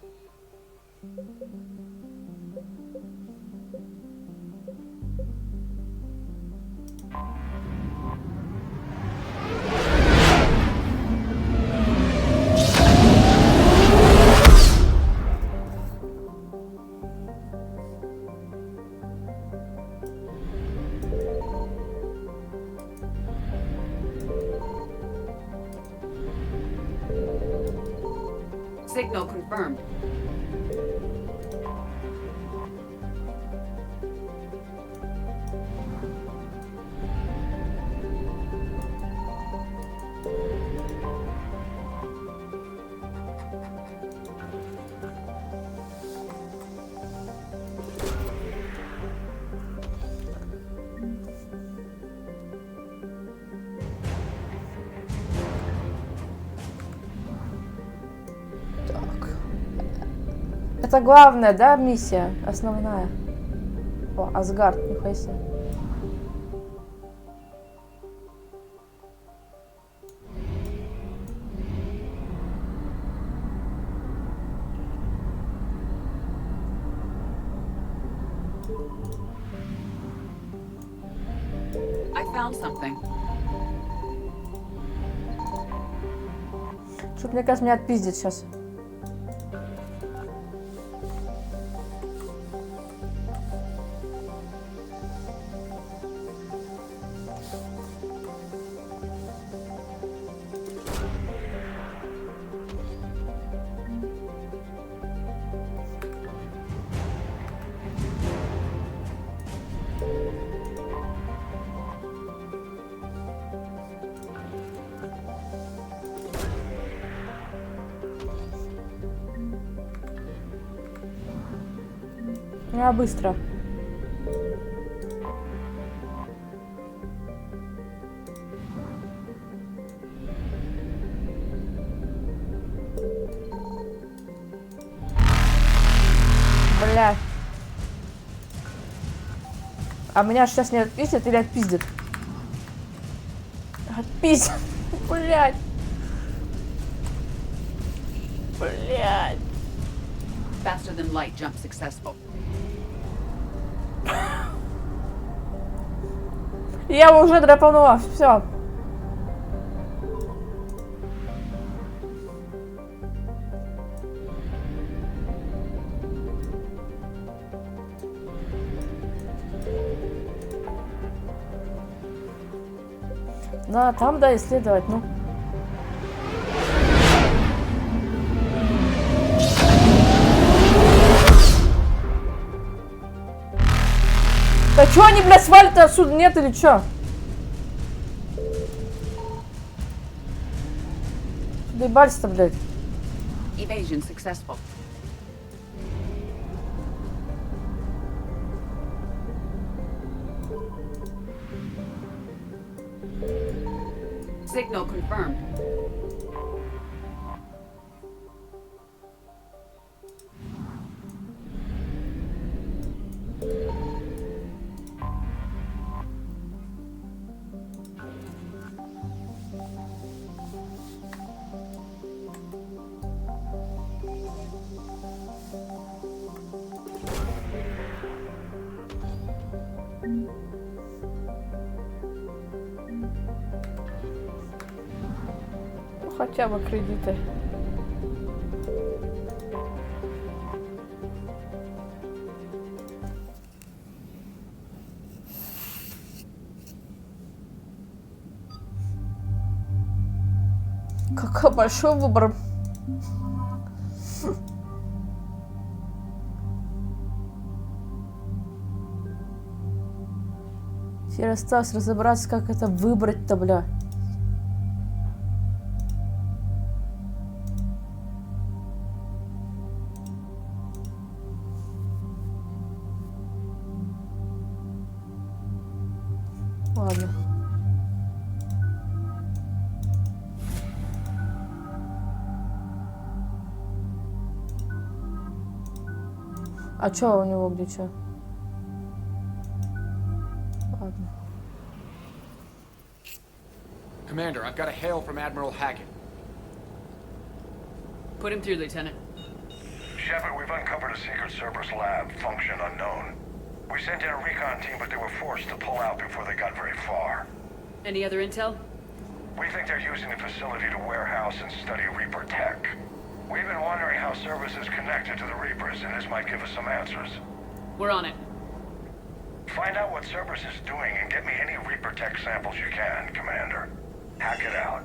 Signal confirmed. Это главная, да, миссия? Основная. О, Асгард, нихуя себе. I found something. Что-то, мне кажется, меня отпиздит сейчас. Я быстро. Бля. А меня сейчас не отпиздят или отпиздят? Отпиздят. Блядь. Блядь. Faster than light jump successful. Я уже драпанула, все. Да, там, да, исследовать, ну. Да чё они, блядь, свалят отсюда? Нет или чё? Доебались-то, блядь. Evasion successful. Signal confirmed. Chiamo credite. Какой большой выбор. Теперь осталось разобраться, как это выбрать-то, бля. Ладно. А чё у него где чё? Ладно. Commander, I've got a hail from Admiral Hackett. Put him through, Lieutenant. Shepard, we've uncovered a secret Cerberus lab, function unknown. We sent in a recon team, but they were forced to pull out before they got very far. Any other intel? We think they're using the facility to warehouse and study Reaper tech. We've been wondering how Cerberus is connected to the Reapers, and this might give us some answers. We're on it. Find out what Cerberus is doing and get me any Reaper tech samples you can, Commander. Hack it out.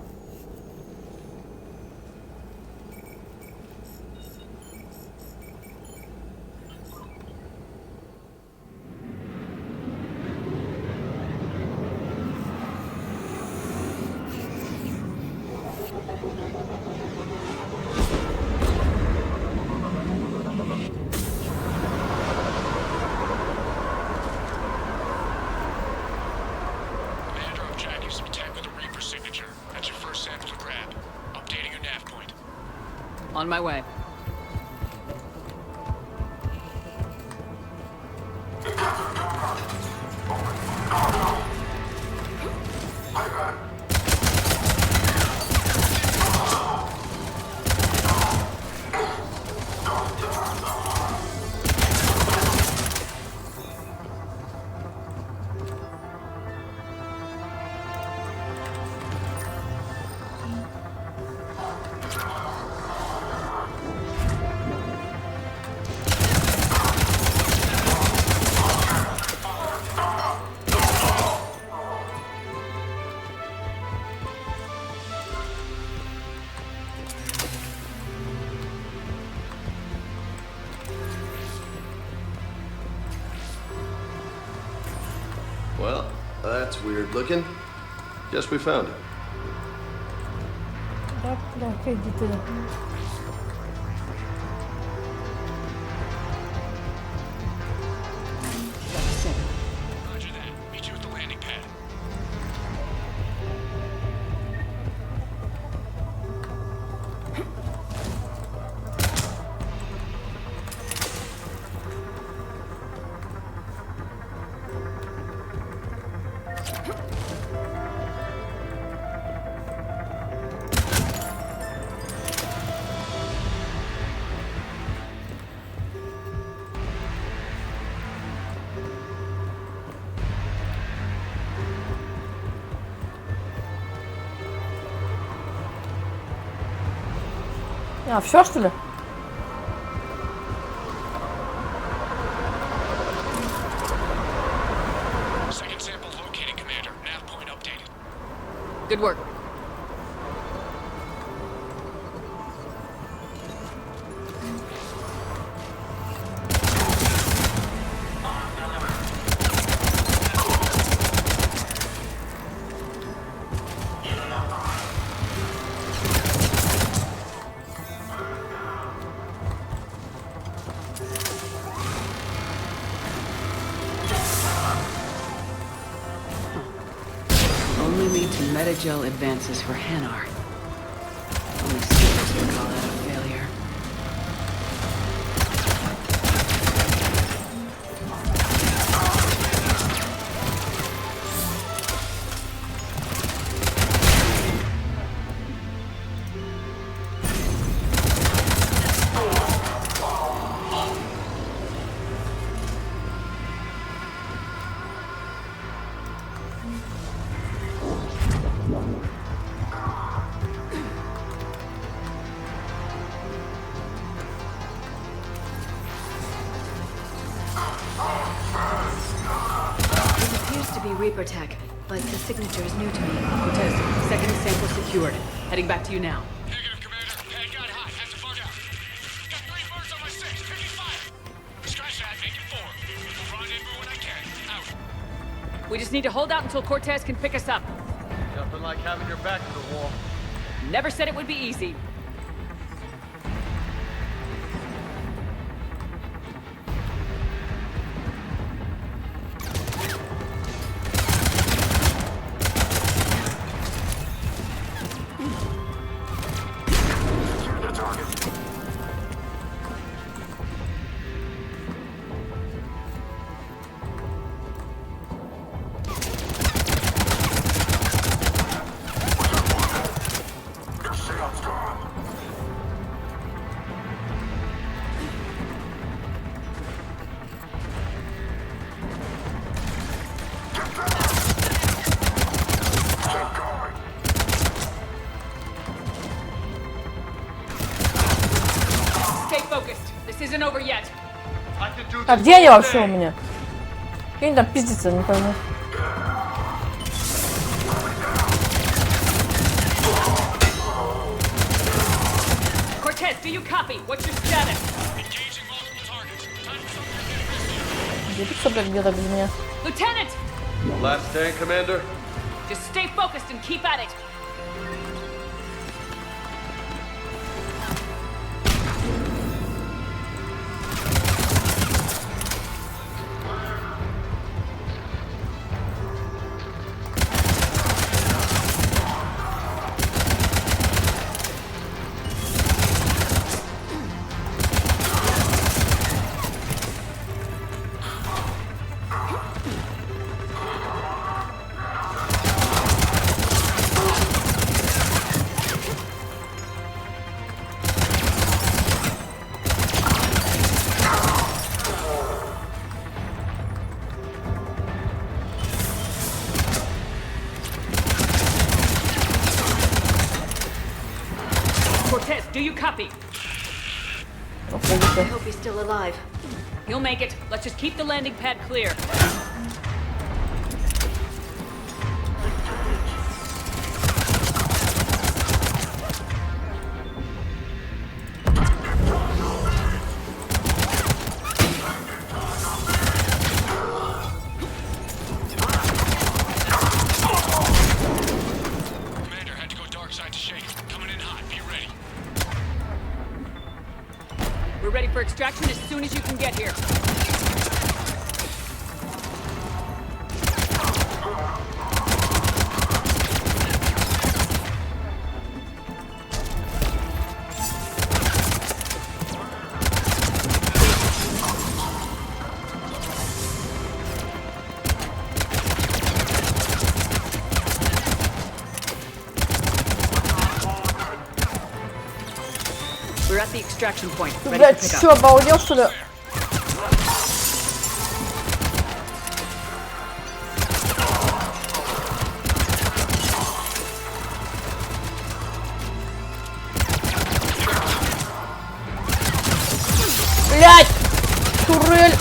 On my way. Well, that's weird looking. Guess we found it. Да, ходите. Roger that. Meet you at the landing pad. А, все что ли? Second sample located, Commander. Nav point updated. Good work. Only lead to metagel advances for Hanar. Only secrets would call that a failure. to be Reaper tech, but the signature is new to me. Cortez, second sample secured. Heading back to you now. Negative, Commander. Pad got hot. Have to bug out. Got 3 birds on my 6. Taking fire. Scratch that. Making 4. Rendezvous when I can. Out. We just need to hold out until Cortez can pick us up. Nothing like having your back to the wall. Never said it would be easy. Stay focused. This isn't over yet. А где они вообще у меня? Где они там пиздятся, не пойму. Cortez, do you copy? What's your status? Где тут все, блядь, где-то без меня? Lieutenant! Last stand, Commander. Just stay focused and keep at it. Cortez, do you copy? I hope he's still alive. He'll make it. Let's just keep the landing pad clear. Commander, had to go dark side to shake. Coming in hot. Be ready. We're ready for extraction as soon as you can get here. We're at the extraction point. Ты, Ready блядь, to pick что, up. обалдел, что ли? Блядь! Турель!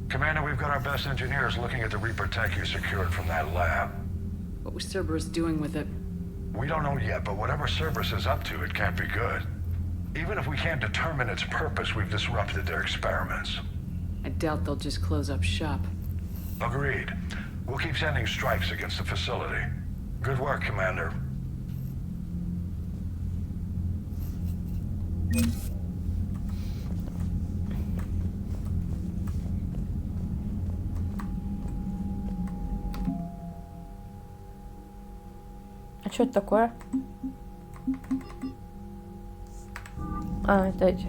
Commander, we've got our best engineers looking at the Reaper tech you secured from that lab. What was Cerberus doing with it? We don't know yet, but whatever Cerberus is up to, it can't be good. Even if we can't determine its purpose, we've disrupted their experiments. I doubt they'll just close up shop. Agreed. We'll keep sending strikes against the facility. Good work, Commander. А что это такое? А, это эти.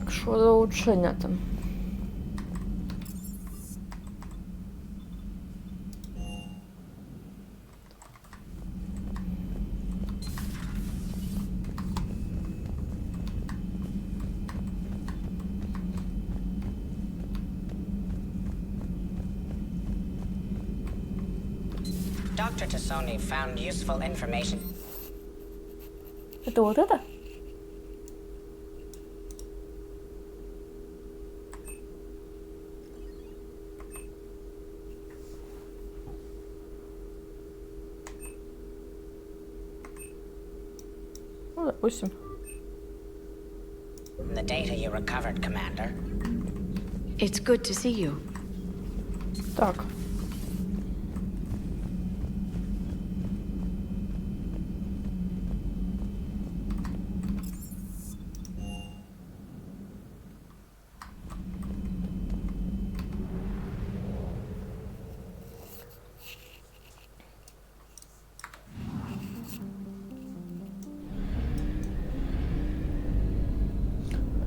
Що за улучшення там? Dr. Tassoni found useful information. Это вот это? Ну, допустим. The data you recovered, Commander. It's good to see you. Так.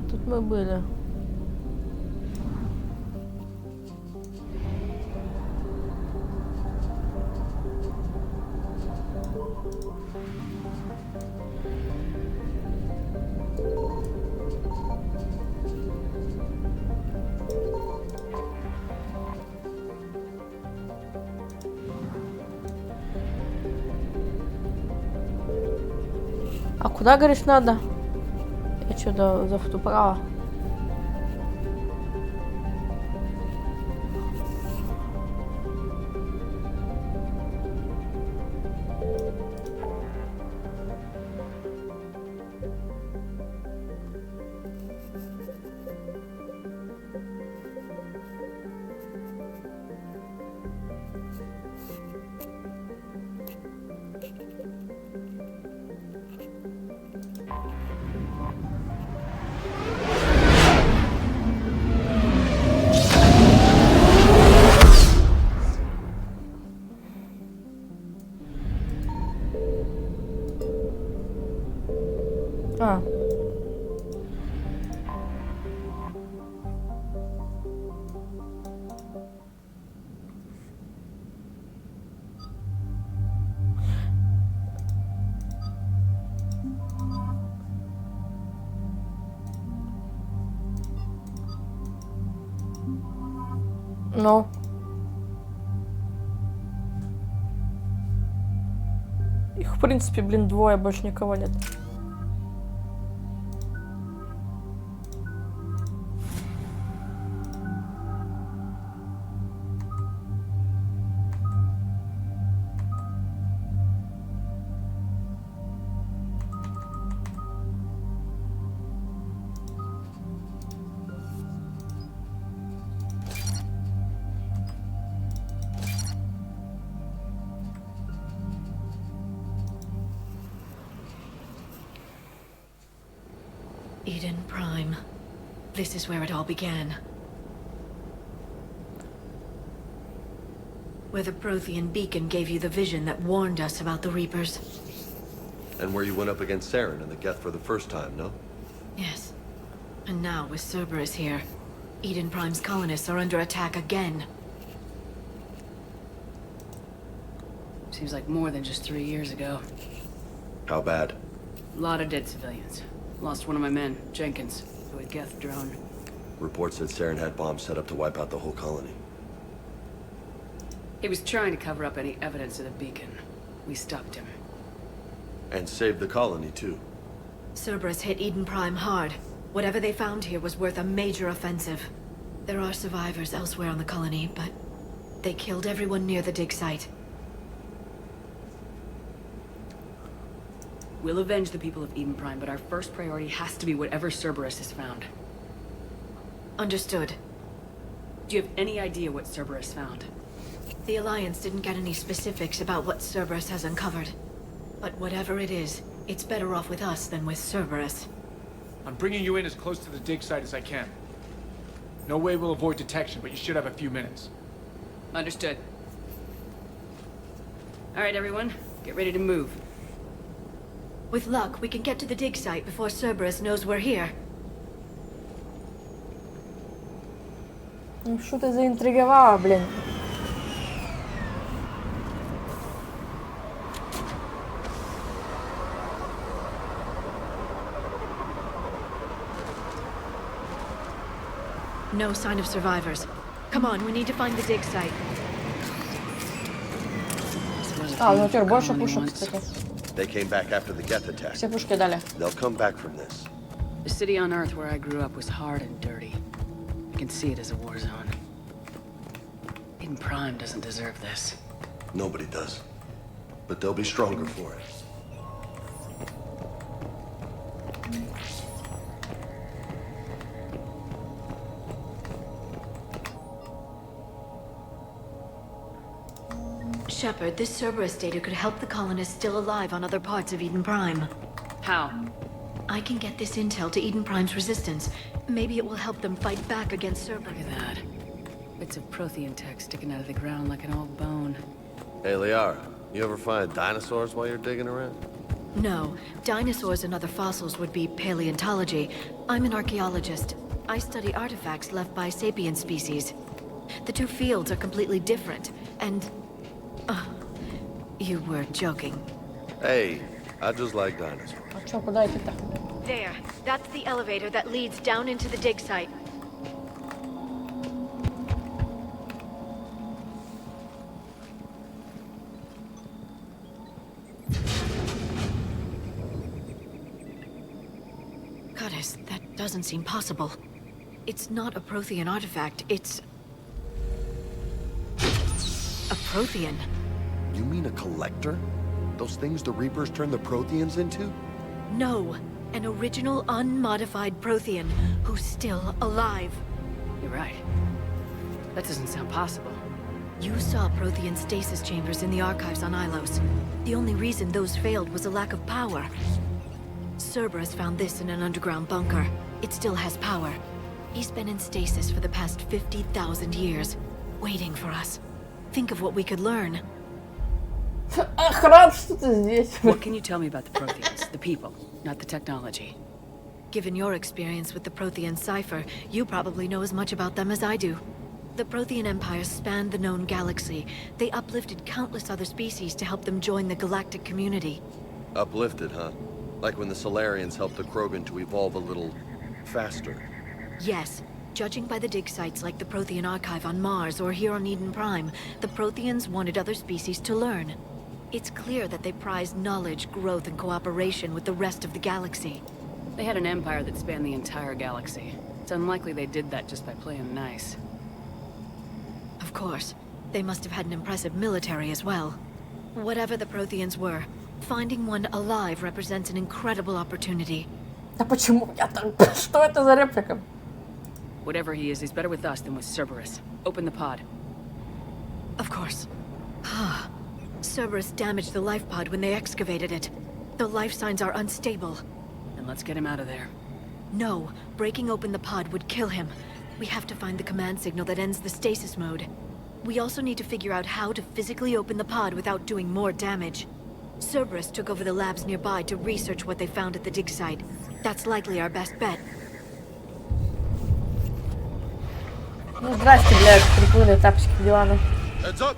Тут мы были. А куда, говоришь, надо? Я что-то завтуправо. А. Ну. Их, в принципе, блин, двое, больше никого нет. Eden Prime. This is where it all began. Where the Prothean beacon gave you the vision that warned us about the Reapers. And where you went up against Saren and the Geth for the first time, no? Yes. And now, with Cerberus here, Eden Prime's colonists are under attack again. Seems like more than just 3 years ago. How bad? A lot of dead civilians. Lost one of my men, Jenkins, to a Geth drone. Reports said Saren had bombs set up to wipe out the whole colony. He was trying to cover up any evidence of the beacon. We stopped him. And saved the colony, too. Cerberus hit Eden Prime hard. Whatever they found here was worth a major offensive. There are survivors elsewhere on the colony, but they killed everyone near the dig site. We'll avenge the people of Eden Prime, but our first priority has to be whatever Cerberus has found. Understood. Do you have any idea what Cerberus found? The Alliance didn't get any specifics about what Cerberus has uncovered. But whatever it is, it's better off with us than with Cerberus. I'm bringing you in as close to the dig site as I can. No way we'll avoid detection, but you should have a few minutes. Understood. All right, everyone. Get ready to move. With luck, we can get to the dig site before Cerberus knows we're here. Ну що ти заінтригувала, блін? No sign of survivors. Come on, we need to find the dig site. А, ну теперь больше пушек, кстати. They came back after the Geth attack. Все пушки дали. They'll come back from this. The city on Earth where I grew up was hard and dirty. I can see it as a war zone. Eden Prime doesn't deserve this. Nobody does. But they'll be stronger for it. Shepard, this Cerberus data could help the colonists still alive on other parts of Eden Prime. How? I can get this intel to Eden Prime's resistance. Maybe it will help them fight back against Cerberus. Look at that. Bits of Prothean tech sticking out of the ground like an old bone. Hey, Liara, you ever find dinosaurs while you're digging around? No. Dinosaurs and other fossils would be paleontology. I'm an archaeologist. I study artifacts left by sapient species. The two fields are completely different, and... you were joking. Hey, I just like dinosaurs. А чё, куда идти-то? There. That's the elevator that leads down into the dig site. Goddess, that doesn't seem possible. It's not a Prothean artifact, it's... a Prothean. You mean a collector? Those things the Reapers turn the Protheans into? No, an original unmodified Prothean who's still alive. You're right. That doesn't sound possible. You saw Prothean stasis chambers in the archives on Ilos. The only reason those failed was a lack of power. Cerberus found this in an underground bunker. It still has power. He's been in stasis for the past 50,000 years, waiting for us. Think of what we could learn. Ах, рад, что ты здесь. What can you tell me about the Protheans? The people, not the technology. Given your experience with the Prothean cipher, you probably know as much about them as I do. The Prothean Empire spanned the known galaxy. They uplifted countless other species to help them join the galactic community. Uplifted, huh? Like when the Solarians helped the Krogan to evolve a little... faster. Yes. Judging by the dig sites like the Prothean Archive on Mars or here on Eden Prime, the Protheans wanted other species to learn. It's clear that they prized knowledge, growth, and cooperation with the rest of the galaxy. They had an empire that spanned the entire galaxy. It's unlikely they did that just by playing nice. Of course. They must have had an impressive military as well. Whatever the Protheans were, finding one alive represents an incredible opportunity. А почему я так... Что это за реплика? Whatever he is, he's better with us than with Cerberus. Open the pod. Of course. Cerberus damaged the life pod when they excavated it. The life signs are unstable. Then let's get him out of there. No, breaking open the pod would kill him. We have to find the command signal that ends the stasis mode. We also need to figure out how to physically open the pod without doing more damage. Cerberus took over the labs nearby to research what they found at the dig site. That's likely our best bet. Ну, здрасте, блядь, приплыли тапочки дивана. Heads up!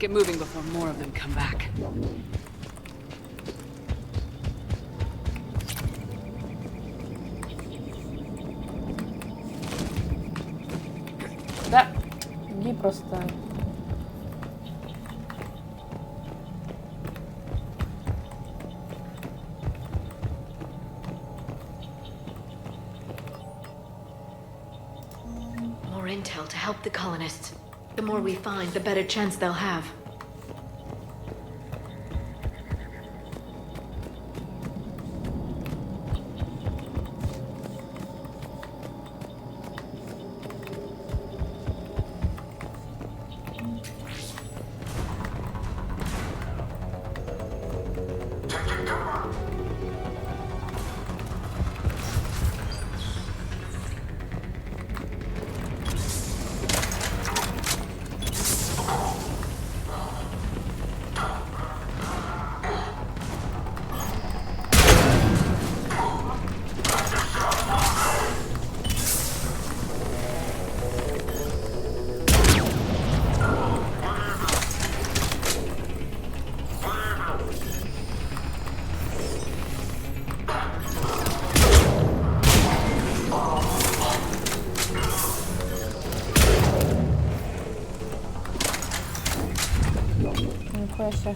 Let's get moving before more of them come back. Да, иди просто. More intel to help the colonists. The more we find, the better chance they'll have. Нихуя себе.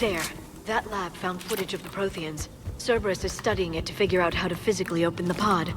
There. That lab found footage of the Protheans. Cerberus is studying it to figure out how to physically open the pod.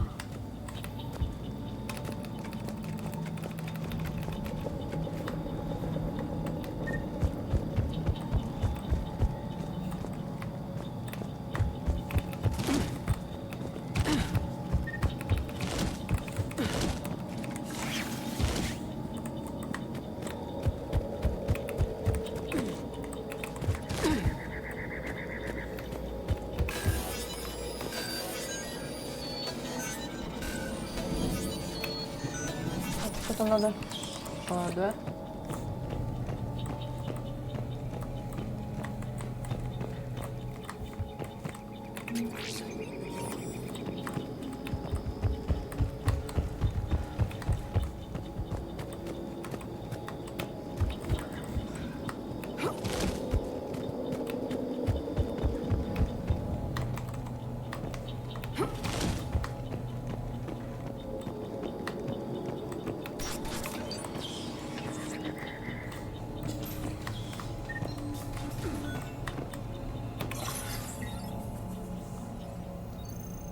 Что-то надо... А, да?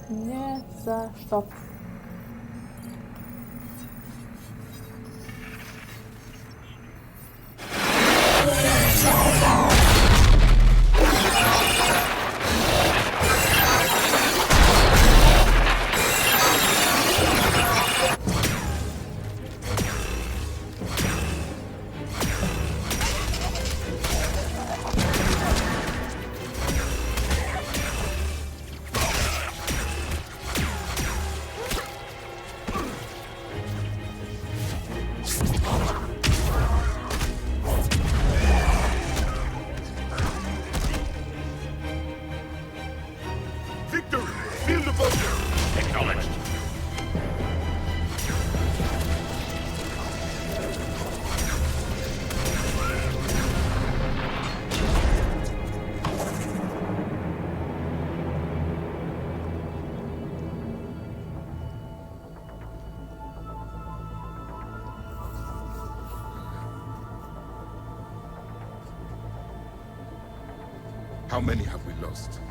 Не за что. How many have we lost?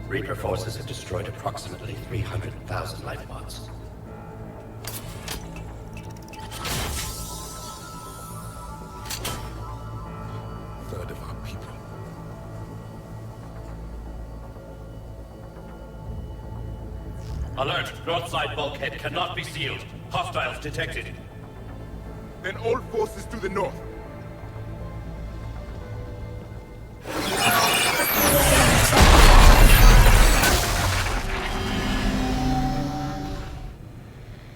Reaper forces have destroyed approximately 300,000 life pods. Third of our people. Alert! North side bulkhead cannot be sealed. Hostiles detected. Then all forces to the north.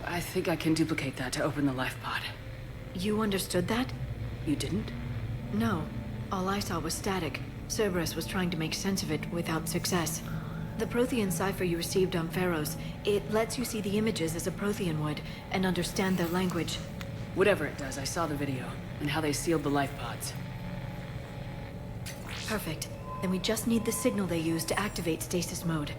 I think I can duplicate that to open the life pod. You understood that? You didn't? No. All I saw was static. Cerberus was trying to make sense of it without success. The Prothean cipher you received on Pharaohs, it lets you see the images as a Prothean would, and understand their language. Whatever it does, I saw the video, and how they sealed the life pods. Perfect. Then we just need the signal they use to activate stasis mode.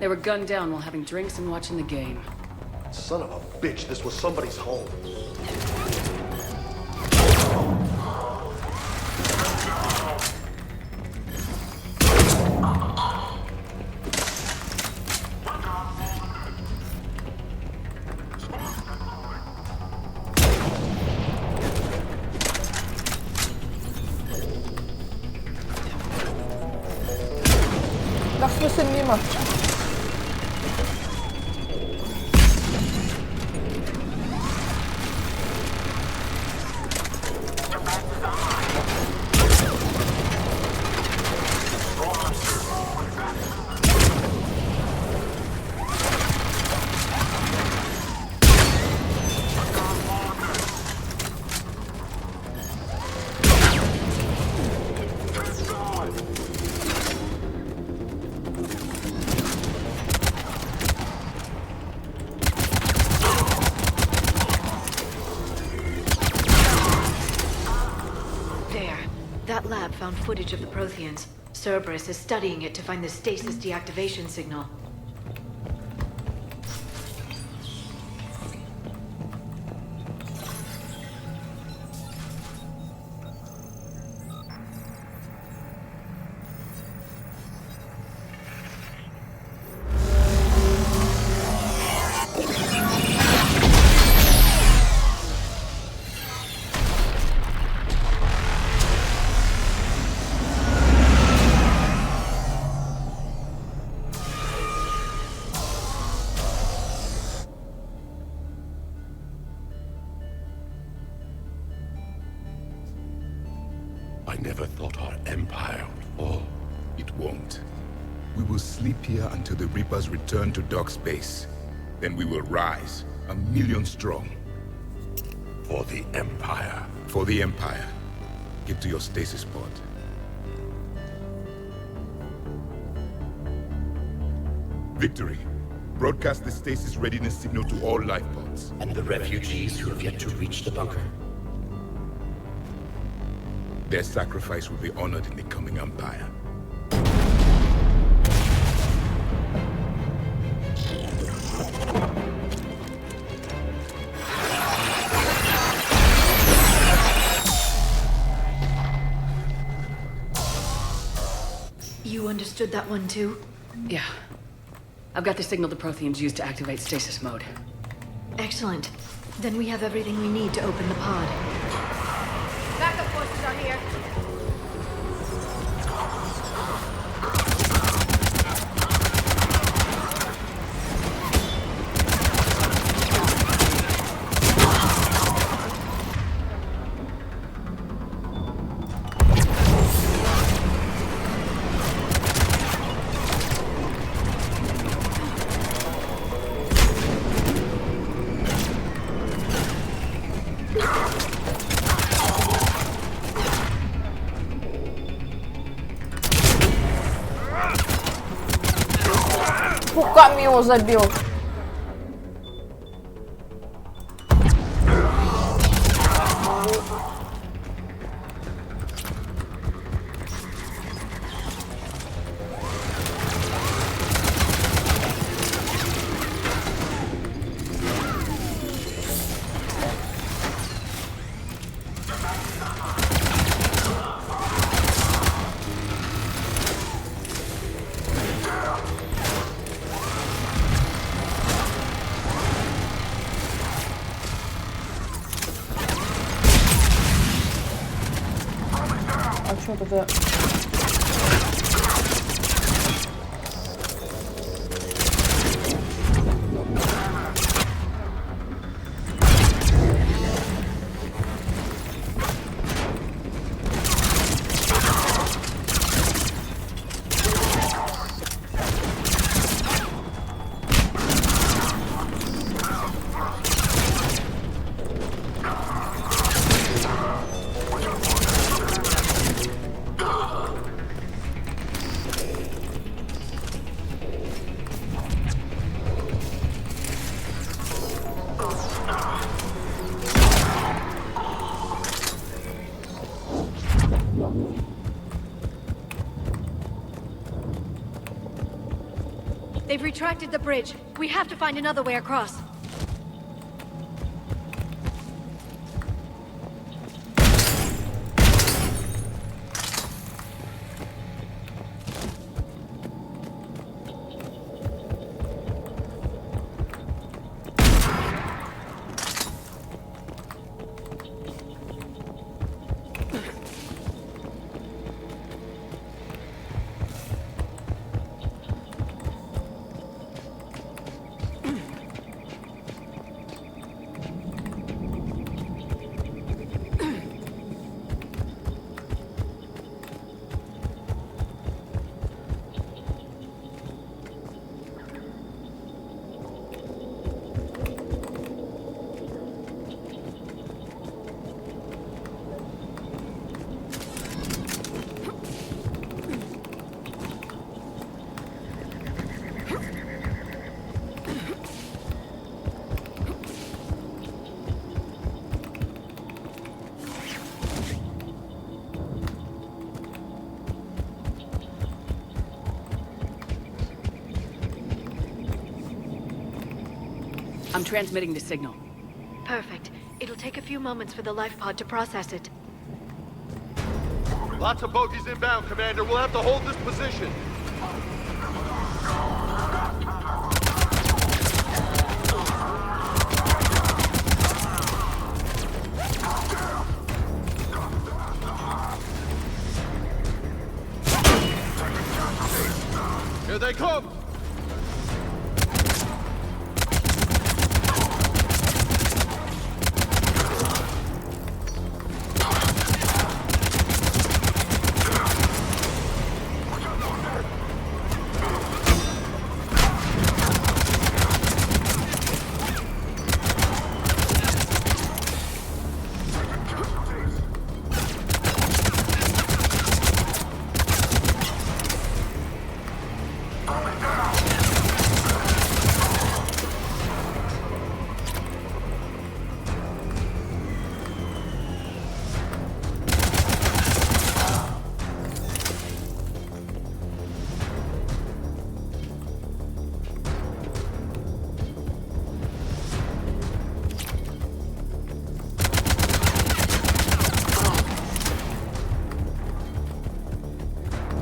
They were gunned down while having drinks and watching the game. Son of a bitch, this was somebody's home. Да в смысле мимо? That lab found footage of the Protheans. Cerberus is studying it to find the stasis deactivation signal. I never thought our empire would fall. It won't. We will sleep here until the Reapers return to dock space. Then we will rise, 1,000,000 strong. For the Empire. For the Empire. Get to your stasis pod. Victory. Broadcast the stasis readiness signal to all life pods. And the refugees who have yet to reach the bunker. Their sacrifice will be honored in the coming Empire. You understood that one too? Yeah. I've got the signal the Protheans use to activate stasis mode. Excellent. Then we have everything we need to open the pod. Backup forces are here. Пуками его забил. вот это... They've retracted the bridge. We have to find another way across. I'm transmitting the signal. Perfect. It'll take a few moments for the life pod to process it. Lots of bogies inbound, Commander. We'll have to hold this position. Here they come!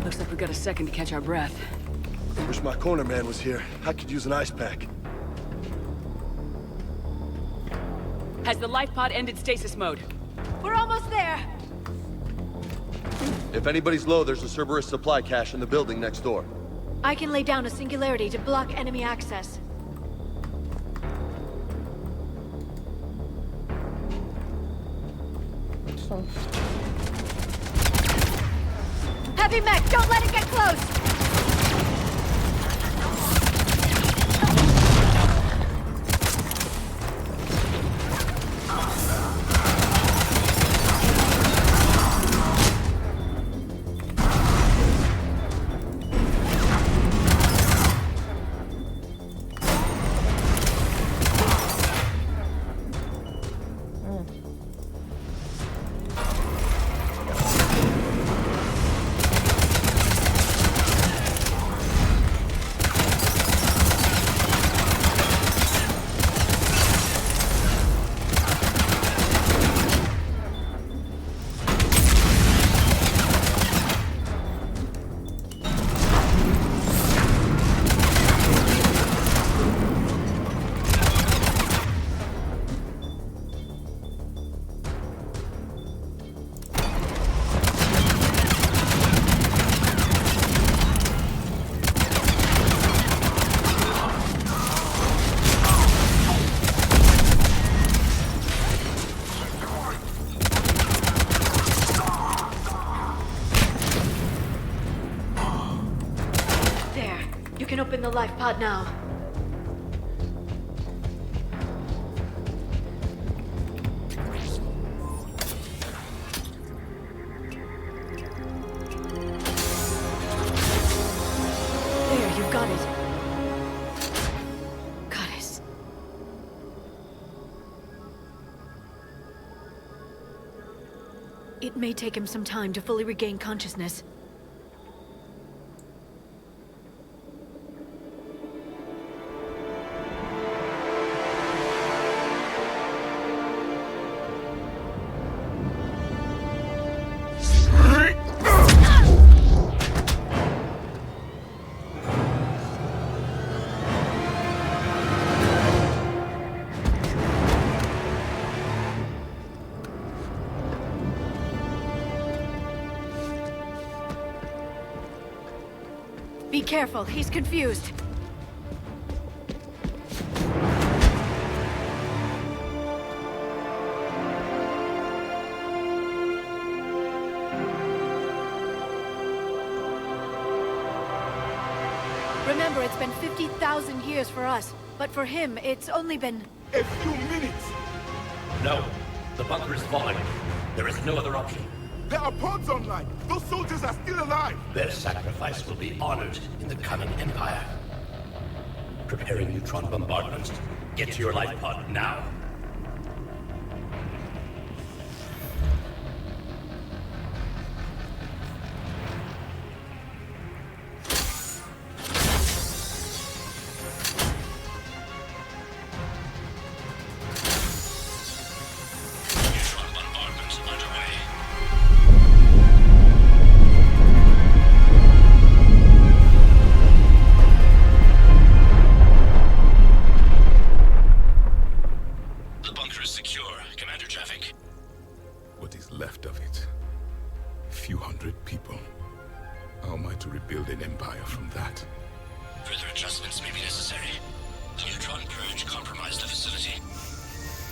Looks like we got a second to catch our breath. I wish my corner man was here. I could use an ice pack. Has the life pod ended stasis mode? We're almost there! If anybody's low, there's a Cerberus supply cache in the building next door. I can lay down a singularity to block enemy access. Heavy mech, don't let it get close! pod now. There, you've got it. Goddess. It may take him some time to fully regain consciousness. Be careful, he's confused. Remember, it's been 50,000 years for us, but for him, it's only been... A few minutes! No. The bunker is falling. There is no other option. There are pods online! Those soldiers are still alive! Their sacrifice will be honored in the coming Empire. Preparing neutron bombardment. Get to your life pod now.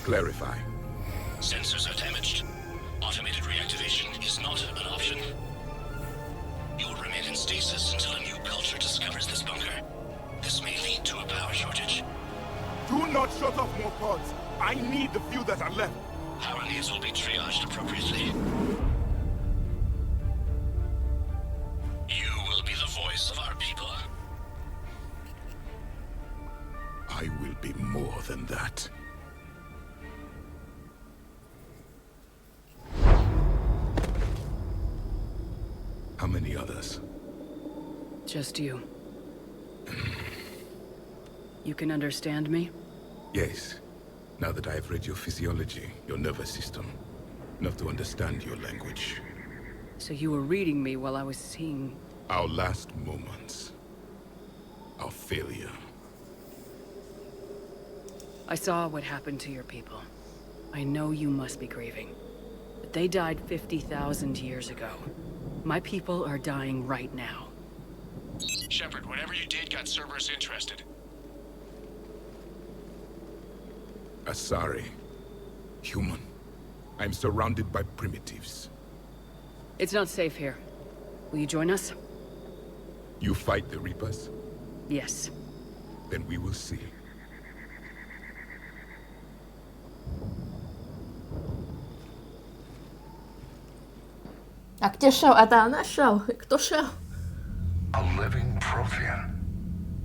Clarify. Sensors are damaged. Automated reactivation is not an option. You will remain in stasis until a new culture discovers this bunker. This may lead to a power shortage. Do not shut off more pods. I need the few that are left. Power needs will be triaged appropriately. You will be the voice of our people. I will be more than that. How many others? Just you. You can understand me? Yes. Now that I have read your physiology, your nervous system, enough to understand your language. So you were reading me while I was seeing... Our last moments. Our failure. I saw what happened to your people. I know you must be grieving. But they died 50,000 years ago. My people are dying right now. Shepard, whatever you did got Cerberus interested. Asari. Human. I'm surrounded by primitives. It's not safe here. Will you join us? You fight the Reapers? Yes. Then we will see. A kde šel? A tam našel. Kto šel? A living Prothean.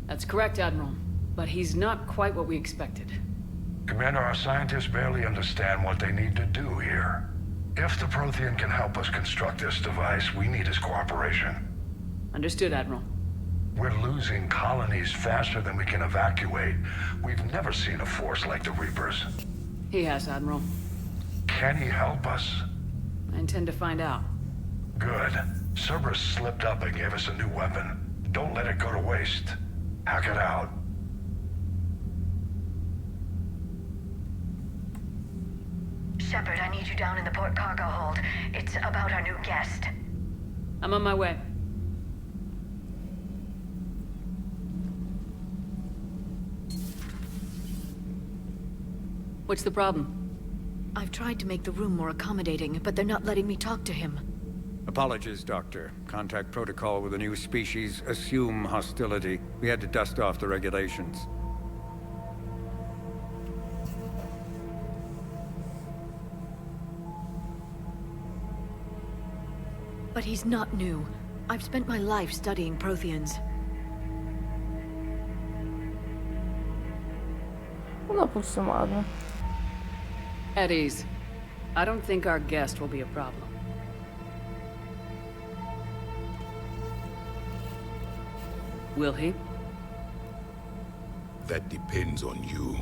That's correct, Admiral. But he's not quite what we expected. Commander, our scientists barely understand what they need to do here. If the Prothean can help us construct this device, we need his cooperation. Understood, Admiral. We're losing colonies faster than we can evacuate. We've never seen a force like the Reapers. He has, Admiral. Can he help us? I intend to find out. Good. Cerberus slipped up and gave us a new weapon. Don't let it go to waste. Hack it out. Shepard, I need you down in the port cargo hold. It's about our new guest. I'm on my way. What's the problem? I've tried to make the room more accommodating, but they're not letting me talk to him. Apologies, Doctor. Contact protocol with a new species. Assume hostility. We had to dust off the regulations. But he's not new. I've spent my life studying Protheans. Ну, допустим, ладно. At ease. I don't think our guest will be a problem. Will he? That depends on you.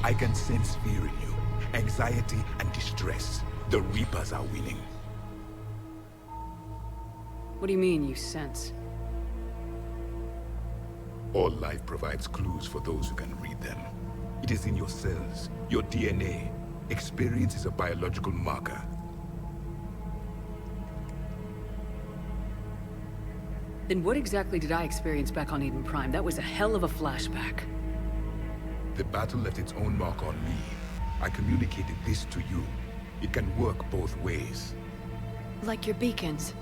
I can sense fear in you, anxiety and distress. The Reapers are winning. What do you mean, you sense? All life provides clues for those who can read them. It is in your cells, your DNA. Experience is a biological marker. Then what exactly did I experience back on Eden Prime? That was a hell of a flashback. The battle left its own mark on me. I communicated this to you. It can work both ways. Like your beacons.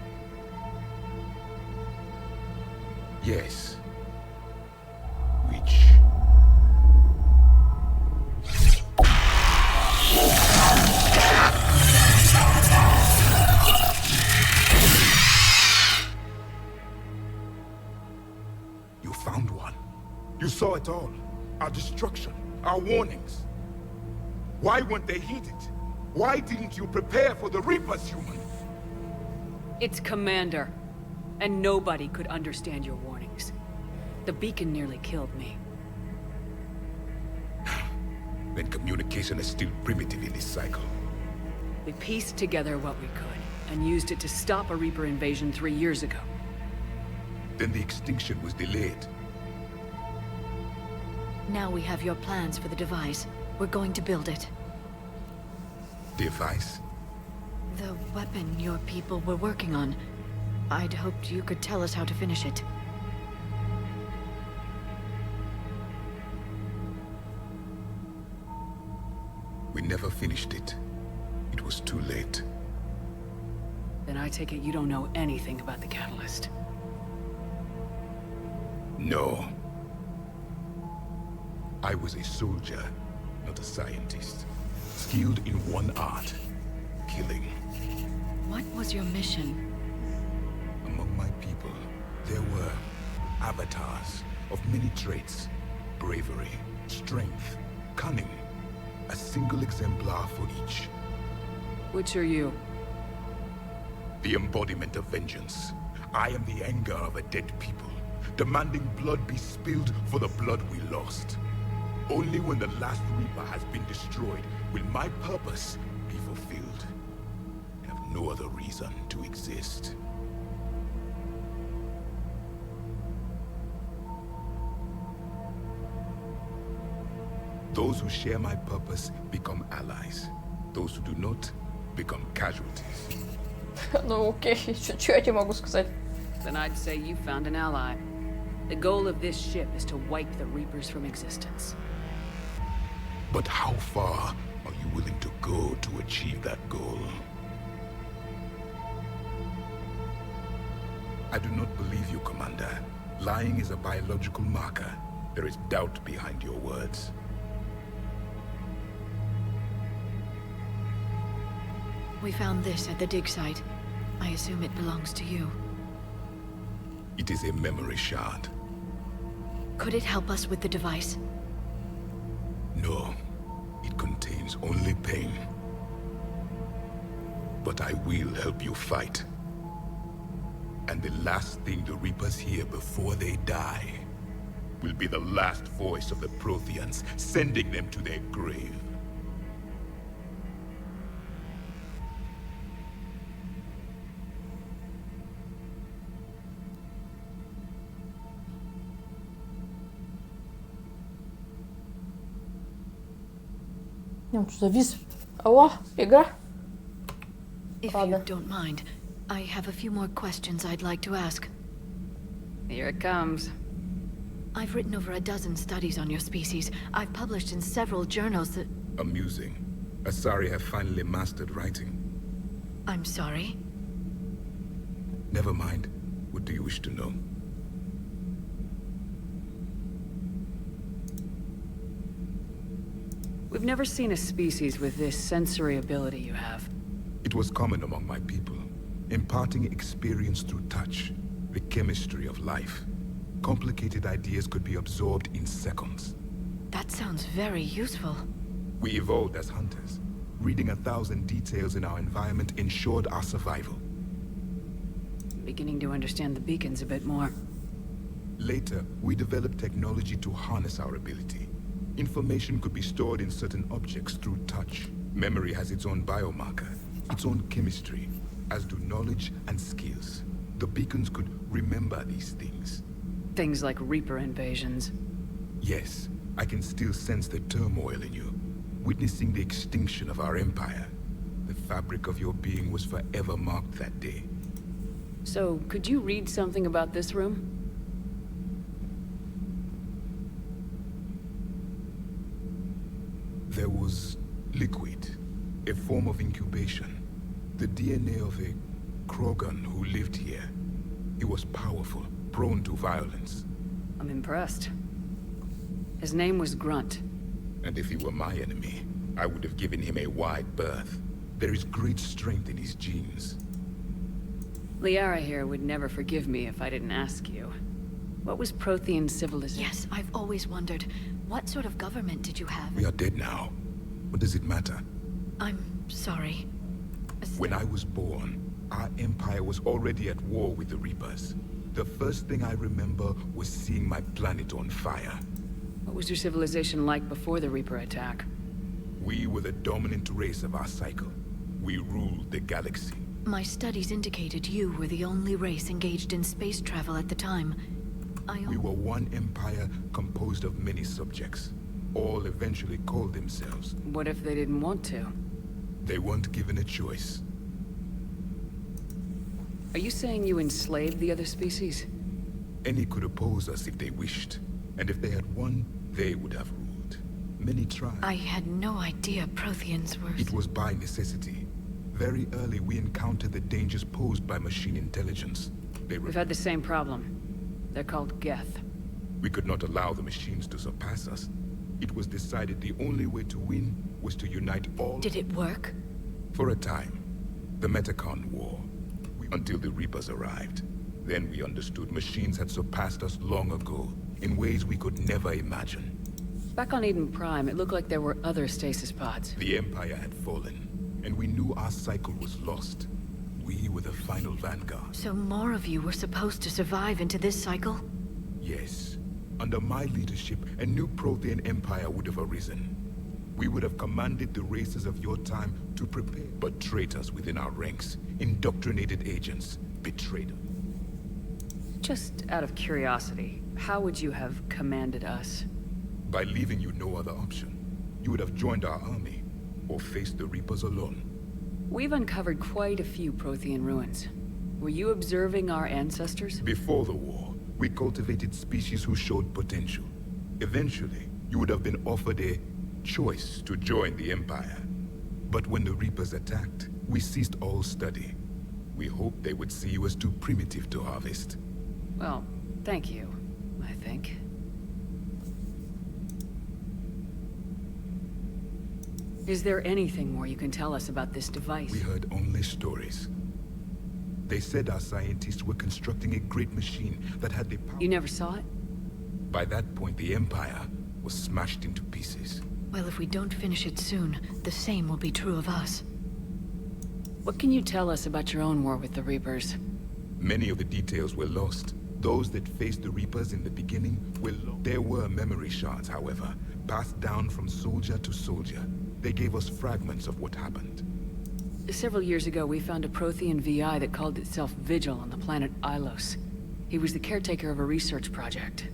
Yes. Which... You found one. You saw it all. Our destruction, our warnings. Why weren't they heeded? Why didn't you prepare for the Reapers, human? It's Commander. And nobody could understand your warnings. The beacon nearly killed me. Then communication is still primitive in this cycle. We pieced together what we could, and used it to stop a Reaper invasion 3 years ago. Then the extinction was delayed. Now we have your plans for the device. We're going to build it. Device? The weapon your people were working on. I'd hoped you could tell us how to finish it. We never finished it. It was too late. Then I take it you don't know anything about the catalyst. No. I was a soldier, not a scientist. Skilled in one art, killing. What was your mission? Among my people, there were avatars of many traits. Bravery, strength, cunning. A single exemplar for each. Which are you? The embodiment of vengeance. I am the anger of a dead people, demanding blood be spilled for the blood we lost. Only when the last Reaper has been destroyed will my purpose be fulfilled. I have no other reason to exist. Those who share my purpose become allies. Those who do not become casualties. Ну окей, что я тебе могу сказать? Then I'd say you found an ally. The goal of this ship is to wipe the Reapers from existence. But how far are you willing to go to achieve that goal? I do not believe you, Commander. Lying is a biological marker. There is doubt behind your words. We found this at the dig site. I assume it belongs to you. It is a memory shard. Could it help us with the device? No. It contains only pain. But I will help you fight. And the last thing the Reapers hear before they die will be the last voice of the Protheans, sending them to their grave. Он что, завис? Алло, игра? If you don't mind, I have a few more questions I'd like to ask. Here it comes. I've written over a dozen studies on your species. I've published in several journals that... Amusing. Asari have finally mastered writing. I'm sorry. Never mind. What do you wish to know? We've never seen a species with this sensory ability you have. It was common among my people, imparting experience through touch, the chemistry of life. Complicated ideas could be absorbed in seconds. That sounds very useful. We evolved as hunters. Reading 1,000 details in our environment ensured our survival. Beginning to understand the beacons a bit more. Later, we developed technology to harness our ability. Information could be stored in certain objects through touch. Memory has its own biomarker, its own chemistry, as do knowledge and skills. The beacons could remember these things. Things like Reaper invasions. Yes, I can still sense the turmoil in you, witnessing the extinction of our empire. The fabric of your being was forever marked that day. So, could you read something about this room? There was liquid, a form of incubation. The DNA of a Krogan who lived here. He was powerful, prone to violence. I'm impressed. His name was Grunt. And if he were my enemy, I would have given him a wide berth. There is great strength in his genes. Liara here would never forgive me if I didn't ask you. What was Prothean civilization? Yes, I've always wondered. What sort of government did you have? We are dead now. What does it matter? I'm sorry. When I was born, our empire was already at war with the Reapers. The first thing I remember was seeing my planet on fire. What was your civilization like before the Reaper attack? We were the dominant race of our cycle. We ruled the galaxy. My studies indicated you were the only race engaged in space travel at the time. We were one empire composed of many subjects. All eventually called themselves. What if they didn't want to? They weren't given a choice. Are you saying you enslaved the other species? Any could oppose us if they wished. And if they had won, they would have ruled. Many tried. I had no idea Protheans were... It was by necessity. Very early, we encountered the dangers posed by machine intelligence. We've had the same problem. They're called Geth. We could not allow the machines to surpass us. It was decided the only way to win was to unite all... Did it work? For a time. The Metacon War. Until the Reapers arrived. Then we understood machines had surpassed us long ago, in ways we could never imagine. Back on Eden Prime, it looked like there were other stasis pods. The Empire had fallen, and we knew our cycle was lost. We were the final vanguard. So more of you were supposed to survive into this cycle? Yes. Under my leadership, a new Prothean empire would have arisen. We would have commanded the races of your time to prepare. But traitors within our ranks, indoctrinated agents, betrayed us. Just out of curiosity, how would you have commanded us? By leaving you no other option. You would have joined our army, or faced the Reapers alone. We've uncovered quite a few Prothean ruins. Were you observing our ancestors? Before the war, we cultivated species who showed potential. Eventually, you would have been offered a choice to join the Empire. But when the Reapers attacked, we ceased all study. We hoped they would see you as too primitive to harvest. Well, thank you, I think. Is there anything more you can tell us about this device? We heard only stories. They said our scientists were constructing a great machine that had the power... You never saw it? By that point, the Empire was smashed into pieces. Well, if we don't finish it soon, the same will be true of us. What can you tell us about your own war with the Reapers? Many of the details were lost. Those that faced the Reapers in the beginning were lost. There were memory shards, however, passed down from soldier to soldier. They gave us fragments of what happened. Several years ago, we found a Prothean VI that called itself Vigil on the planet Ilos. He was the caretaker of a research project.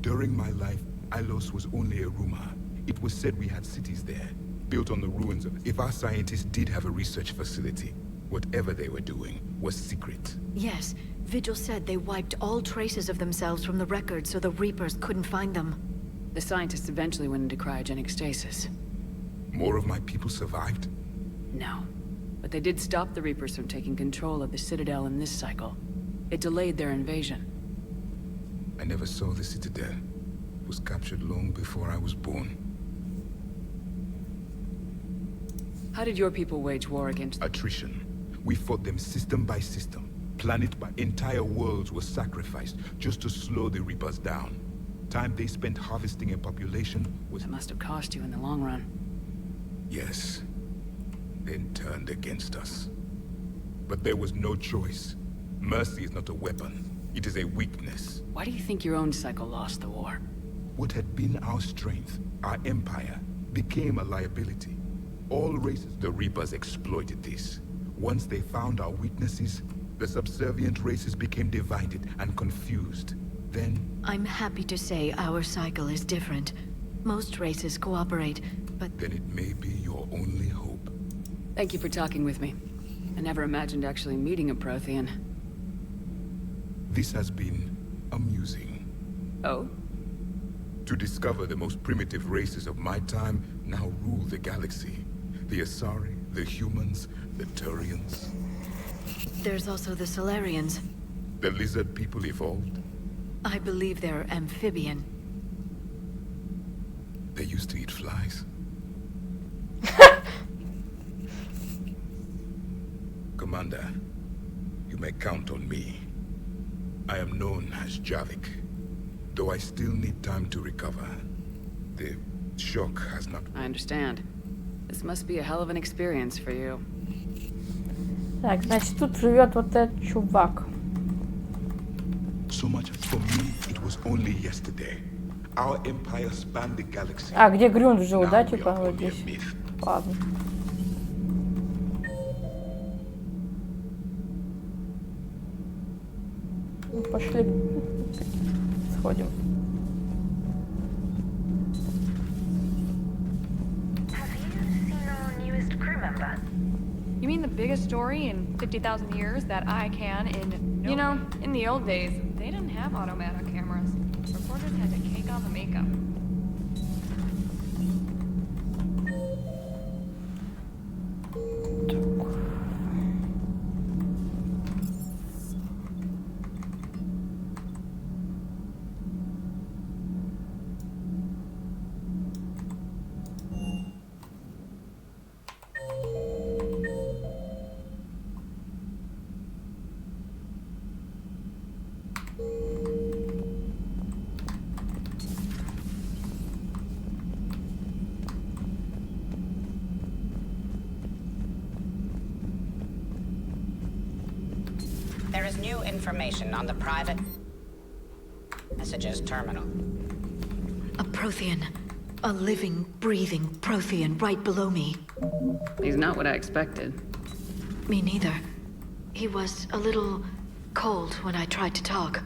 During my life, Ilos was only a rumor. It was said we had cities there, built on the ruins of... If our scientists did have a research facility, whatever they were doing was secret. Yes, Vigil said they wiped all traces of themselves from the record so the Reapers couldn't find them. The scientists eventually went into cryogenic stasis. More of my people survived? No. But they did stop the Reapers from taking control of the Citadel in this cycle. It delayed their invasion. I never saw the Citadel. It was captured long before I was born. How did your people wage war against them? Attrition. We fought them system by system. Planet by entire worlds were sacrificed just to slow the Reapers down. Time they spent harvesting a population was... That must have cost you in the long run. Yes. Then turned against us. But there was no choice. Mercy is not a weapon. It is a weakness. Why do you think your own cycle lost the war? What had been our strength, our empire, became a liability. All races, the Reapers exploited this. Once they found our weaknesses, the subservient races became divided and confused. Then... I'm happy to say our cycle is different. Most races cooperate, but... Then it may be your only hope. Thank you for talking with me. I never imagined actually meeting a Prothean. This has been amusing. Oh? To discover the most primitive races of my time now rule the galaxy. The Asari, the humans, the Turians. There's also the Solarians. The lizard people evolved? I believe they're amphibian. They used to eat flies. Commander, you may count on me. I am known as Javik, though I still need time to recover. The shock has not... I understand. This must be a hell of an experience for you. Так, значит, тут живет вот этот чувак. So much for me, it was only yesterday. Our empire spanned the galaxy. А, где Грюнд жил, да, типа, вот здесь? Ладно. Ну, пошли. Сходим. You mean the biggest story in 50,000 years that I can in... You know, in the old days, they didn't have automatic cameras. Reporters had to cake on the makeup. There is new information on the private messages terminal. A Prothean. A living, breathing Prothean right below me. He's not what I expected. Me neither. He was a little cold when I tried to talk.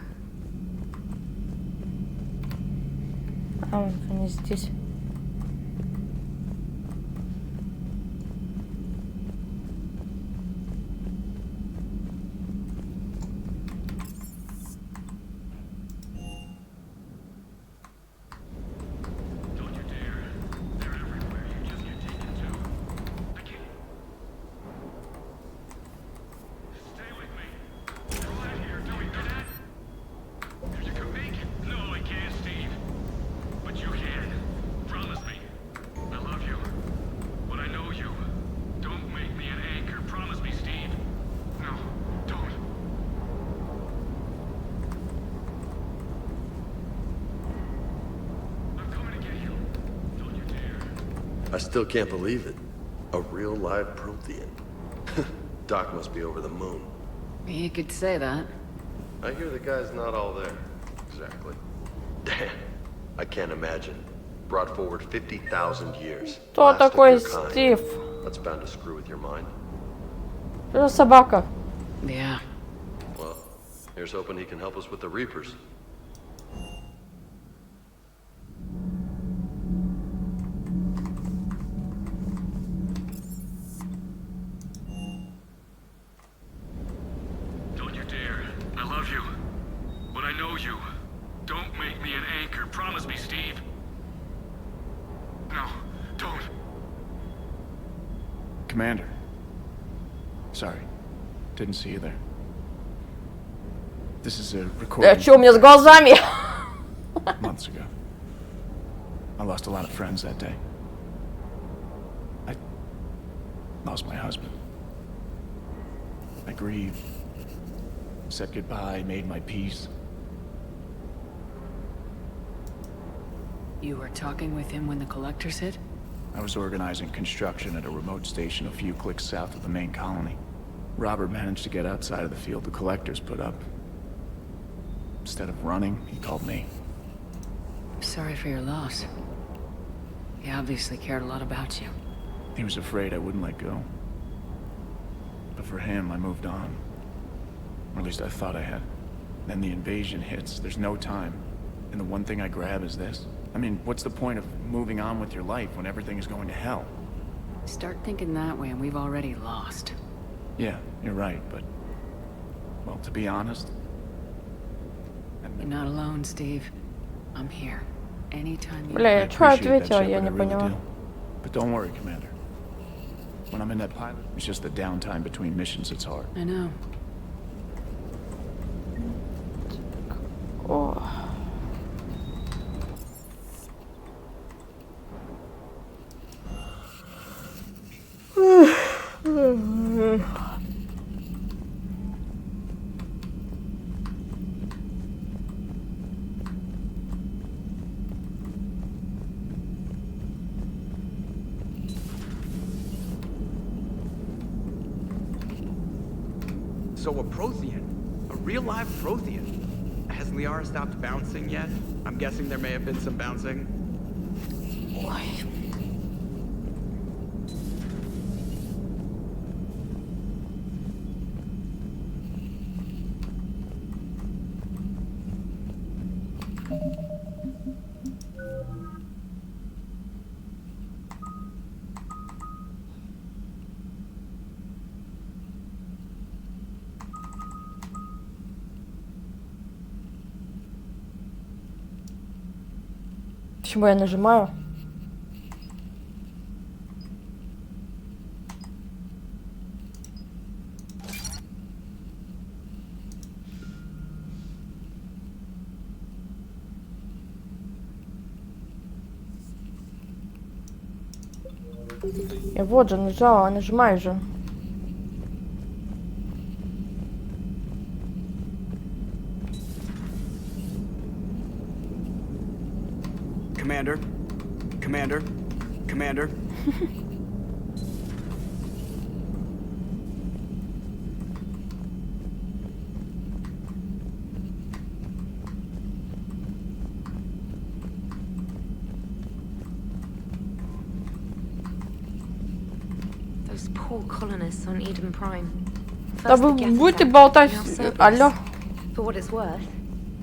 А он не здесь. I still can't believe it. A real live Prothean. Doc must be over the moon. You could say that. I hear the guy's not all there. Exactly. Damn. I can't imagine. Brought forward 50,000 years. Кто Last of такой your kind. Стив? That's bound to screw with your mind. Это собака. Yeah. Well, here's hoping he can help us with the Reapers. Don't you dare. I love you. But I know you. Don't make me an anchor. Promise me, Steve. No, don't. Commander. Sorry. Didn't see you there. This is a recording. Чё у меня с глазами? Months ago. I lost a lot of friends that day. I lost my husband. I grieved. Said goodbye, made my peace. You were talking with him when the collectors hit? I was organizing construction at a remote station a few clicks south of the main colony. Robert managed to get outside of the field the collectors put up. Instead of running, he called me. Sorry for your loss. He obviously cared a lot about you. He was afraid I wouldn't let go. But for him, I moved on. Or at least I thought I had. Then the invasion hits, there's no time. And the one thing I grab is this. I mean, what's the point of moving on with your life when everything is going to hell? Start thinking that way and we've already lost. Yeah, you're right, but... Well, to be honest... You're not alone, Steve. I'm here. Anytime you... Бля, я чё ответила, я не поняла. But don't worry, Commander. When I'm in that pilot, it's just the downtime between missions that's hard. I know. Oh. So a Prothean? A real live Prothean? Has Liara stopped bouncing yet? I'm guessing there may have been some bouncing. Почему я нажимаю? Я вот же нажала, нажимаю же. Commander? Commander? Commander? Those poor colonists on Eden Prime. Да вы будете болтать. Алло. For what it's worth,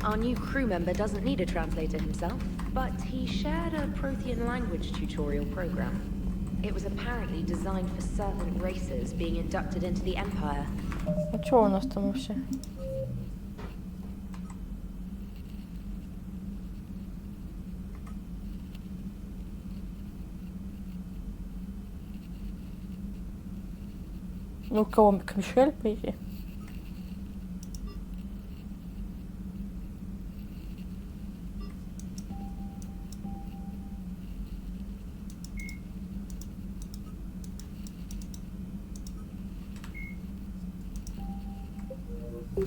our new crew member doesn't need a translator himself, but he shared a Prothean language tutorial program. It was apparently designed for servant races being inducted into the Empire. А чё у нас там вообще? Ну, кого? Мишель, по идее.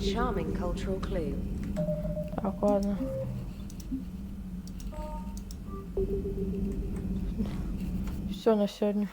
Charming cultural clue. Так, ладно. Все на сегодня.